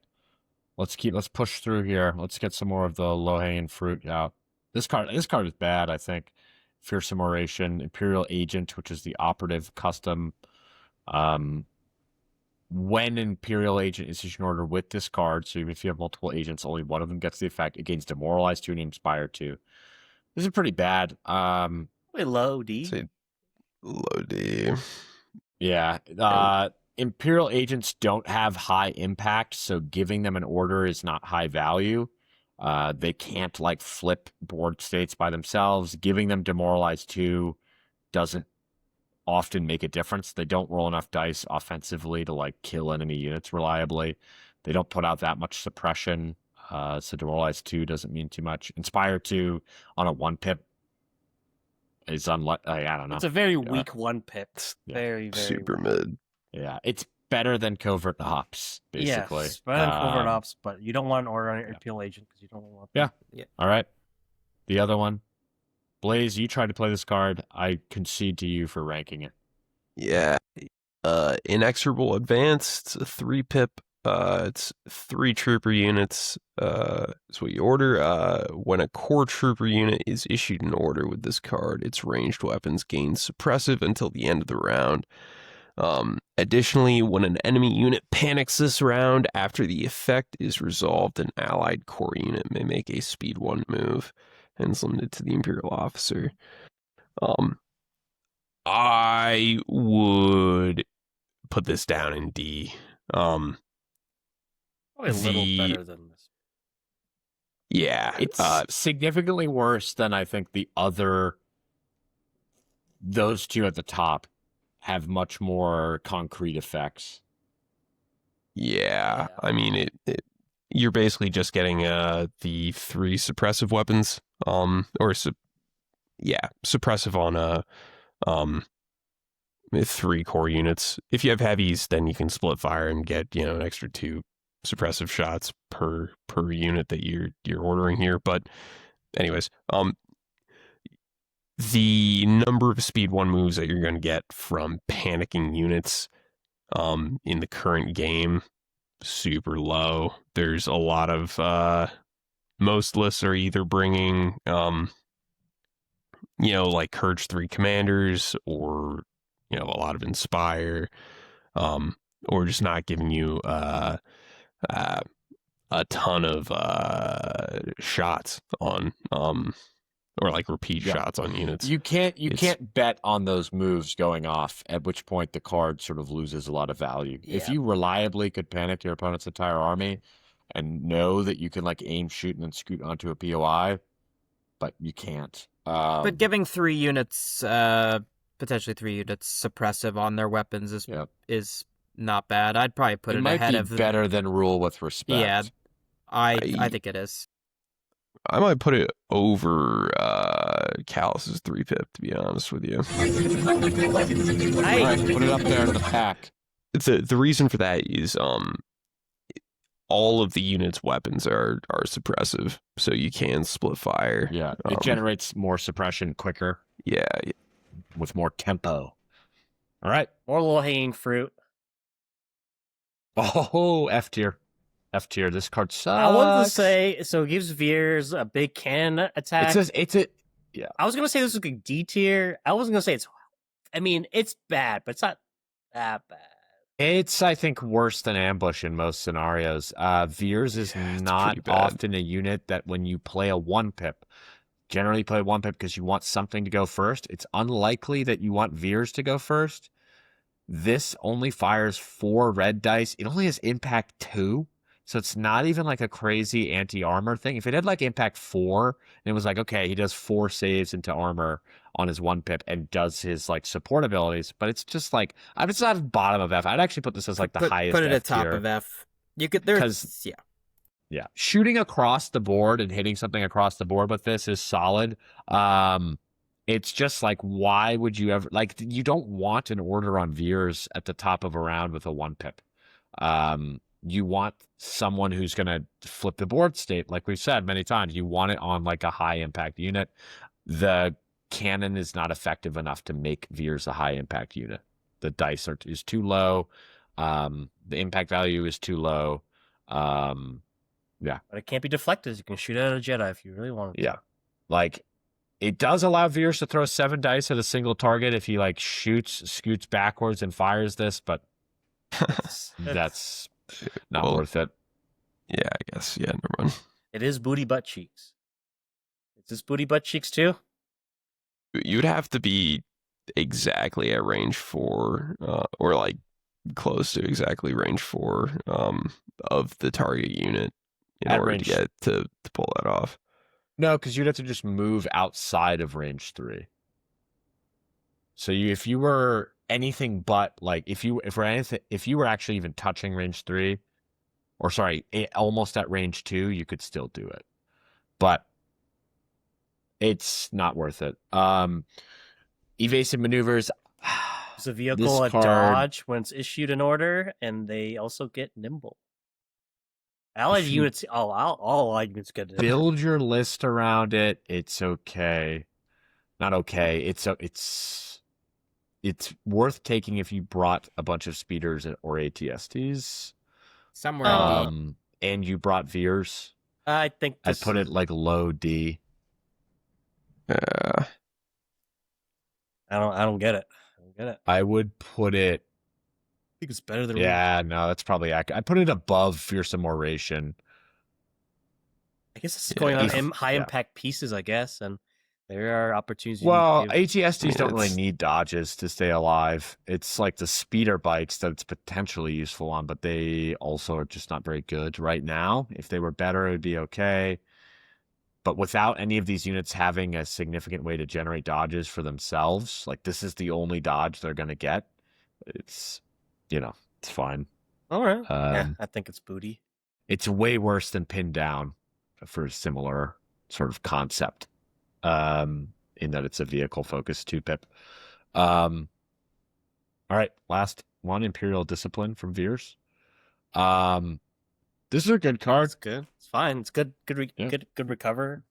Let's push through here. Let's get some more of the low-hanging fruit out. This card is bad, I think. Fearsome Oration, Imperial Agent, which is the operative custom. When Imperial Agent is issued an order with this card, so even if you have multiple agents, only one of them gets the effect. It gains Demoralize 2 and Inspire 2. This is pretty bad. Wait, low D? Say low D. Yeah. Imperial Agents don't have high impact, so giving them an order is not high value. They can't like flip board states by themselves. Giving them Demoralize 2 doesn't often make a difference. They don't roll enough dice offensively to like kill enemy units reliably. They don't put out that much suppression. So Demoralize 2 doesn't mean too much. Inspire 2 on a 1 pip is unlucky. I don't know. It's a very weak 1 pip. Very, very super weak. mid. Yeah, it's better than Covert Ops, basically. Yes, better than Covert Ops, but you don't want an order on your Imperial Agent because you don't want... Yeah. All right. The other one. Blaze, you tried to play this card. I concede to you for ranking it. Yeah. Inexorable Advanced, 3 pip. It's 3 trooper units. Is what you order. When a core trooper unit is issued an order with this card, its ranged weapons gain suppressive until the end of the round. Additionally, when an enemy unit panics this round, after the effect is resolved, an allied core unit may make a speed 1 move, and is limited to the Imperial officer. I would put this down in D. Probably a little better than this. Yeah, it's significantly worse than I think those two at the top have much more concrete effects. Yeah. I mean, you're basically just getting the 3 suppressive weapons, suppressive on 3 core units. If you have heavies, then you can split fire and get an extra 2 suppressive shots per unit that you're ordering here. But anyways, the number of speed 1 moves that you're going to get from panicking units in the current game, super low. There's a lot of most lists are either bringing like Courage 3 commanders, or a lot of Inspire, or just not giving you a ton of shots on or like repeat shots on units. You can't bet on those moves going off, at which point the card sort of loses a lot of value. Yeah. If you reliably could panic your opponent's entire army and know that you can like aim, shoot, and then scoot onto a POI, but you can't. But giving 3 units potentially 3 units suppressive on their weapons Yep. is not bad. I'd probably put It it might ahead be of better than Rule with Respect. Yeah, I I- think it is. I might put it over Callus's 3-pip, to be honest with you. All right, put it up there in the pack. The reason for that is all of the unit's weapons are suppressive, so you can split fire. Yeah, it generates more suppression quicker Yeah, with more tempo. All right. More low-hanging fruit. Oh, F tier. F tier. This card sucks. I wanted to say, so it gives Veers a big cannon attack. Yeah. I was gonna say this was a D tier. I wasn't gonna say it's. I mean, it's bad, but it's not that bad. It's, I think, worse than Ambush in most scenarios. Veers is it's not pretty bad. often a unit that when you play a 1-pip, generally play 1-pip because you want something to go first. It's unlikely that you want Veers to go first. This only fires 4 red dice. It only has impact 2. So it's not even like a crazy anti-armor thing. If it had like impact 4, and it was like, okay, he does 4 saves into armor on his 1-pip and does his like support abilities, but it's just like, it's not at the bottom of F. I'd actually put this as like the highest Put it F at top tier. of F. You could there's yeah. Yeah. Shooting across the board and hitting something across the board with this is solid. It's just like, why would you ever, like, you don't want an order on Veers at the top of a round with a 1-pip. You want someone who's going to flip the board state, like we've said many times. You want it on like a high impact unit. The cannon is not effective enough to make Veers a high impact unit. The dice is too low. The impact value is too low. Yeah. But it can't be deflected. You can shoot at a Jedi if you really want to. Yeah. Like, it does allow Veers to throw 7 dice at a single target if he like scoots backwards and fires this, but that's not Well, worth it. yeah, I guess. Yeah, never mind. It is booty butt cheeks. Is this booty butt cheeks too? You'd have to be exactly at range 4, or like close to exactly range 4 of the target unit in At order range- to get to pull that off. No, because you'd have to just move outside of range 3. So if you were anything but like if you were actually even touching range 3, or sorry, almost at range 2, you could still do it. But it's not worth it. Evasive maneuvers. It's a vehicle, a card- dodge when it's issued an order, and they also get nimble. Allied If you- units, all allied units get nimble. Build your list around it. It's okay. Not okay. It's worth taking if you brought a bunch of speeders or ATSTs. Somewhere in And you brought Veers. I think I'd put it like low D. Yeah. I don't get it. I don't get it. I would put it. I think it's better than Yeah, no, that's probably accurate. I put it above Fearsome Oration. I guess it's Yeah, going on if- high yeah. impact pieces, I guess, and there are opportunities. Well, you can give. ATSTs don't really It's- need dodges to stay alive. It's like the speeder bikes that it's potentially useful on, but they also are just not very good right now. If they were better, it would be okay. But without any of these units having a significant way to generate dodges for themselves, like this is the only dodge they're going to get. It's, it's fine. All right. Yeah, Um, I think it's booty. It's way worse than Pinned Down for a similar sort of concept. In that it's a vehicle focused 2-pip. All right, last one, Imperial Discipline from Veers. This is a good card. It's good. It's fine. It's good. Good. Yeah. Good recover.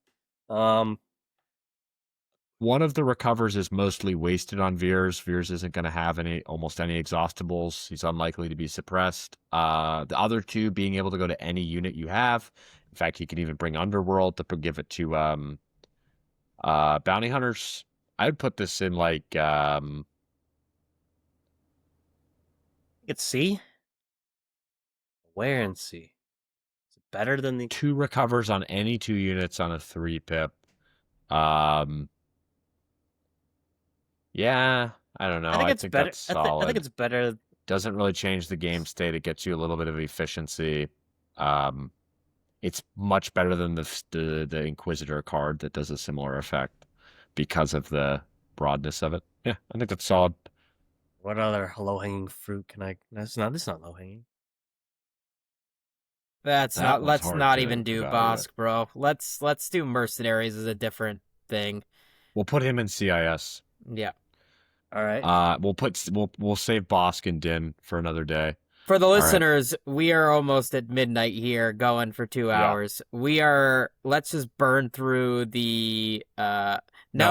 One of the recovers is mostly wasted on Veers. Veers isn't going to have almost any exhaustibles. He's unlikely to be suppressed. The other 2 being able to go to any unit you have. In fact, he can even bring Underworld to give it to bounty hunters. I'd put this in like It's C. Where in C? Is it better than the? 2 recovers on any 2 units on a 3-pip. Yeah, I don't know. I think it's better. That's solid. I think it's better. Doesn't really change the game state. It gets you a little bit of efficiency. It's much better than the Inquisitor card that does a similar effect because of the broadness of it. Yeah, I think that's solid. What other low hanging fruit can I? That's not low hanging. That's That not. one's Let's hard not to even do evaluate. Bosk, bro. Let's do mercenaries as a different thing. We'll put him in CIS. Yeah. All right. We'll save Bosk and Din for another day. For the right. listeners, we are almost at midnight here, going for 2 Yeah. hours. Let's just burn through the. No,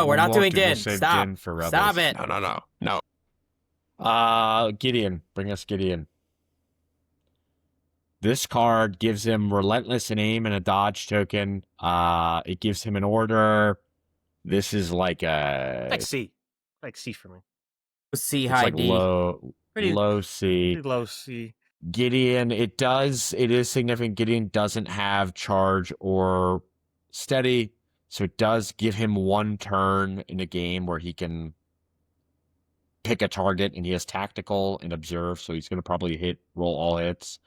we're we not won't doing We'll Din. save Stop. Din for Rebels. Stop it. No. Gideon. Bring us Gideon. This card gives him relentless in aim and a dodge token. It gives him an order. This is like a Like C for me. C it's high like D. low C. Pretty low C. Gideon, it is significant. Gideon doesn't have charge or steady, so it does give him one turn in a game where he can pick a target, and he has tactical and observe, so he's going to probably roll all hits.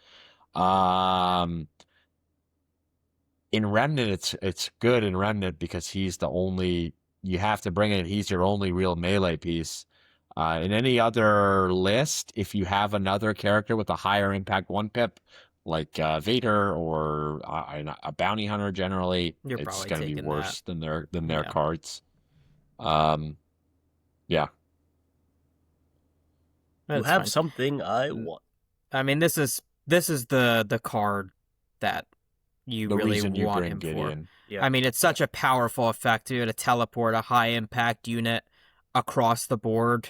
In Remnant, it's good in Remnant because he's the only, you have to bring it, he's your only real melee piece. In any other list, if you have another character with a higher impact 1-pip, like Vader or a bounty hunter, generally, You're it's probably going to be taking worse than their Yeah. cards. Yeah. You That's have fine. something I want. I mean, this is the card that you The really reason you want bring him for. Gideon. Yeah. I mean, it's such a powerful effect to be able to teleport a high impact unit across the board.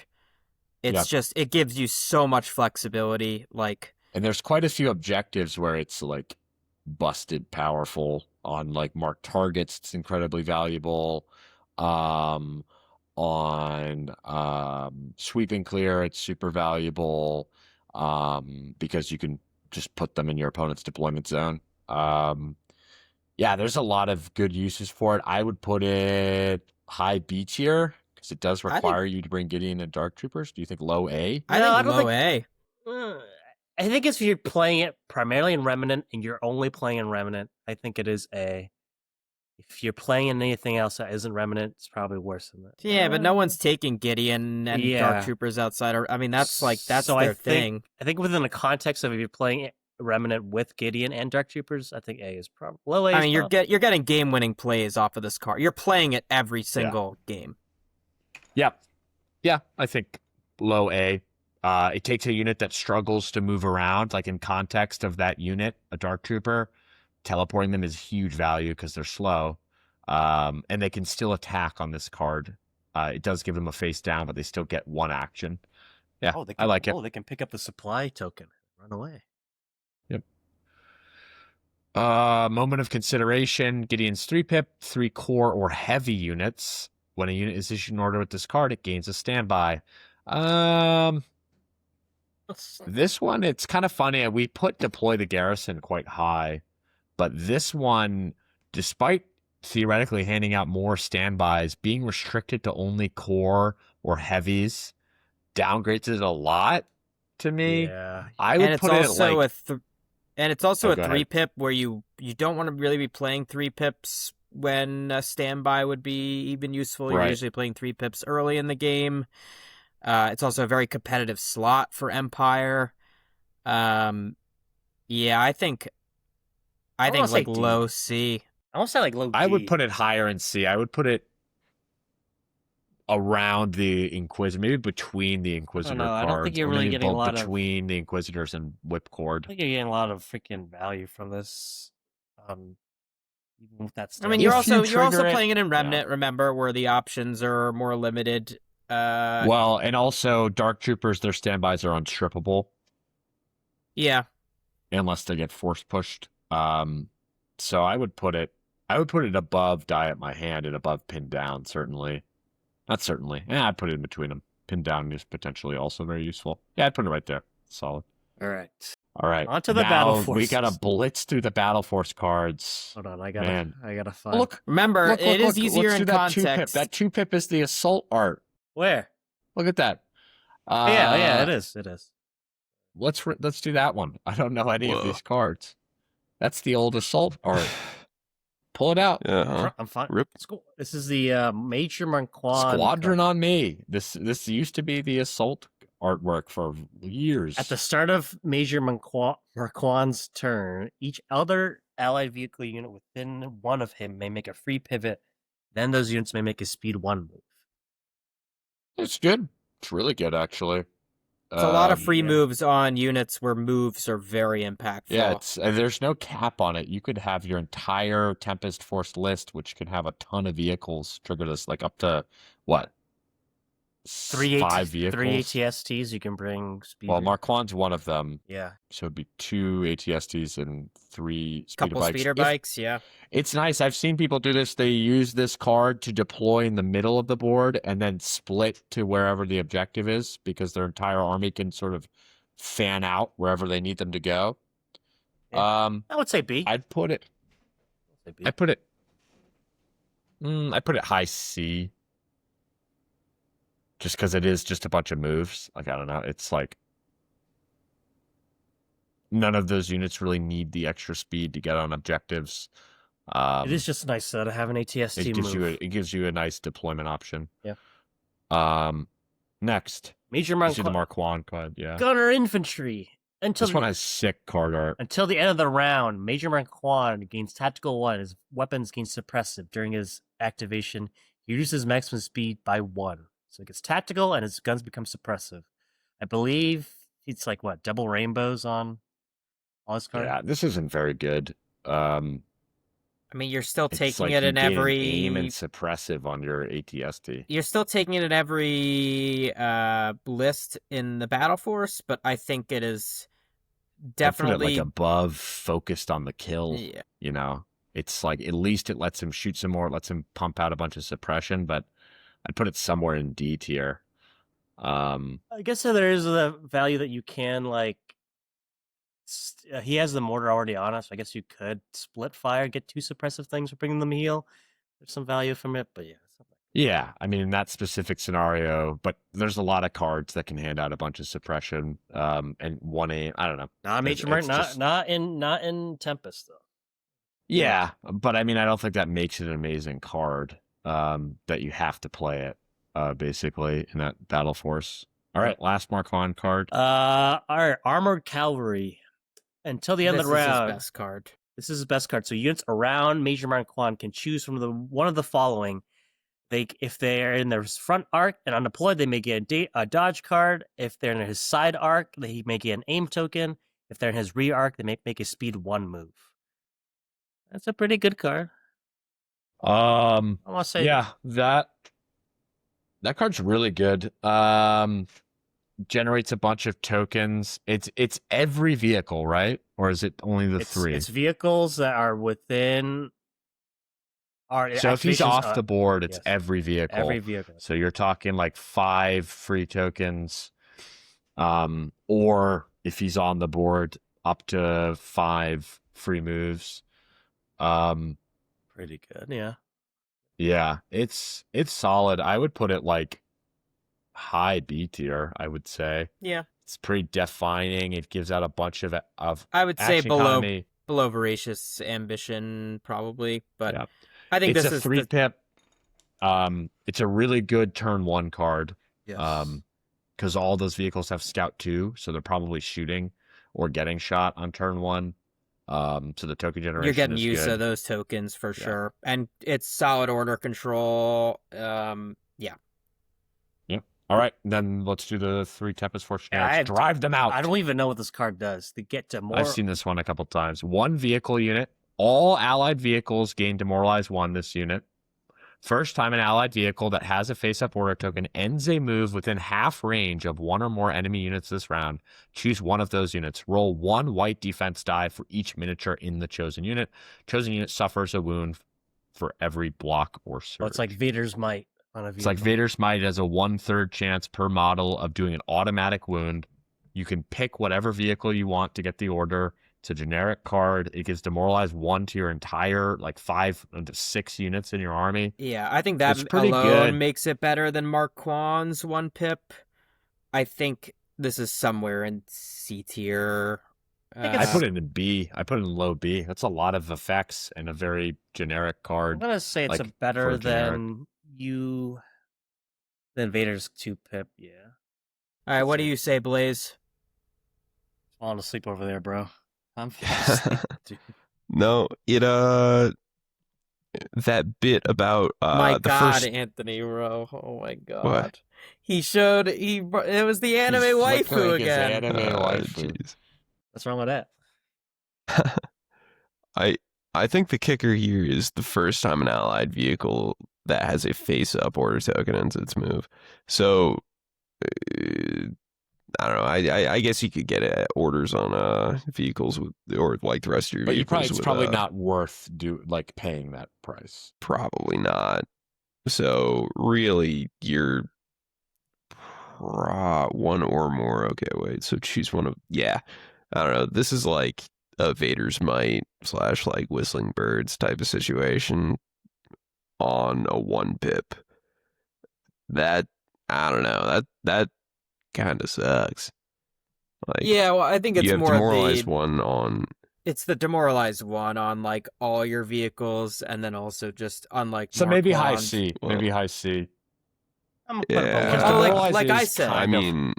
It's just, it gives you so much flexibility. Like, And there's quite a few objectives where it's like busted powerful on like marked targets. It's incredibly valuable. On sweep and clear, it's super valuable because you can just put them in your opponent's deployment zone. Yeah, there's a lot of good uses for it. I would put it high B tier because it does require you to bring Gideon and Dark Troopers. Do you think low A? I No, think I don't low think- A. I think if you're playing it primarily in Remnant and you're only playing in Remnant, I think it is A. If you're playing in anything else that isn't Remnant, it's probably worse than that. Yeah, but no one's taking Gideon and Yeah. Dark Troopers outside. I mean, that's So their I think- thing. I think within the context of if you're playing Remnant with Gideon and Dark Troopers, I think A is probably low A. I mean, you're getting game winning plays off of this card. You're playing it every single game. Yep. Yeah, I think low A. It takes a unit that struggles to move around, like in context of that unit, a Dark Trooper. Teleporting them is huge value because they're slow. And they can still attack on this card. It does give them a face down, but they still get one action. Yeah, I like it. Oh, they can pick up the supply token and run away. Yep. Moment of consideration. Gideon's 3-pip, 3 core or heavy units. When a unit is issued an order with this card, it gains a standby. This one, it's kind of funny. We put deploy the garrison quite high, but this one, despite theoretically handing out more standbys, being restricted to only core or heavies downgrades it a lot to me. Yeah. I would And it's put it also like and it's also Oh, a go ahead. 3-pip where you don't want to really be playing 3-pips when a standby would be even useful. You're Right. usually playing 3-pips early in the game. It's also a very competitive slot for Empire. Yeah, I think wanna say like D. low C. I want to say like low G. I would put it higher in C. I would put it around the Inquisitor, maybe between the Inquisitor know. I cards. don't think you're or really maybe getting a lot of- between the Inquisitors and Whipcord. I think you're getting a lot of freaking value from this. Even with that I mean, standby. you're If also you you're also trigger it- playing it in Remnant, remember, where the options are more limited. Well, and also Dark Troopers, their standbys are unstrippable Yeah. unless they get force pushed. So I would put it above Die at My Hand and above Pin Down, certainly. Not certainly. Yeah, I'd put it in between them. Pin Down is potentially also very useful. Yeah, I'd put it right there. Solid. All right. All right. On to the now Battle We Forces. gotta blitz through the Battle Force cards. Hold on. I Man. gotta find. Look, Remember, it is easier let's do in that 2-pip. context. That 2-pip is the assault art. Where? Look at that. Yeah, it is. It is. Let's do that one. I don't know any of these cards. That's the old assault art. Pull it out. Yeah. I'm fine. Rip. It's cool. This is the Major Marquand Squadron card. on me. This used to be the assault artwork for years. At the start of Major Marquand's turn, each other allied vehicle unit within one of him may make a free pivot. Then those units may make a speed 1 move. It's good. It's really good, actually. It's a lot of free yeah. moves on units where moves are very impactful. Yeah, it's there's no cap on it. You could have your entire Tempest Force list, which could have a ton of vehicles, trigger this like up to what? 5 vehicles. 3 ATSTs you can bring speed. Well, Marquand's one of them, yeah. so it'd be 2 ATSTs and 3 speeder Couple bikes. speeder bikes, yeah. It's nice. I've seen people do this. They use this card to deploy in the middle of the board and then split to wherever the objective is, because their entire army can sort of fan out wherever they need them to go. Yeah. I would say B. I'd put it. Say B. I put it. I put it high C. Just because it is just a bunch of moves. Like, I don't know. It's like none of those units really need the extra speed to get on objectives. It is just nice to have an ATST move. It gives you a nice deployment option. Yeah. Next, Major you see the Marquand. Marquand card. Yeah. Gunner Infantry. This one has sick card art. Until the end of the round, Major Marquand gains Tactical 1. His weapons gain Suppressive. During his activation, he reduces maximum speed by 1. So it gets Tactical, and his guns become Suppressive. I believe it's like, what, double rainbows on all his cards? Yeah, this isn't very good. I mean, you're still It's taking like it you in gain every aim and suppressive on your ATST. You're still taking it in every list in the battle force, but I think it is definitely I put it like above, focused on the kill. Yeah. You know, it's like at least it lets him shoot some more. It lets him pump out a bunch of suppression, but I'd put it somewhere in D tier. I guess there is a value that you can, like, he has the mortar already on us. So I guess you could split fire, get 2 suppressive things for bringing them heal. There's some value from it, but yeah. Yeah, I mean, in that specific scenario, but there's a lot of cards that can hand out a bunch of suppression, and 1 aim. I don't know. Not Major Mark, not in Tempest though. Yeah, but I mean, I don't think that makes it an amazing card. That you have to play it, basically in that battle force. All right, last Marquand card. All right, Armored Cavalry. Until the end of the round, This is his best card. This is his best card. So units around Major Marquand can choose from one of the following. If they're in their front arc and undeployed, they may get a dodge card. If they're in his side arc, they may get an aim token. If they're in his rear arc, they may make a speed 1 move. That's a pretty good card. I want to say, yeah, that card's really good. Generates a bunch of tokens. It's every vehicle, right? Or is it only the 3? It's vehicles that are within. So if he's off the board, it's yes. every vehicle. Every vehicle. So you're talking like 5 free tokens, or if he's on the board, up to 5 free moves. Pretty good, yeah. Yeah, it's solid. I would put it like high B tier, I would say. Yeah. It's pretty defining. It gives out a bunch of I would say action below economy. Voracious Ambition probably, but Yeah. I think It's this a is 3 pip. It's a really good turn 1 card. Yes. Because all those vehicles have Scout 2, so they're probably shooting or getting shot on turn 1. So the token generation you're getting is use good. of those tokens for sure, and it's solid order control. Yeah. All right, then let's do the 3 Tempest Force Yeah, generics. Drive them out. I don't even know what this card does. To get to more. I've seen this one a couple times. 1 vehicle unit. All allied vehicles gain Demoralize 1 this unit. First time an allied vehicle that has a face-up order token ends a move within half range of 1 or more enemy units this round. Choose one of those units. Roll 1 white defense die for each miniature in the chosen unit. Chosen unit suffers a wound for every block or surge. Well, it's like Vader's Might on a vehicle. It's like Vader's Might has a 1/3 chance per model of doing an automatic wound. You can pick whatever vehicle you want to get the order. It's a generic card. It gives Demoralize 1 to your entire, like 5 to 6 units in your army. Yeah, I think that It's pretty alone good. makes it better than Marquand's 1 pip. I think this is somewhere in C tier. think I it's- put it in B. I put it in low B. That's a lot of effects and a very generic I'm card. gonna say it's like, a better for generic. than Vader's 2-pip. Yeah, All right, what do you say, Blaze? falling asleep over there, bro. I'm falling asleep, dude. No, it that bit about My the God, first Anthony Rowe. Oh my God. What? It was the anime He's waifu flickering his again. anime waifu. jeez. What's wrong with that? I think the kicker here is the first time an allied vehicle that has a face-up order token ends its move. So I don't know. I guess you could get orders on vehicles with, or like the rest of your But vehicles. it's probably not worth paying that price. Probably not. So really, you're one or more. Okay, wait. So choose one of. Yeah, I don't know. This is like a Vader's Might / like Whistling Birds type of situation on a 1-pip. That I don't know. That kind of sucks. Like, Yeah, well, I think it's you have more demoralized one on. It's the demoralized one on like all your vehicles, and then also just on like. So Mark maybe high Bond. C. Well, maybe high C. I'm gonna put it Yeah. below. Because Oh, demoralized like I is said. kind I of- mean,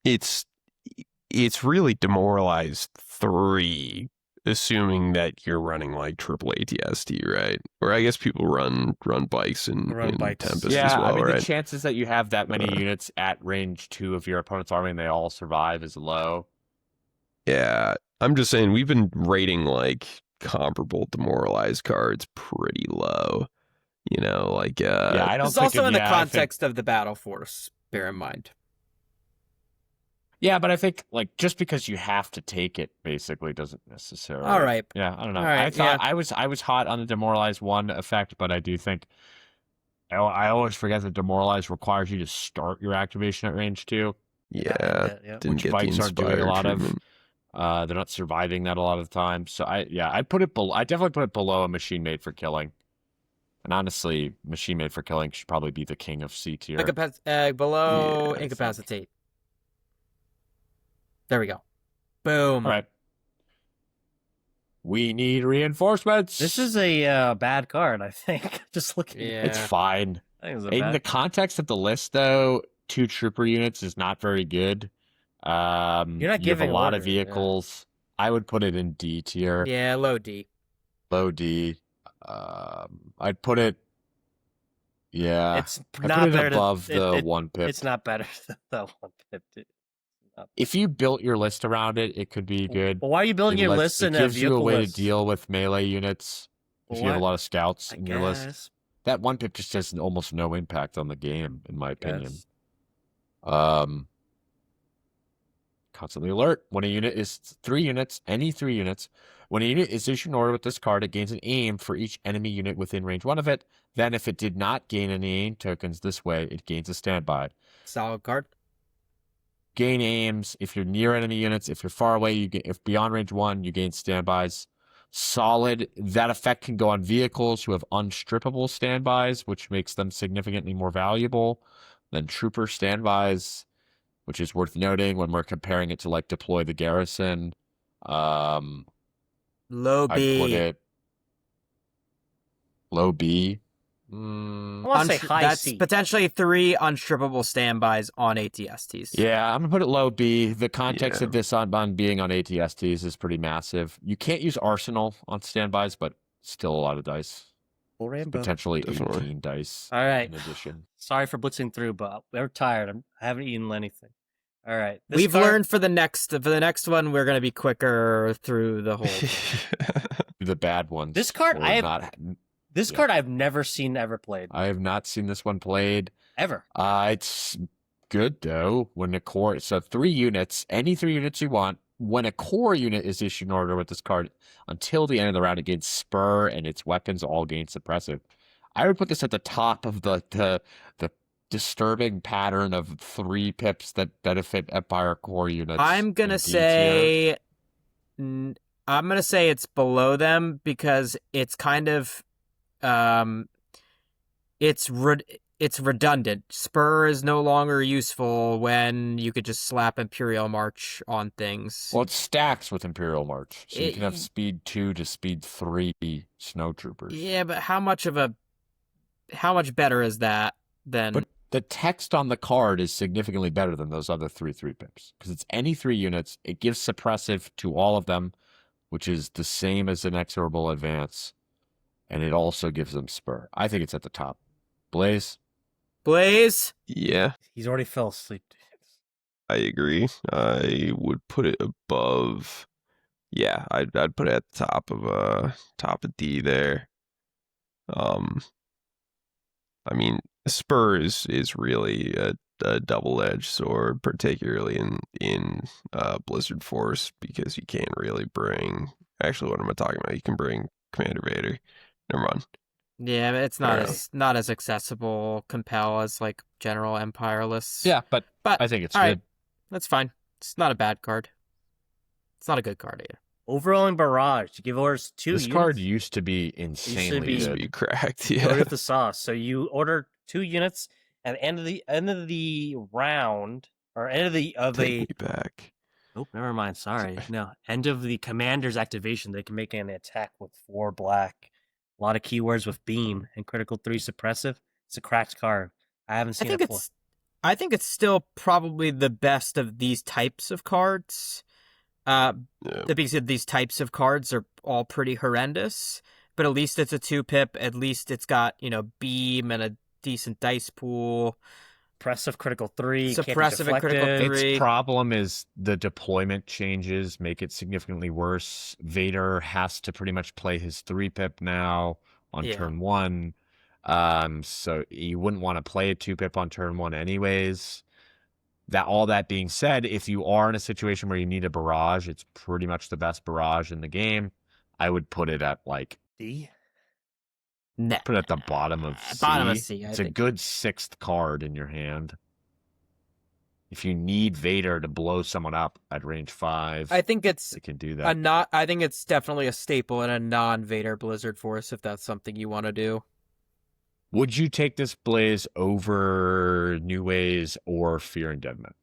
it's really demoralized 3, assuming that you're running like triple ATST, right? Or I guess people run bikes in Bikes. Tempest yeah, as well, I mean, right? the chances that you have that many units at range 2 of your opponent's army and they all survive is low. Yeah, I'm just saying we've been rating like comparable demoralized cards pretty low. You know, like Yeah, I don't It's think also in the I think- context of the battle force. Bear in mind. Yeah, but I think like just because you have to take it basically doesn't necessarily. All right. Yeah, I don't know. All right, I thought I was hot on the demoralize 1 effect, but I do think I always forget that demoralize requires you to start your activation at range 2, yeah, Yeah. didn't which get bikes the aren't doing a inspired lot treatment. of. They're not surviving that a lot of the time. So I put it below. I definitely put it below a machine made for killing. And honestly, machine made for killing should probably be the king of C tier. Below Yeah, I incapacitate. There we go. Boom. All right. We need reinforcements. This is a bad card, I think. Just looking. Yeah. It's fine. I think it's a In bad. the context of the list, though, 2 trooper units is not very good. You're not you have giving a lot of order, yeah. vehicles. I would put it in D tier, Yeah, low D. low D. I'd put it. Yeah, It's I not put it better above than, the it- 1-pip. It's not better than the 1-pip. dude. If you built your list around it, it could be good. Well, why are you building It your lets- list in it a gives you a vehicle way list? to deal with melee units. If you have a Why- lot of scouts I in your list, guess, that 1-pip just has almost no impact on the game, in my opinion. guess. Constantly alert. When a unit is 3 units, any 3 units, when a unit is issued an order with this card, it gains an aim for each enemy unit within range 1 of it. Then, if it did not gain any aim tokens this way, it gains a standby. Solid card. Gain aims if you're near enemy units. If you're far away, if beyond range 1, you gain standbys. Solid. That effect can go on vehicles who have unstrippable standbys, which makes them significantly more valuable than trooper standbys, which is worth noting when we're comparing it to like deploy the garrison. Low I'd B. put it low B. I want to say high That's C. potentially 3 unstrippable standbys on ATSTs. Yeah, I'm gonna put it low B. The context Yeah. of this on being on ATSTs is pretty massive. You can't use Arsenal on standbys, but still a lot of dice. Full rainbow. Potentially Definitely. 18 dice All right. in addition. Sorry for blitzing through, but we're tired. I haven't eaten anything. All right. This We've card- learned for the next one we're gonna be quicker through the whole. The bad ones. This card, or I have- not. This Yeah. card I've never seen ever played. I have not seen this one played. Ever. It's good though. When a core, so 3 units, any 3 units you want. When a core unit is issued an order with this card, until the end of the round, it gains spur and its weapons all gain suppressive. I would put this at the top of the disturbing pattern of 3 pips that benefit Empire core units. I'm gonna in D tier. say, I'm gonna say it's below them because it's kind of, it's it's redundant. Spur is no longer useful when you could just slap Imperial March on things. Well, it stacks with Imperial March, so you can have It- speed 2 to speed 3 snowtroopers. Yeah, but how much better is that than? But the text on the card is significantly better than those other 3 pips because it's any 3 units. It gives suppressive to all of them, which is the same as an Inexorable Advance, and it also gives them spur. I think it's at the top. Blaze? Blaze? Yeah, He's already fell asleep. I agree. I would put it above. Yeah, I'd put it at the top of D there. I mean, Spur is really a double-edged sword, particularly in Blizzard Force, because you can't really bring. Actually, what am I talking about? You can bring Commander Vader. Never mind. Yeah, but it's not Alright. not as accessible compel as like General Empire lists. Yeah, but but I think it's all good. right, that's fine. It's not a bad card. It's not a good card either. Overwhelming Barrage. You give orders 2 This units. card used to be insanely be- Needs to good. be cracked. You Yeah. order the sauce. So you order 2 units at the end of the round, or end of the Take me back. Nope, never mind. Sorry. No, end of the commander's activation. They can make an attack with 4 black. A lot of keywords with beam and critical 3 suppressive. It's a cracked card. I haven't I seen think it before. I think it's still probably the best of these types of cards. Yeah. Because these types of cards are all pretty horrendous, but at least it's a 2-pip. At least it's got, beam and a decent dice pool. Suppressive critical 3. can't be Suppressive and critical deflected. 3. Its problem is the deployment changes make it significantly worse. Vader has to pretty much play his 3-pip now on Yeah. turn 1. So you wouldn't want to play a 2-pip on turn 1 anyways. All that being said, if you are in a situation where you need a barrage, it's pretty much the best barrage in the game. I would put it at D. Nah. put it at the bottom of C. Bottom of C, I It's a think. good 6th card in your hand. If you need Vader to blow someone up at range 5, I think it's it can do that. I think it's definitely a staple in a non-Vader Blizzard Force if that's something you want to do. Would you take this Blaze over New Ways or Fear and Deadman?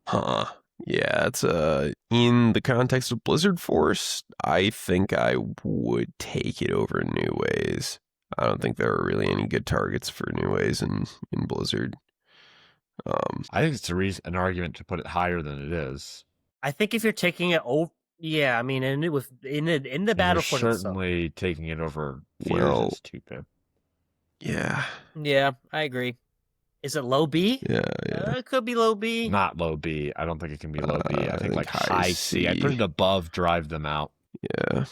Huh. Yeah, it's in the context of Blizzard Force, I think I would take it over New Ways. I don't think there are really any good targets for New Ways in Blizzard. I think it's an argument to put it higher than it is. I think if you're taking it over, yeah, I mean, in the And battlefield you're itself. certainly taking it over Fear's Well- 2-pip. Yeah, Yeah, I agree. Is it low B? yeah. It could be low B. Not low B. I don't think it can be low B. I I think think like high high C. I put C. it above Drive Them Out Yeah.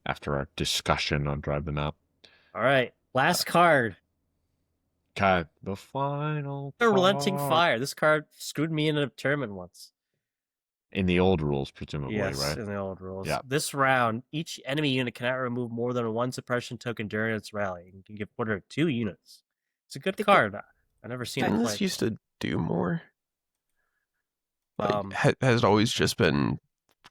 after our discussion on Drive Them Out. All right, last card. Okay, the final The Relenting card. Fire. This card screwed me in a tournament once. In the old rules, presumably, Yes, right? in the old rules. Yeah. This round, each enemy unit cannot remove more than 1 suppression token during its rally. You can give order 2 units. It's a good card. I've never seen it Didn't this played. used to do more? Like, Um, has it always just been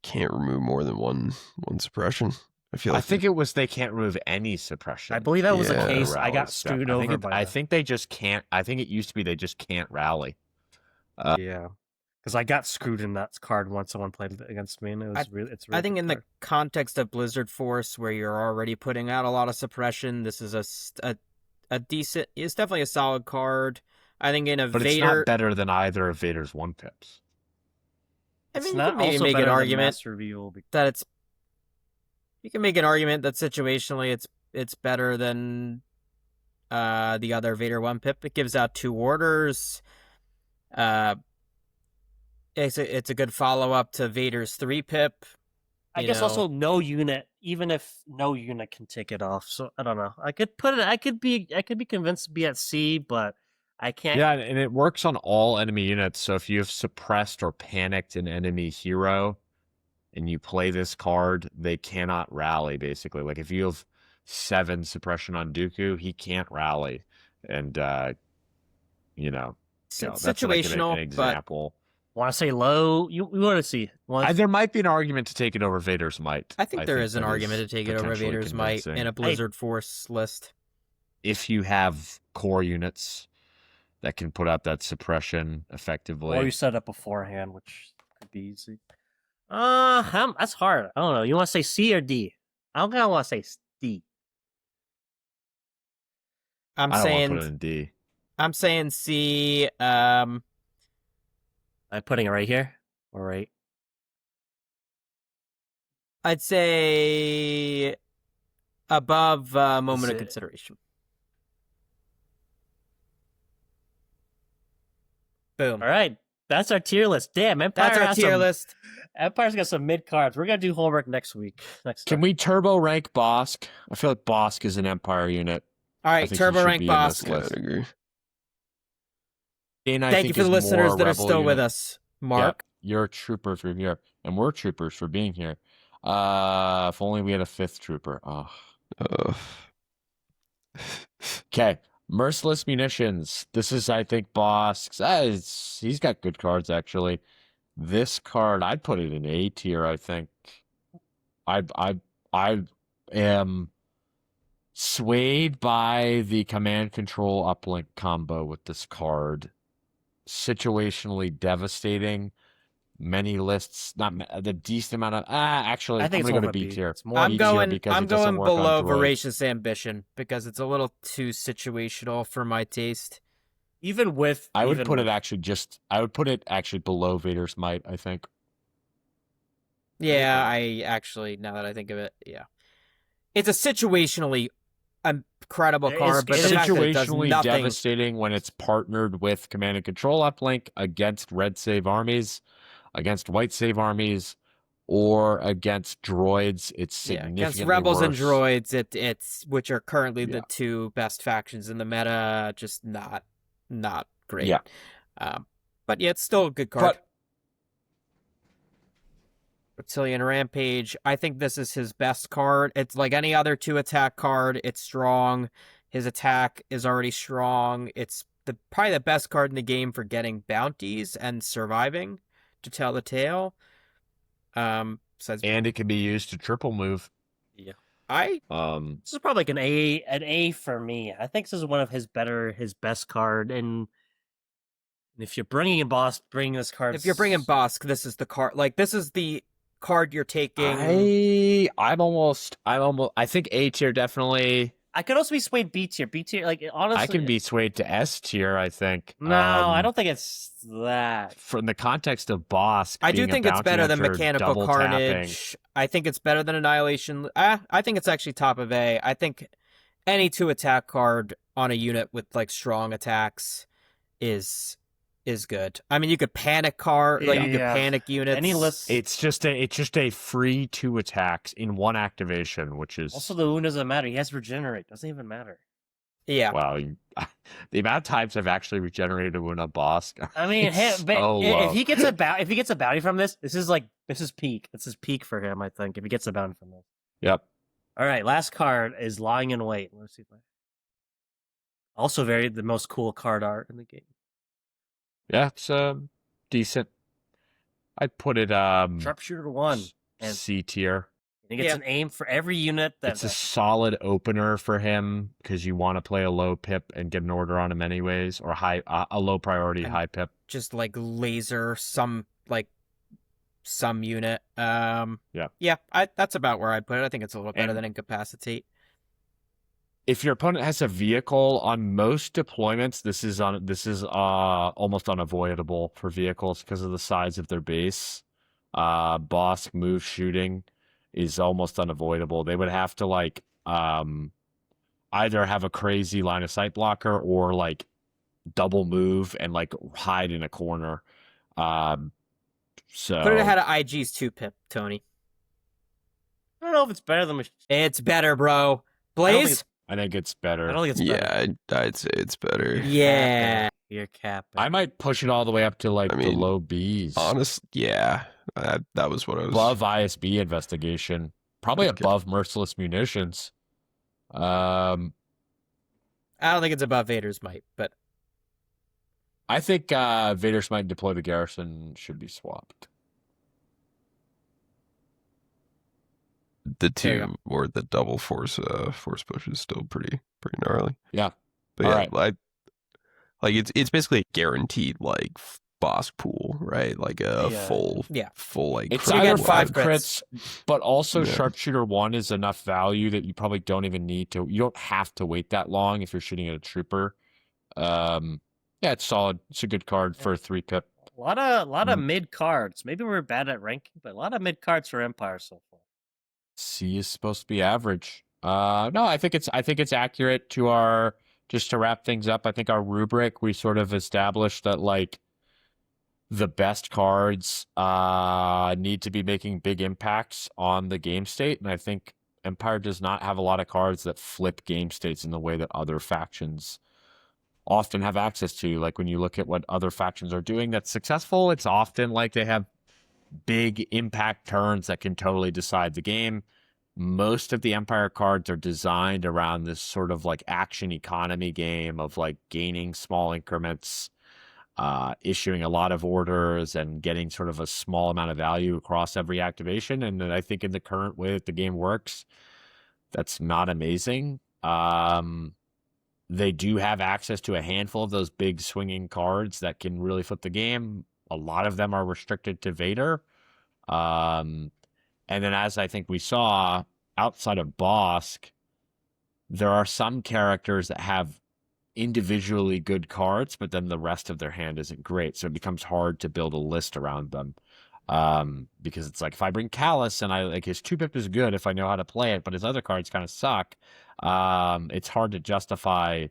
can't remove more than one suppression? I feel like I think it was they can't remove any suppression. I believe that was Yeah. the case. I got Rally step. screwed I think over by I that. think they just can't. I think it used to be they just can't rally. Yeah, because I got screwed in that card once someone played it against me, and it was really. It's. Really I think good in the card. context of Blizzard Force, where you're already putting out a lot of suppression, this is a decent. It's definitely a solid card. I think in a But it's Vader, not better than either of Vader's 1-pips. I It's mean, you not can maybe also make better an than argument Master Reveal because that it's. You can make an argument that situationally it's better than the other Vader 1-pip. It gives out 2 orders. It's a good follow up to Vader's 3-pip. I you guess know. also no unit, even if no unit can take it off. So I don't know. I could put it. I could be convinced to be at C, but I can't. Yeah, and it works on all enemy units. So if you have suppressed or panicked an enemy hero and you play this card, they cannot rally, basically. Like if you have 7 suppression on Dooku, he can't rally. And, you know, It's that's like an situational, but example. Want to say low? You want to see? There might be an argument to take it over Vader's Might. I think there is an that argument to take it over potentially Vader's Might in convincing. a Blizzard Force list. if you have core units that can put out that suppression effectively. Or you set up beforehand, which could be easy. That's hard. I don't know. You want to say C or D? I'm gonna want to say D. I'm I don't want to put it saying in D. I'm saying C. I'm putting it right here. Or right. I'd say above moment of it- consideration. Boom. All right. That's our tier list. Damn, Empire That's our has tier some, list. Empire's got some mid cards. We're gonna do homework next week. Can we turbo rank Bosk? I feel like Bosk is an Empire unit. All I right, think he Turbo should Rank be in this Bosk. list. I agree. Dane, I Thank you think, for the is listeners more that are rebel still with unit. us, Mark. Yep, you're a trooper for here, and we're troopers for being here. If only we had a 5th trooper. Oh. Okay, Merciless Munitions. This is, I think, Bosk's. He's got good cards, actually. This card, I'd put it in A tier, I think. I am swayed by the command control uplink combo with this card. Situationally devastating. Many lists, the decent amount of. Actually, I think I'm it's gonna go more to of a B B. tier. It's more I'm B tier going. because I'm it doesn't going work on below droids. Voracious Ambition because it's a little too situational for my taste. Even with I would even put with, it actually just. I would put it actually below Vader's Might. I think. Yeah, I actually, now that I think of it, yeah, it's a situationally incredible It is- card, but it the is fact that it does Situationally nothing. devastating when it's partnered with command and control uplink against red save armies, against white save armies, or against droids. It's Yeah, significantly against rebels and worse. droids, it's which are currently Yeah. the two best factions in the meta. Just not great. Yeah. But yeah, it's still a good card. But Reptilian Rampage. I think this is his best card. It's like any other 2-attack card. It's strong. His attack is already strong. It's probably the best card in the game for getting bounties and surviving to tell the tale. So and it can be used to triple move. I this is probably like an A for me. I think this is one of his best card. And if you're bringing in Boss, bring this card. if you're bringing Bosk, this is the card. Like this is the card you're taking. I think A tier definitely. I could also be swayed B tier. B tier, like honestly, I can be swayed to S tier, I think. No, I don't think it's that. From the context of Bosk, I do being a think it's bounty better than hunter, Mechanical double Carnage. tapping. I think it's better than Annihilation. I think it's actually top of A. I think any 2-attack card on a unit with like strong attacks is good. I mean, you could panic card, like you could Yeah. panic units. Any list. It's just a free 2 attacks in 1 activation, which is Also, the wound doesn't matter. He has regenerate. Doesn't even matter. Yeah. wow. The amount of times I've actually regenerated a wound on Bosk. I mean, it's but so if low. he gets a bounty from this, this is peak. This is peak for him. I think if he gets a bounty from this. Yep. All right, last card is Lying in Wait. Let's see. Also, the most cool card art in the game. Yeah, it's decent. I'd put it Sharpshooter 1. And C tier. he gets an aim for every unit that. It's a solid opener for him because you want to play a low pip and get an order on him anyways, or a low priority And- high pip. Just like laser some unit. Yeah. That's about where I'd put it. I think it's a little better And- than Incapacitate. If your opponent has a vehicle on most deployments, this is almost unavoidable for vehicles because of the size of their base. Bosk move shooting is almost unavoidable. They would have to either have a crazy line of sight blocker or double move and hide in a corner. So Put it ahead of IG's 2-pip, Tony. I don't know if it's better than. It's better, bro. Blaze? I think it's better. I don't think it's better. Yeah, I'd say it's better. Yeah. You're capping. I might push it all the way up to the mean, low Bs. Honest, yeah, that was what I was. Above ISB investigation. Probably Okay. above Merciless Munitions. I don't think it's above Vader's Might, but I think Vader's Might deploy the garrison should be swapped. the There you two or the double force push is still pretty gnarly. Yeah. But All yeah, right. like it's basically a guaranteed like boss pool, right? Like a Yeah. full like It's crit either get five five crits, but also Yeah. sharpshooter 1 is enough value that you probably don't even need to. You don't have to wait that long if you're shooting at a trooper. Yeah, it's solid. It's a good card for a 3-pip. A lot of Mm. mid cards. Maybe we're bad at ranking, but a lot of mid cards for Empire so far. C is supposed to be average. No, I think it's accurate to our, just to wrap things up. I think our rubric, we sort of established that like the best cards need to be making big impacts on the game state, and I think Empire does not have a lot of cards that flip game states in the way that other factions often have access to. Like when you look at what other factions are doing that's successful, it's often like they have big impact turns that can totally decide the game. Most of the Empire cards are designed around this sort of like action economy game of like gaining small increments, issuing a lot of orders, and getting sort of a small amount of value across every activation. And I think in the current way that the game works, that's not amazing. They do have access to a handful of those big swinging cards that can really flip the game. A lot of them are restricted to Vader. And then, as I think we saw, outside of Bosk, there are some characters that have individually good cards, but then the rest of their hand isn't great. So it becomes hard to build a list around them. Because it's like, if I bring Callus and I like his 2-pip is good if I know how to play it, but his other cards kind of suck. It's hard to justify.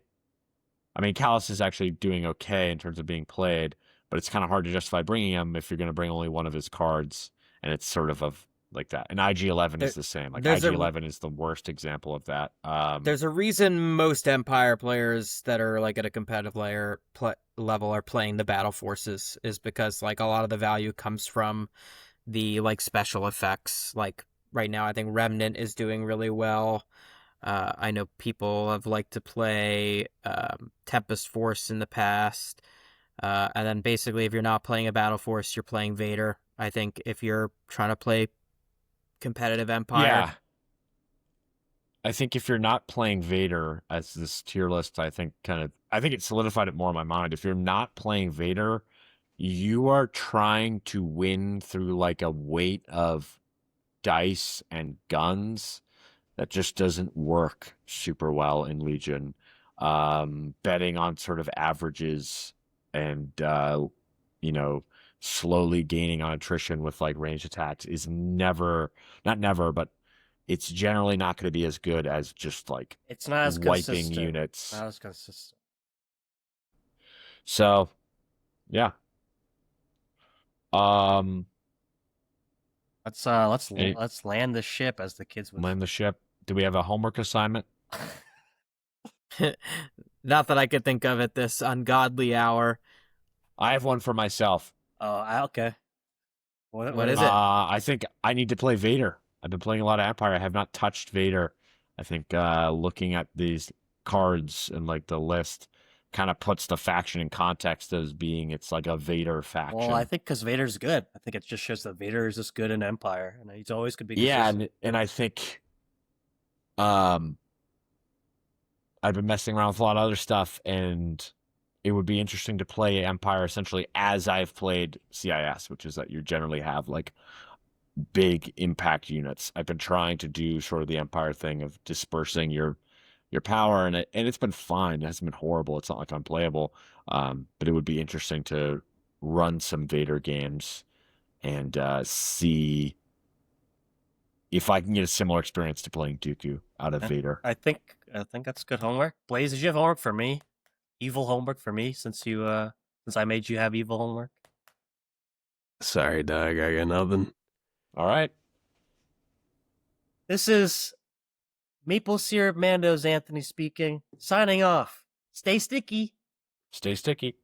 I mean, Callus is actually doing okay in terms of being played, but it's kind of hard to justify bringing him if you're going to bring only one of his cards, and it's sort of like that. And IG-11 is the same. Like IG-11 is the worst example of that. There's a reason most Empire players that are like at a competitive level are playing the battle forces, is because like a lot of the value comes from the like special effects. Like right now, I think Remnant is doing really well. I know people have liked to play Tempest Force in the past. And then basically, if you're not playing a battle force, you're playing Vader. I think if you're trying to play competitive Empire, Yeah. I think if you're not playing Vader as this tier list, I think it solidified it more in my mind. If you're not playing Vader, you are trying to win through like a weight of dice and guns that just doesn't work super well in Legion. Betting on sort of averages and, slowly gaining on attrition with like range attacks is not never, but it's generally not going to be as good as just like It's not as wiping consistent. units. Not as consistent. So, yeah. Let's land the ship, as the kids would Land the ship. Do we have a homework assignment? not that I could think of at this ungodly hour. I have one for myself. Oh, okay. What is it? I think I need to play Vader. I've been playing a lot of Empire. I have not touched Vader. I think looking at these cards and like the list kind of puts the faction in context as being it's like a Vader faction. Well, I think because Vader's good. I think it just shows that Vader is just good in Empire, and he's always could be. Yeah, consistent. and I think I've been messing around with a lot of other stuff, and it would be interesting to play Empire essentially as I've played CIS, which is that you generally have like big impact units. I've been trying to do sort of the Empire thing of dispersing your power, and it's been fine. It hasn't been horrible. It's not like unplayable. But it would be interesting to run some Vader games and see if I can get a similar experience to playing Dooku out of Vader. I think that's good homework. Blaze, did you have homework for me? Evil homework for me since I made you have evil homework? Sorry, Doug. I got nothing. All right. This is Maple Syrup Mandos Anthony speaking. Signing off. Stay sticky. Stay sticky.